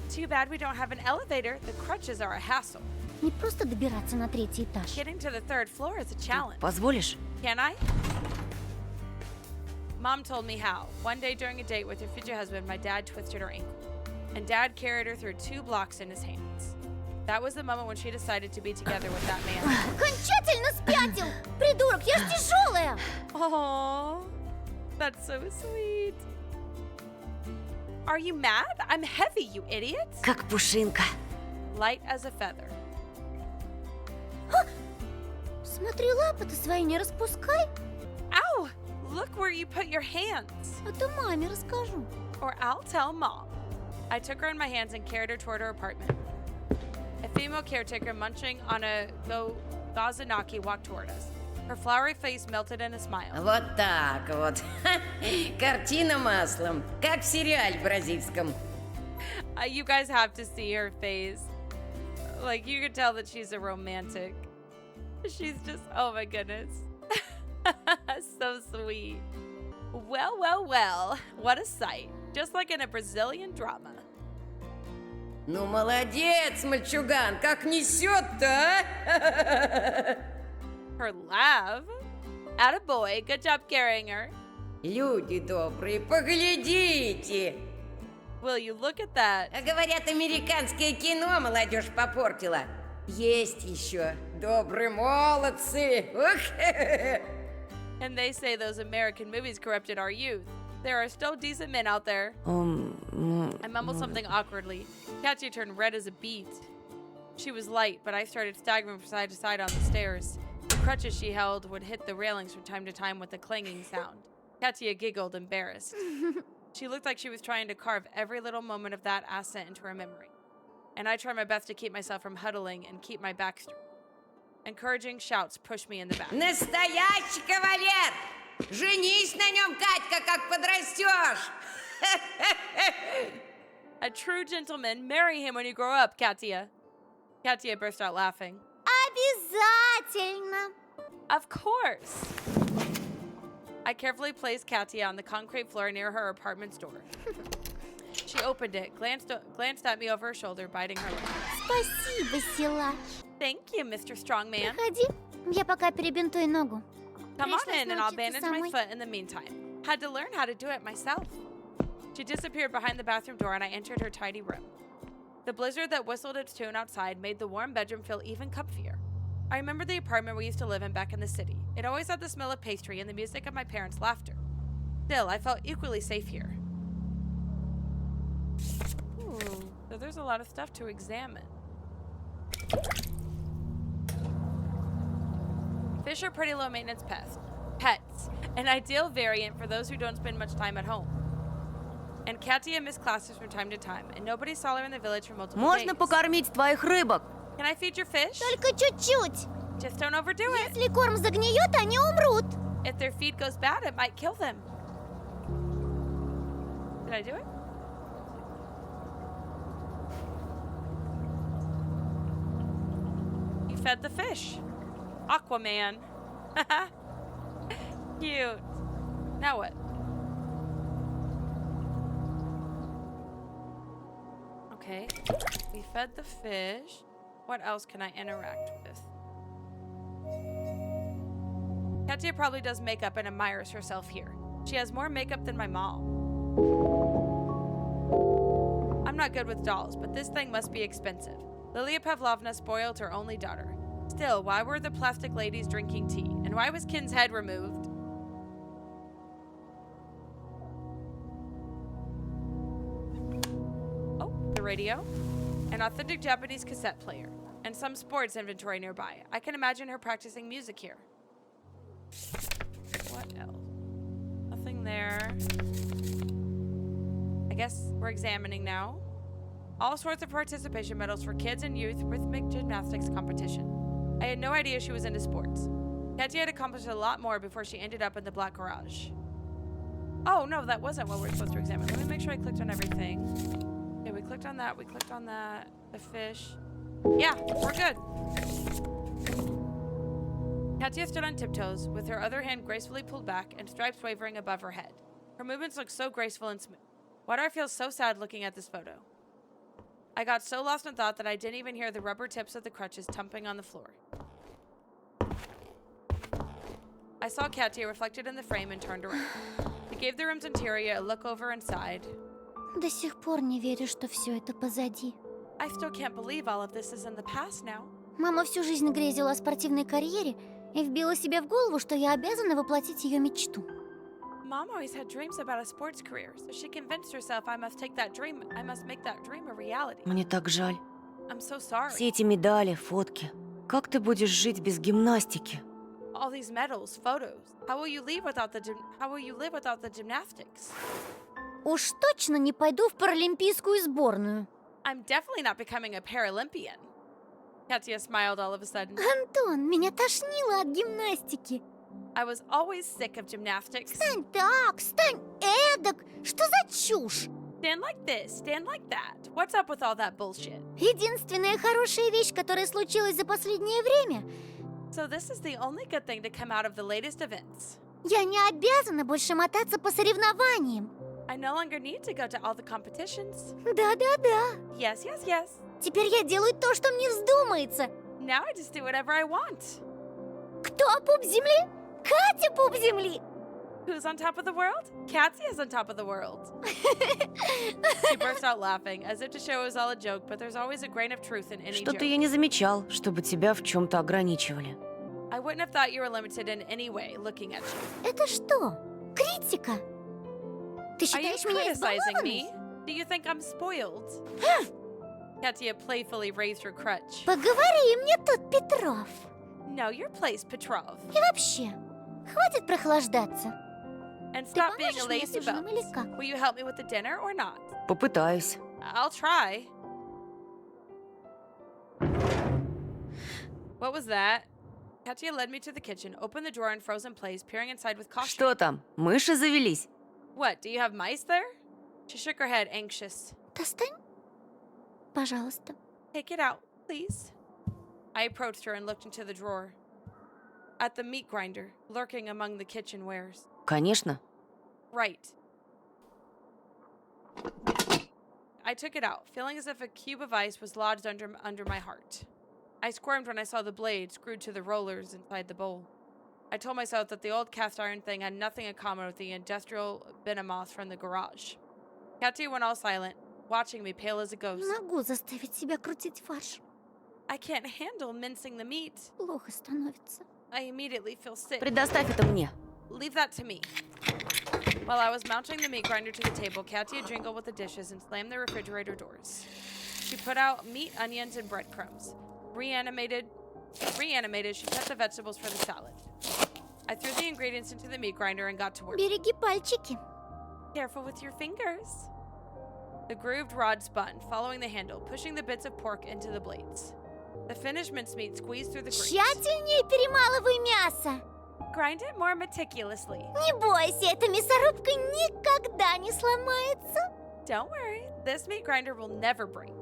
Too bad we don't have an elevator. The crutches are a hassle. Не просто добираться на 3-й этаж. Getting to the 3rd floor is a challenge. Позволишь? Can I? Mom told me how. One day during a date with her future husband, my dad twisted her ankle. And Dad carried her through 2 blocks in his hands. That was the moment when she decided to be together with that man. Окончательно спятил! Придурок, я ж тяжелая! Aww, that's so sweet. Are you mad? I'm heavy, you idiot. Как пушинка. Light as a feather. Смотри, лапы-то свои не распускай. Ow! Look where you put your hands. А то маме расскажу. Or I'll tell Mom. I took her in my hands and carried her toward her apartment. A female caretaker munching on a gazanaki walked toward us. Her flowery face melted in a smile. Вот так вот. Картина маслом, как в сериале бразильском. You guys have to see her face. Like, you could tell that she's a romantic. She's just, oh my goodness. So sweet. Well, well, well. What a sight. Just like in a Brazilian drama. Ну, молодец, мальчуган, как несет-то, а? Her laugh. Attaboy. Good job carrying her. Люди добрые, поглядите. Will you look at that? А говорят, американское кино молодежь попортила. Есть еще добрые молодцы. And they say those American movies corrupted our youth. There are still decent men out there. I mumbled something awkwardly. Katya turned red as a beet. She was light, but I started staggering from side to side on the stairs. The crutches she held would hit the railings from time to time with a clanging sound. Katya giggled, embarrassed. She looked like she was trying to carve every little moment of that ascent into her memory. And I tried my best to keep myself from huddling and keep my back straight. Encouraging shouts pushed me in the back. Настоящий кавалер! Женись на нем, Катька, как подрастешь! A true gentleman. Marry him when you grow up, Katya. Katya burst out laughing. Обязательно! Of course. I carefully placed Katya on the concrete floor near her apartment's door. She opened it, glanced at me over her shoulder, biting her lip. Спасибо, силач. Thank you, Mr. Strongman. Проходи, я пока перебинтую ногу. Come on Пришлось in and I'll научиться bandage my самой. foot in the meantime. Had to learn how to do it myself. She disappeared behind the bathroom door and I entered her tidy room. The blizzard that whistled its tune outside made the warm bedroom feel even comfier. I remember the apartment we used to live in back in the city. It always had the smell of pastry and the music of my parents' laughter. Still, I felt equally safe here. Ooh, so there's a lot of stuff to examine. Fish are pretty low maintenance pets, an ideal variant for those who don't spend much time at home. And Katya missed classes from time to time, and nobody saw her in the village for multiple Можно days. покормить твоих рыбок? Can I feed your fish? Только чуть-чуть. Just don't overdo it. Если корм загниет, они умрут. If their feed goes bad, it might kill them. Did I do it? You fed the fish. Aquaman. Cute. Now what? Okay. We fed the fish. What else can I interact with? Katya probably does makeup and admires herself here. She has more makeup than my mom. I'm not good with dolls, but this thing must be expensive. Lilia Pavlovna spoiled her only daughter. Still, why were the plastic ladies drinking tea? And why was Kin's head removed? Oh, the radio. An authentic Japanese cassette player. And some sports inventory nearby. I can imagine her practicing music here. What else? Nothing there. I guess we're examining now. All sorts of participation medals for kids and youth rhythmic gymnastics competition. I had no idea she was into sports. Katya had accomplished a lot more before she ended up in the black garage. Oh, no, that wasn't what we're supposed to examine. Let me make sure I clicked on everything. Okay, we clicked on that. We clicked on that. The fish. Yeah, we're good. Katya stood on tiptoes, with her other hand gracefully pulled back and stripes wavering above her head. Her movements looked so graceful and smooth. Why do I feel so sad looking at this photo? I got so lost in thought that I didn't even hear the rubber tips of the crutches thumping on the floor. I saw Katya reflected in the frame and turned around. She gave the room's interior a look over and sighed. До сих пор не верю, что все это позади. I still can't believe all of this is in the past now. Мама всю жизнь грезила о спортивной карьере и вбила себе в голову, что я обязана воплотить ее мечту. Mom always had dreams about a sports career, so she convinced herself I must make that dream a reality. Мне так жаль. I'm so sorry. Все эти медали, фотки. Как ты будешь жить без гимнастики? All these medals, photos. How will you live without the gymnastics? Уж точно не пойду в паралимпийскую сборную. I'm definitely not becoming a Paralympian. Katya smiled all of a sudden. Антон, меня тошнило от гимнастики. I was always sick of gymnastics. Стань так, стань эдак. Что за чушь? Stand like this, stand like that. What's up with all that bullshit? Единственная хорошая вещь, которая случилась за последнее время. So this is the only good thing to come out of the latest events. Я не обязана больше мотаться по соревнованиям. I no longer need to go to all the competitions. Да-да-да. Yes, yes, yes. Теперь я делаю то, что мне вздумается. Now I just do whatever I want. Кто пуп земли? Катя пуп земли. Who's on top of the world? Katya is on top of the world. She burst out laughing, as if to show it was all a joke, but there's always a grain of truth in any joke. Что-то я не замечал, чтобы тебя в чем-то ограничивали. I wouldn't have thought you were limited in any way, looking at you. Это что? Критика? Ты Are you считаешь меня criticizing избалованной? me? Do you think I'm spoiled? Katya playfully raised her crutch. Поговори мне тут, Петров. No, your place, Petrov. И вообще, хватит прохлаждаться. And stop being a поможешь мне lazy с ужином или bones. как? Will you help me with the dinner or not? Попытаюсь. I'll try. What was that? Katya led me to the kitchen, opened the drawer in frozen place, peering inside with caution. Что там? Мыши завелись? What, do you have mice there? She shook her head, anxious. Достань, пожалуйста. Take it out, please. I approached her and looked into the drawer. At the meat grinder, lurking among the kitchen wares. Конечно. Right. I took it out, feeling as if a cube of ice was lodged under my heart. I squirmed when I saw the blade screwed to the rollers inside the bowl. I told myself that the old cast iron thing had nothing in common with the industrial behemoth from the garage. Katya went all silent, watching me pale as a ghost. Не могу заставить себя крутить фарш. I can't handle mincing the meat. Плохо становится. I immediately feel sick. Предоставь это мне. Leave that to me. While I was mounting the meat grinder to the table, Katya jingled with the dishes and slammed the refrigerator doors. She put out meat, onions, and breadcrumbs. Reanimated, she cut the vegetables for the salad. I threw the ingredients into the meat grinder and got to work. Береги пальчики. Careful with your fingers. The grooved rod spun, following the handle, pushing the bits of pork into the blades. The finished mincemeat squeezed through the grease. Тщательнее перемалывай мясо. Grind it more meticulously. Не бойся, эта мясорубка никогда не сломается. Don't worry, this meat grinder will never break.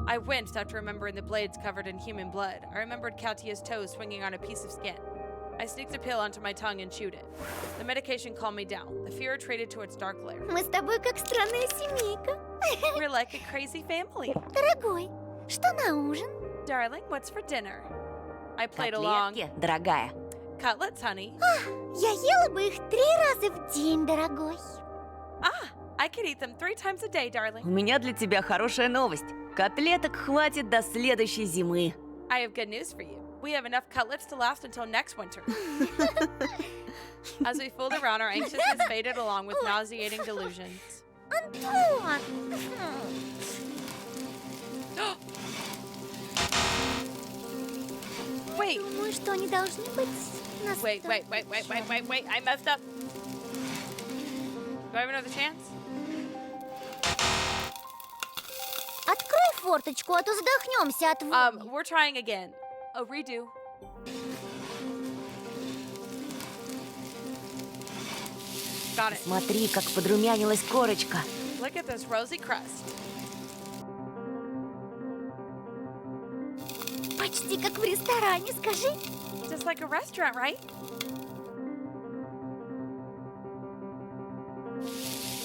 I winced after remembering the blades covered in human blood. I remembered Katya's toes swinging on a piece of skin. I sneaked a pill onto my tongue and chewed it. The medication calmed me down. The fear retreated to its dark lair. Мы с тобой как странная семейка. We're like a crazy family. Дорогой, что на ужин? Darling, what's for dinner? I played along. Котлетки, дорогая. Cutlets, honey. Я ела бы их 3 раза в день, дорогой. I could eat them 3 times a day, darling. У меня для тебя хорошая новость. Котлеток хватит до следующей зимы. I have good news for you. We have enough cutlets to last until next winter. As we fooled around, our anxiousness faded along with nauseating delusions. Антон! Wait. Думаю, что они должны быть на Wait. I messed up. Do I have another chance? Открой форточку, а то задохнемся от вони. We're trying again. A redo. Got it. Смотри, как подрумянилась корочка. Look at this rosy crust. Почти как в ресторане, скажи. Just like a restaurant, right?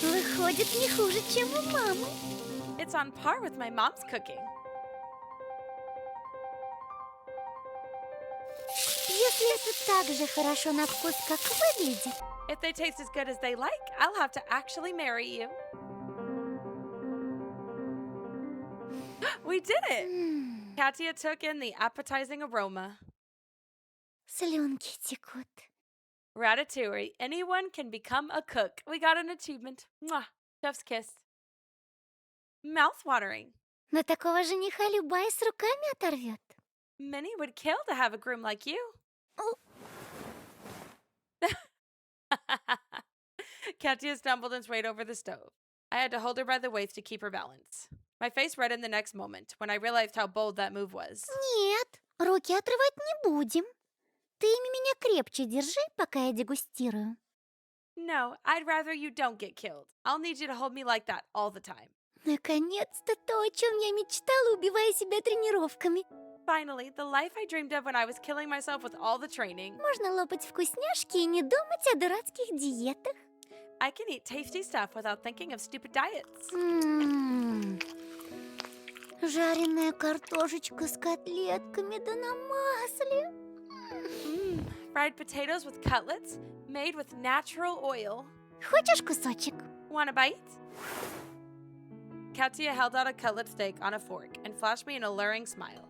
Выходит, не хуже, чем у мамы. It's on par with my mom's cooking. Если это так же хорошо на вкус, как выглядит. If they taste as good as they like, I'll have to actually marry you. We did it! Katya took in the appetizing aroma. Слюнки текут. Ratatouille. Anyone can become a cook. We got an achievement. Mwah. Chef's kiss. Mouth-watering. Но такого жениха любая с руками оторвет. Many would kill to have a groom like you. Katya stumbled and swayed over the stove. I had to hold her by the waist to keep her balance. My face reddened the next moment when I realized how bold that move was. Нет, руки отрывать не будем. Ты меня крепче держи, пока я дегустирую. No, I'd rather you don't get killed. I'll need you to hold me like that all the time. Наконец-то то, о чем я мечтала, убивая себя тренировками. Finally, the life I dreamed of when I was killing myself with all the training. Можно лопать вкусняшки и не думать о дурацких диетах. I can eat tasty stuff without thinking of stupid diets. Жареная картошечка с котлетками, да на масле. Fried potatoes with cutlets made with natural oil. Хочешь кусочек? Want a bite? Katya held out a cutlet steak on a fork and flashed me an alluring smile.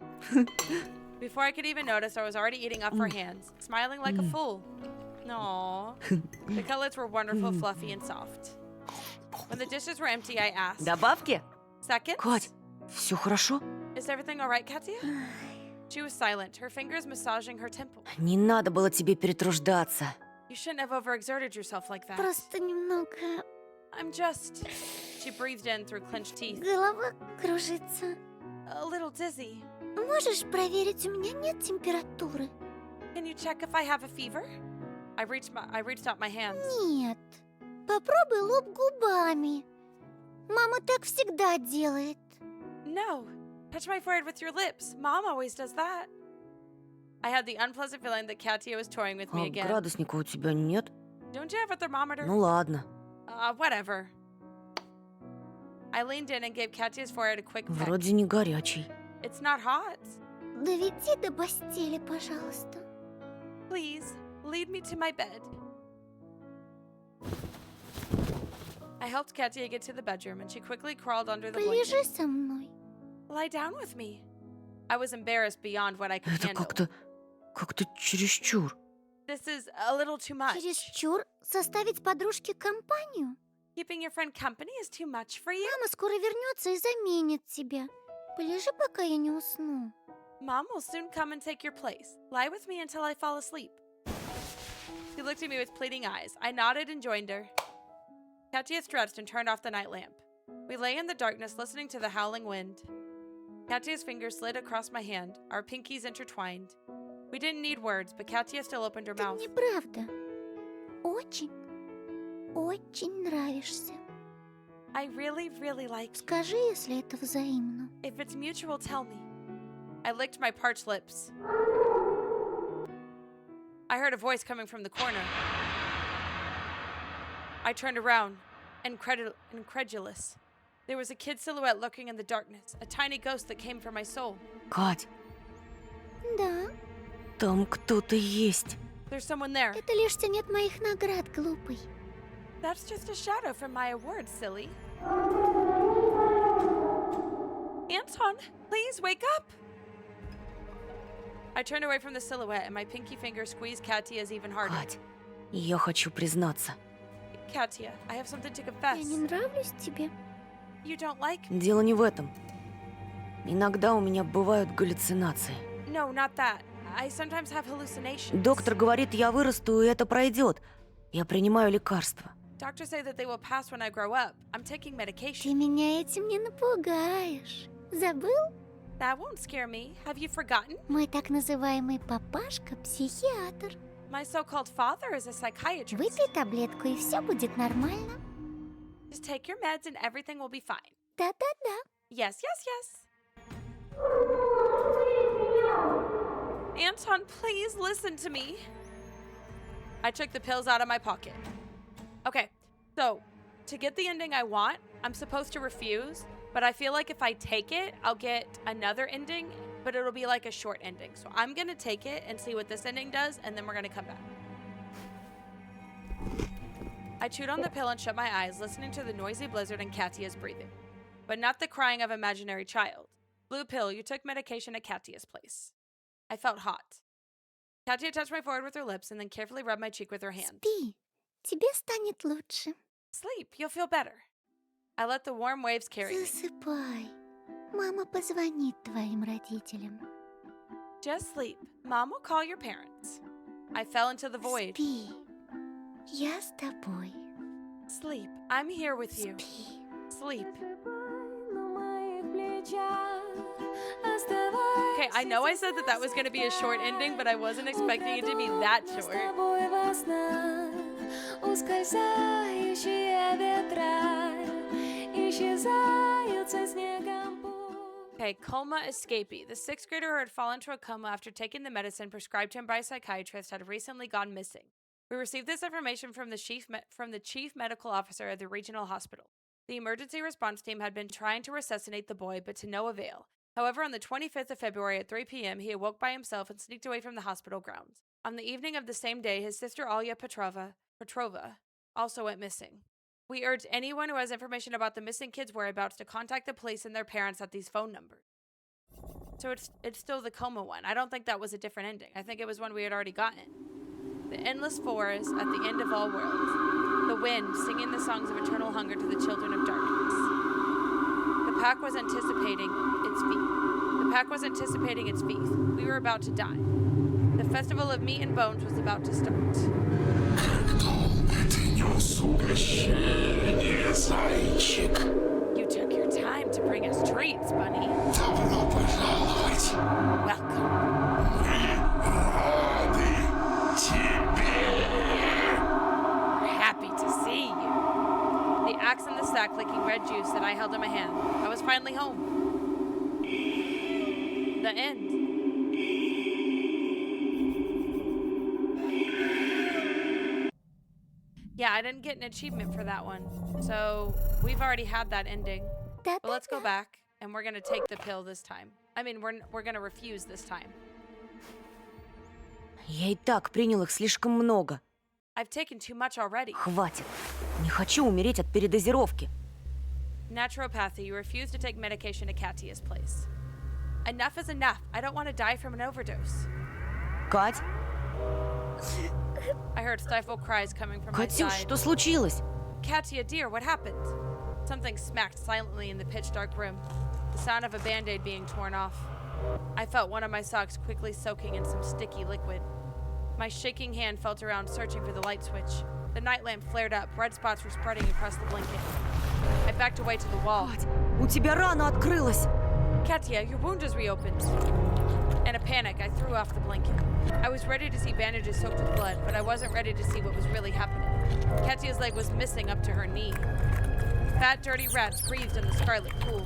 Before I could even notice, I was already eating off her hands, smiling like a fool. Aww. The cutlets were wonderful, fluffy, and soft. When the dishes were empty, I asked, Добавки? Seconds? Кать, все хорошо? Is everything all right, Katya? She was silent, her fingers massaging her temple. Не надо было тебе перетруждаться. You shouldn't have overexerted yourself like that. Просто немного... I'm just... She breathed in through clenched teeth. Голова кружится. A little dizzy. Можешь проверить, у меня нет температуры? Can you check if I have a fever? I reached out my hands. Нет. Попробуй лоб губами. Мама так всегда делает. No. Touch my forehead with your lips. Mom always does that. I had the unpleasant feeling that Katya was toying with me again. Градусника у тебя нет? Don't you have a thermometer? Ну ладно. Whatever. I leaned in and gave Katya's forehead a quick peck. Вроде не горячий. It's not hot. Доведи до постели, пожалуйста. Please, lead me to my bed. I helped Katya get to the bedroom, and she quickly crawled under the Полежи blanket. со мной. Lie down with me. I was embarrassed beyond what I could Это handle. как-то чересчур. This is a little too much. Чересчур составить подружке компанию? Keeping your friend company is too much for you? Мама скоро вернется и заменит тебя. Полежи, пока я не усну. Mom will soon come and take your place. Lie with me until I fall asleep. She looked at me with pleading eyes. I nodded and joined her. Katya stretched and turned off the night lamp. We lay in the darkness listening to the howling wind. Katya's fingers slid across my hand, our pinkies intertwined. We didn't need words, but Katya still opened her mouth. Ты мне правда очень, очень нравишься. I really, really like you. Скажи, если это взаимно. If it's mutual, tell me. I licked my parched lips. I heard a voice coming from the corner. I turned around, incredulous. There was a kid silhouette lurking in the darkness, a tiny ghost that came for my soul. Кать, Да, там кто-то есть. There's someone there. это лишь тень от моих наград, глупый. That's just a shadow from my award, silly. Anton, please wake up! I turned away from the silhouette and my pinky finger squeezed Katya's even harder. Кать, я хочу признаться. Katya, I have something to confess. Я не нравлюсь тебе? You don't like me? Дело не в этом. Иногда у меня бывают галлюцинации. No, not that. I sometimes have hallucinations. Доктор говорит, я вырасту, и это пройдет. Я принимаю лекарства. Doctors say that they will pass when I grow up. I'm taking medication. Ты меня этим не напугаешь. Забыл? That won't scare me. Have you forgotten? Мой так называемый папашка – психиатр. My so-called father is a psychiatrist. Выпей таблетку, и все будет нормально. Just take your meds and everything will be fine. Да-да-да. Yes, yes, yes. Anton, please listen to me. I took the pills out of my pocket. Okay, so to get the ending I want, I'm supposed to refuse, but I feel like if I take it, I'll get another ending, but it'll be like a short ending. So I'm gonna take it and see what this ending does, and then we're gonna come back. I chewed on the pill and shut my eyes, listening to the noisy blizzard and Katya's breathing, but not the crying of an imaginary child. Blue pill, you took medication at Katya's place. I felt hot. Katya touched my forehead with her lips and then carefully rubbed my cheek with her hand. Спи. Тебе станет лучше. Sleep, you'll feel better. I let the warm waves carry me. Засыпай. Мама позвонит твоим родителям. Just sleep. Mom will call your parents. I fell into the void. Спи. Я с тобой. Sleep. I'm here with you. Sleep. Okay, I know I said that was going to be a short ending, but I wasn't expecting it to be that short. Okay, coma escapee. The 6th grader who had fallen into a coma after taking the medicine prescribed to him by a psychiatrist had recently gone missing. We received this information from the chief medical officer at the regional hospital. The emergency response team had been trying to resuscitate the boy, but to no avail. However, on the 25th of February at 3 p.m., he awoke by himself and sneaked away from the hospital grounds. On the evening of the same day, his sister Alya Petrova also went missing. We urge anyone who has information about the missing kids' whereabouts to contact the police and their parents at these phone numbers. So it's still the coma one. I don't think that was a different ending. I think it was one we had already gotten. The endless forest at the end of all worlds. The wind singing the songs of eternal hunger to the children of darkness. The pack was anticipating its feast. We were about to die. The festival of meat and bones was about to start. You took your time to bring us treats, Bunny. Welcome. We're happy to see you. The axe in the sack licking red juice that I held in my hand. I was finally home. The end. Yeah, I didn't get an achievement for that one. So we've already had that ending. But let's go back and we're gonna take the pill this time. I mean, we're gonna refuse this time. Я и так принял их слишком много. I've taken too much already. Хватит. Не хочу умереть от передозировки. Naturopathy, you refuse to take medication at Katya's place. Enough is enough. I don't want to die from an overdose. Кать? I heard stifled cries coming from my Катюш, side. что случилось? Katya, dear, what happened? Something smacked silently in the pitch-dark room. The sound of a band-aid being torn off. I felt one of my socks quickly soaking in some sticky liquid. My shaking hand felt around, searching for the light switch. The night lamp flared up. Red spots were spreading across the blanket. I backed away to the wall. Кать, у тебя рана открылась. Katya, your wound is reopened. In a panic, I threw off the blanket. I was ready to see bandages soaked with blood, but I wasn't ready to see what was really happening. Katya's leg was missing up to her knee. Fat, dirty rats breathed in the scarlet pool.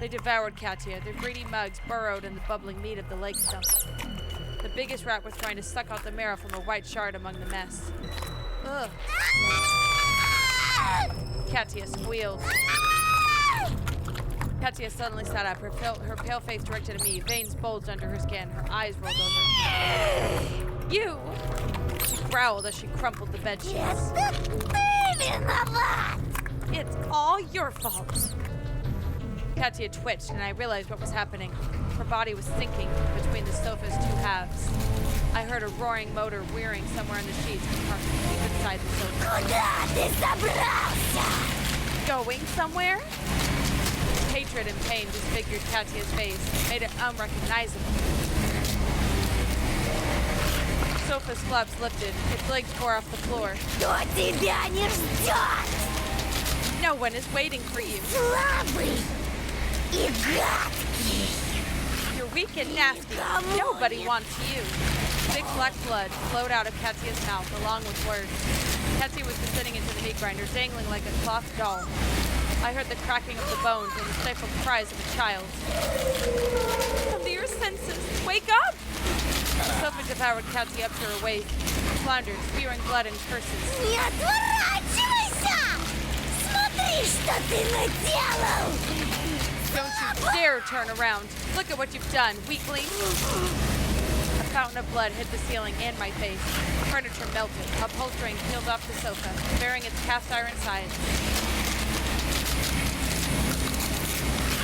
They devoured Katya. Their greedy mugs burrowed in the bubbling meat of the leg stump. The biggest rat was trying to suck out the marrow from a white shard among the mess. Ugh. Katya squealed. Katya suddenly sat up, her pale face directed at me, veins bulged under her skin, her eyes rolled over. You! She growled as she crumpled the bed sheets. It's all your fault. Katya twitched, and I realized what was happening. Her body was sinking between the sofa's two halves. I heard a roaring motor whirring somewhere in the sheets deep inside the sofa. Going somewhere? Hatred and pain disfigured Katya's face, made it unrecognizable. The sofa's flaps lifted, its legs tore off the floor. No one is waiting for you. You're weak and nasty. Nobody wants you. Thick black blood flowed out of Katya's mouth along with words. Katya was descending into the meat grinder, dangling like a cloth doll. I heard the cracking of the bones and the stifled cries of a child. Come to your senses. Wake up! The sofa devoured Katya up to her waist, floundered, spewing blood and curses. Не отворачивайся! Смотри, что ты наделал! Don't you dare turn around. Look at what you've done, weakling. A fountain of blood hit the ceiling and my face. Furniture melted, upholstering peeled off the sofa, bearing its cast iron sides.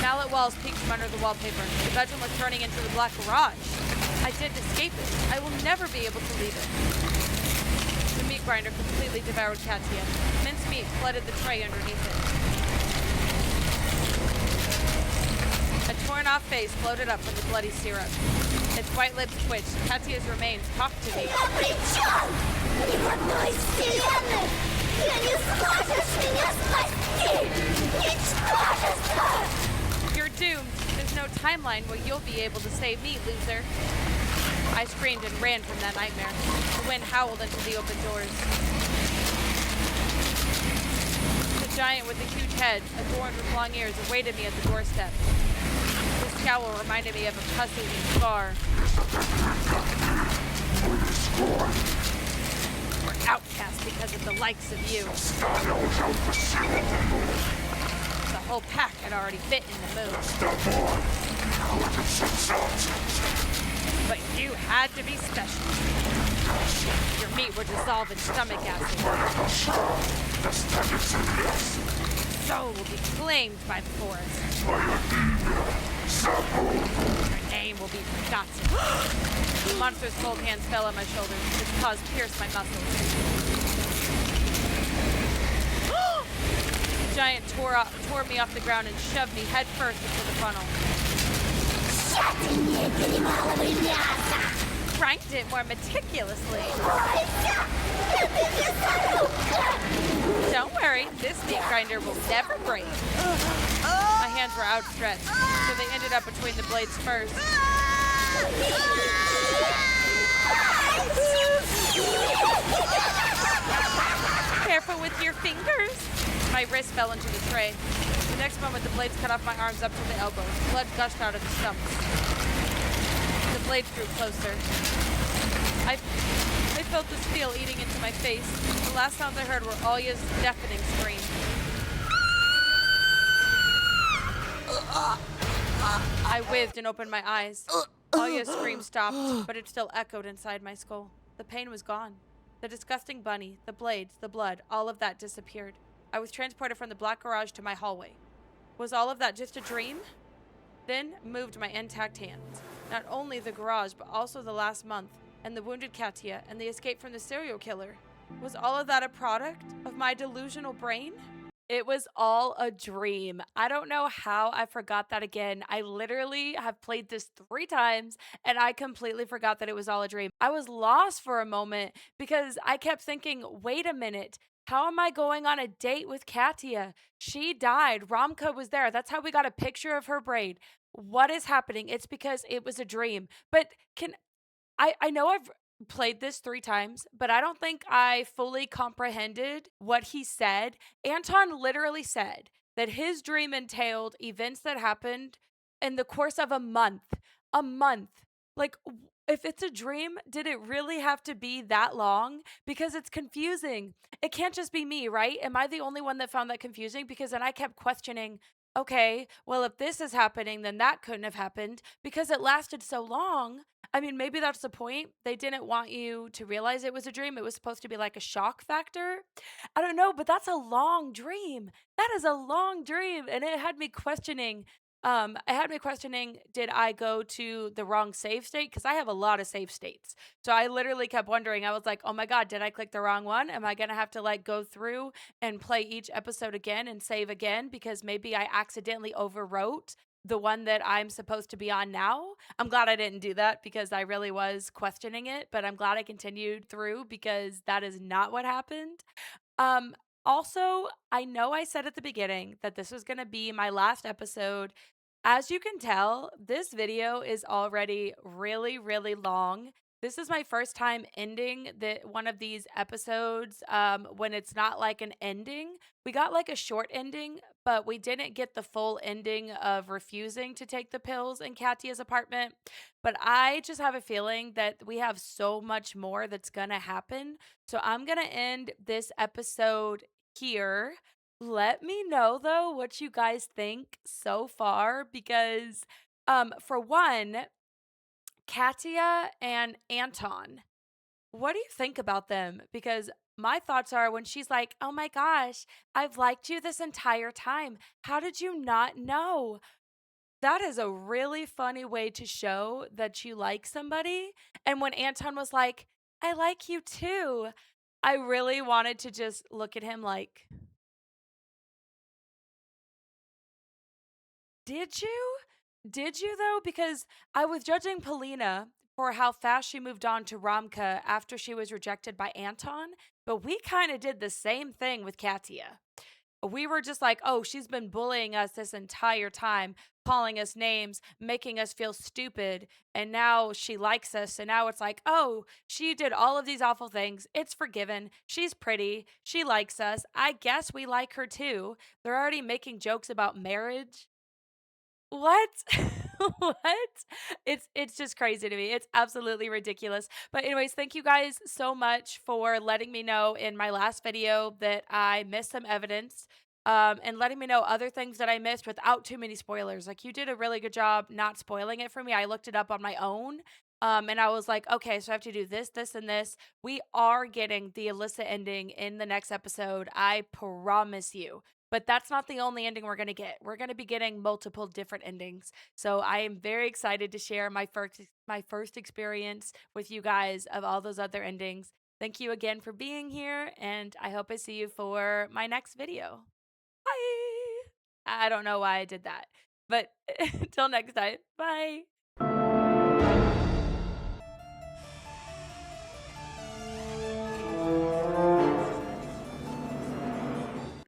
Mallet walls peeked from under the wallpaper. The bedroom was turning into the black garage. I didn't escape it. I will never be able to leave it. The meat grinder completely devoured Katya. Minced meat flooded the tray underneath it. A torn-off face floated up from the bloody syrup. Its white lips twitched. Katya's remains talked to me. You're doomed. There's no timeline where you'll be able to save me, loser. I screamed and ran from that nightmare. The wind howled into the open doors. The giant with the huge head, adorned with long ears, awaited me at the doorstep. His scowl reminded me of a pus-eating scar. We're outcast because of the likes of you. The whole pack had already bit in the move. But you had to be special. Your meat would dissolve in stomach acid. Soul will be claimed by the forest. Your name will be forgotten. The monster's cold hands fell on my shoulders. Its paws pierced my muscles. The giant tore me off the ground and shoved me headfirst into the funnel. Cranked it more meticulously. Don't worry, this meat grinder will never break. My hands were outstretched, so they ended up between the blades first. Careful with your fingers. My wrist fell into the tray. The next moment, the blades cut off my arms up to the elbows. Blood gushed out of the stumps. The blades drew closer. I felt the steel eating into my face. The last sounds I heard were Alya's deafening scream. I whiffed and opened my eyes. Alya's scream stopped, but it still echoed inside my skull. The pain was gone. The disgusting bunny, the blades, the blood, all of that disappeared. I was transported from the black garage to my hallway. Was all of that just a dream? Then moved my intact hands. Not only the garage, but also the last month, and the wounded Katya, and the escape from the serial killer. Was all of that a product of my delusional brain? It was all a dream. I don't know how I forgot that again. I literally have played this 3 times and I completely forgot that it was all a dream. I was lost for a moment because I kept thinking, wait a minute. How am I going on a date with Katya? She died. Romka was there. That's how we got a picture of her braid. What is happening? It's because it was a dream. But I know I've played this 3 times, but I don't think I fully comprehended what he said. Anton literally said that his dream entailed events that happened in the course of a month. A month. Like, if it's a dream, did it really have to be that long? Because it's confusing. It can't just be me, right? Am I the only one that found that confusing? Because then I kept questioning, okay, well, if this is happening, then that couldn't have happened because it lasted so long. I mean, maybe that's the point. They didn't want you to realize it was a dream. It was supposed to be like a shock factor. I don't know, but that's a long dream. That is a long dream. And it had me questioning. Did I go to the wrong save state? Because I have a lot of save states. So I literally kept wondering. I was like, oh my God, did I click the wrong one? Am I going to have to like go through and play each episode again and save again? Because maybe I accidentally overwrote the one that I'm supposed to be on now. I'm glad I didn't do that because I really was questioning it, but I'm glad I continued through because that is not what happened. Um Also, I know I said at the beginning that this was going to be my last episode. As you can tell, this video is already really, really long. This is my first time ending one of these episodes when it's not like an ending. We got like a short ending, but we didn't get the full ending of refusing to take the pills in Katya's apartment. But I just have a feeling that we have so much more that's gonna happen. So I'm gonna end this episode here. Let me know though what you guys think so far because for one, Katya and Anton, what do you think about them? Because my thoughts are when she's like, "Oh my gosh, I've liked you this entire time. How did you not know?" That is a really funny way to show that you like somebody. And when Anton was like, "I like you too." I really wanted to just look at him like, did you? Did you though? Because I was judging Polina for how fast she moved on to Romka after she was rejected by Anton, but we kind of did the same thing with Katya. We were just like, oh, she's been bullying us this entire time, calling us names, making us feel stupid, and now she likes us. And now it's like, oh, she did all of these awful things. It's forgiven. She's pretty. She likes us. I guess we like her too. They're already making jokes about marriage. What? What? It's just crazy to me. It's absolutely ridiculous. But anyways, thank you guys so much for letting me know in my last video that I missed some evidence. And letting me know other things that I missed without too many spoilers. Like you did a really good job not spoiling it for me. I looked it up on my own. And I was like, okay, so I have to do this, this, and this. We are getting the illicit ending in the next episode. I promise you. But that's not the only ending we're going to get. We're going to be getting multiple different endings. So I am very excited to share my first experience with you guys of all those other endings. Thank you again for being here, and I hope I see you for my next video. Bye. I don't know why I did that. But until next time, bye.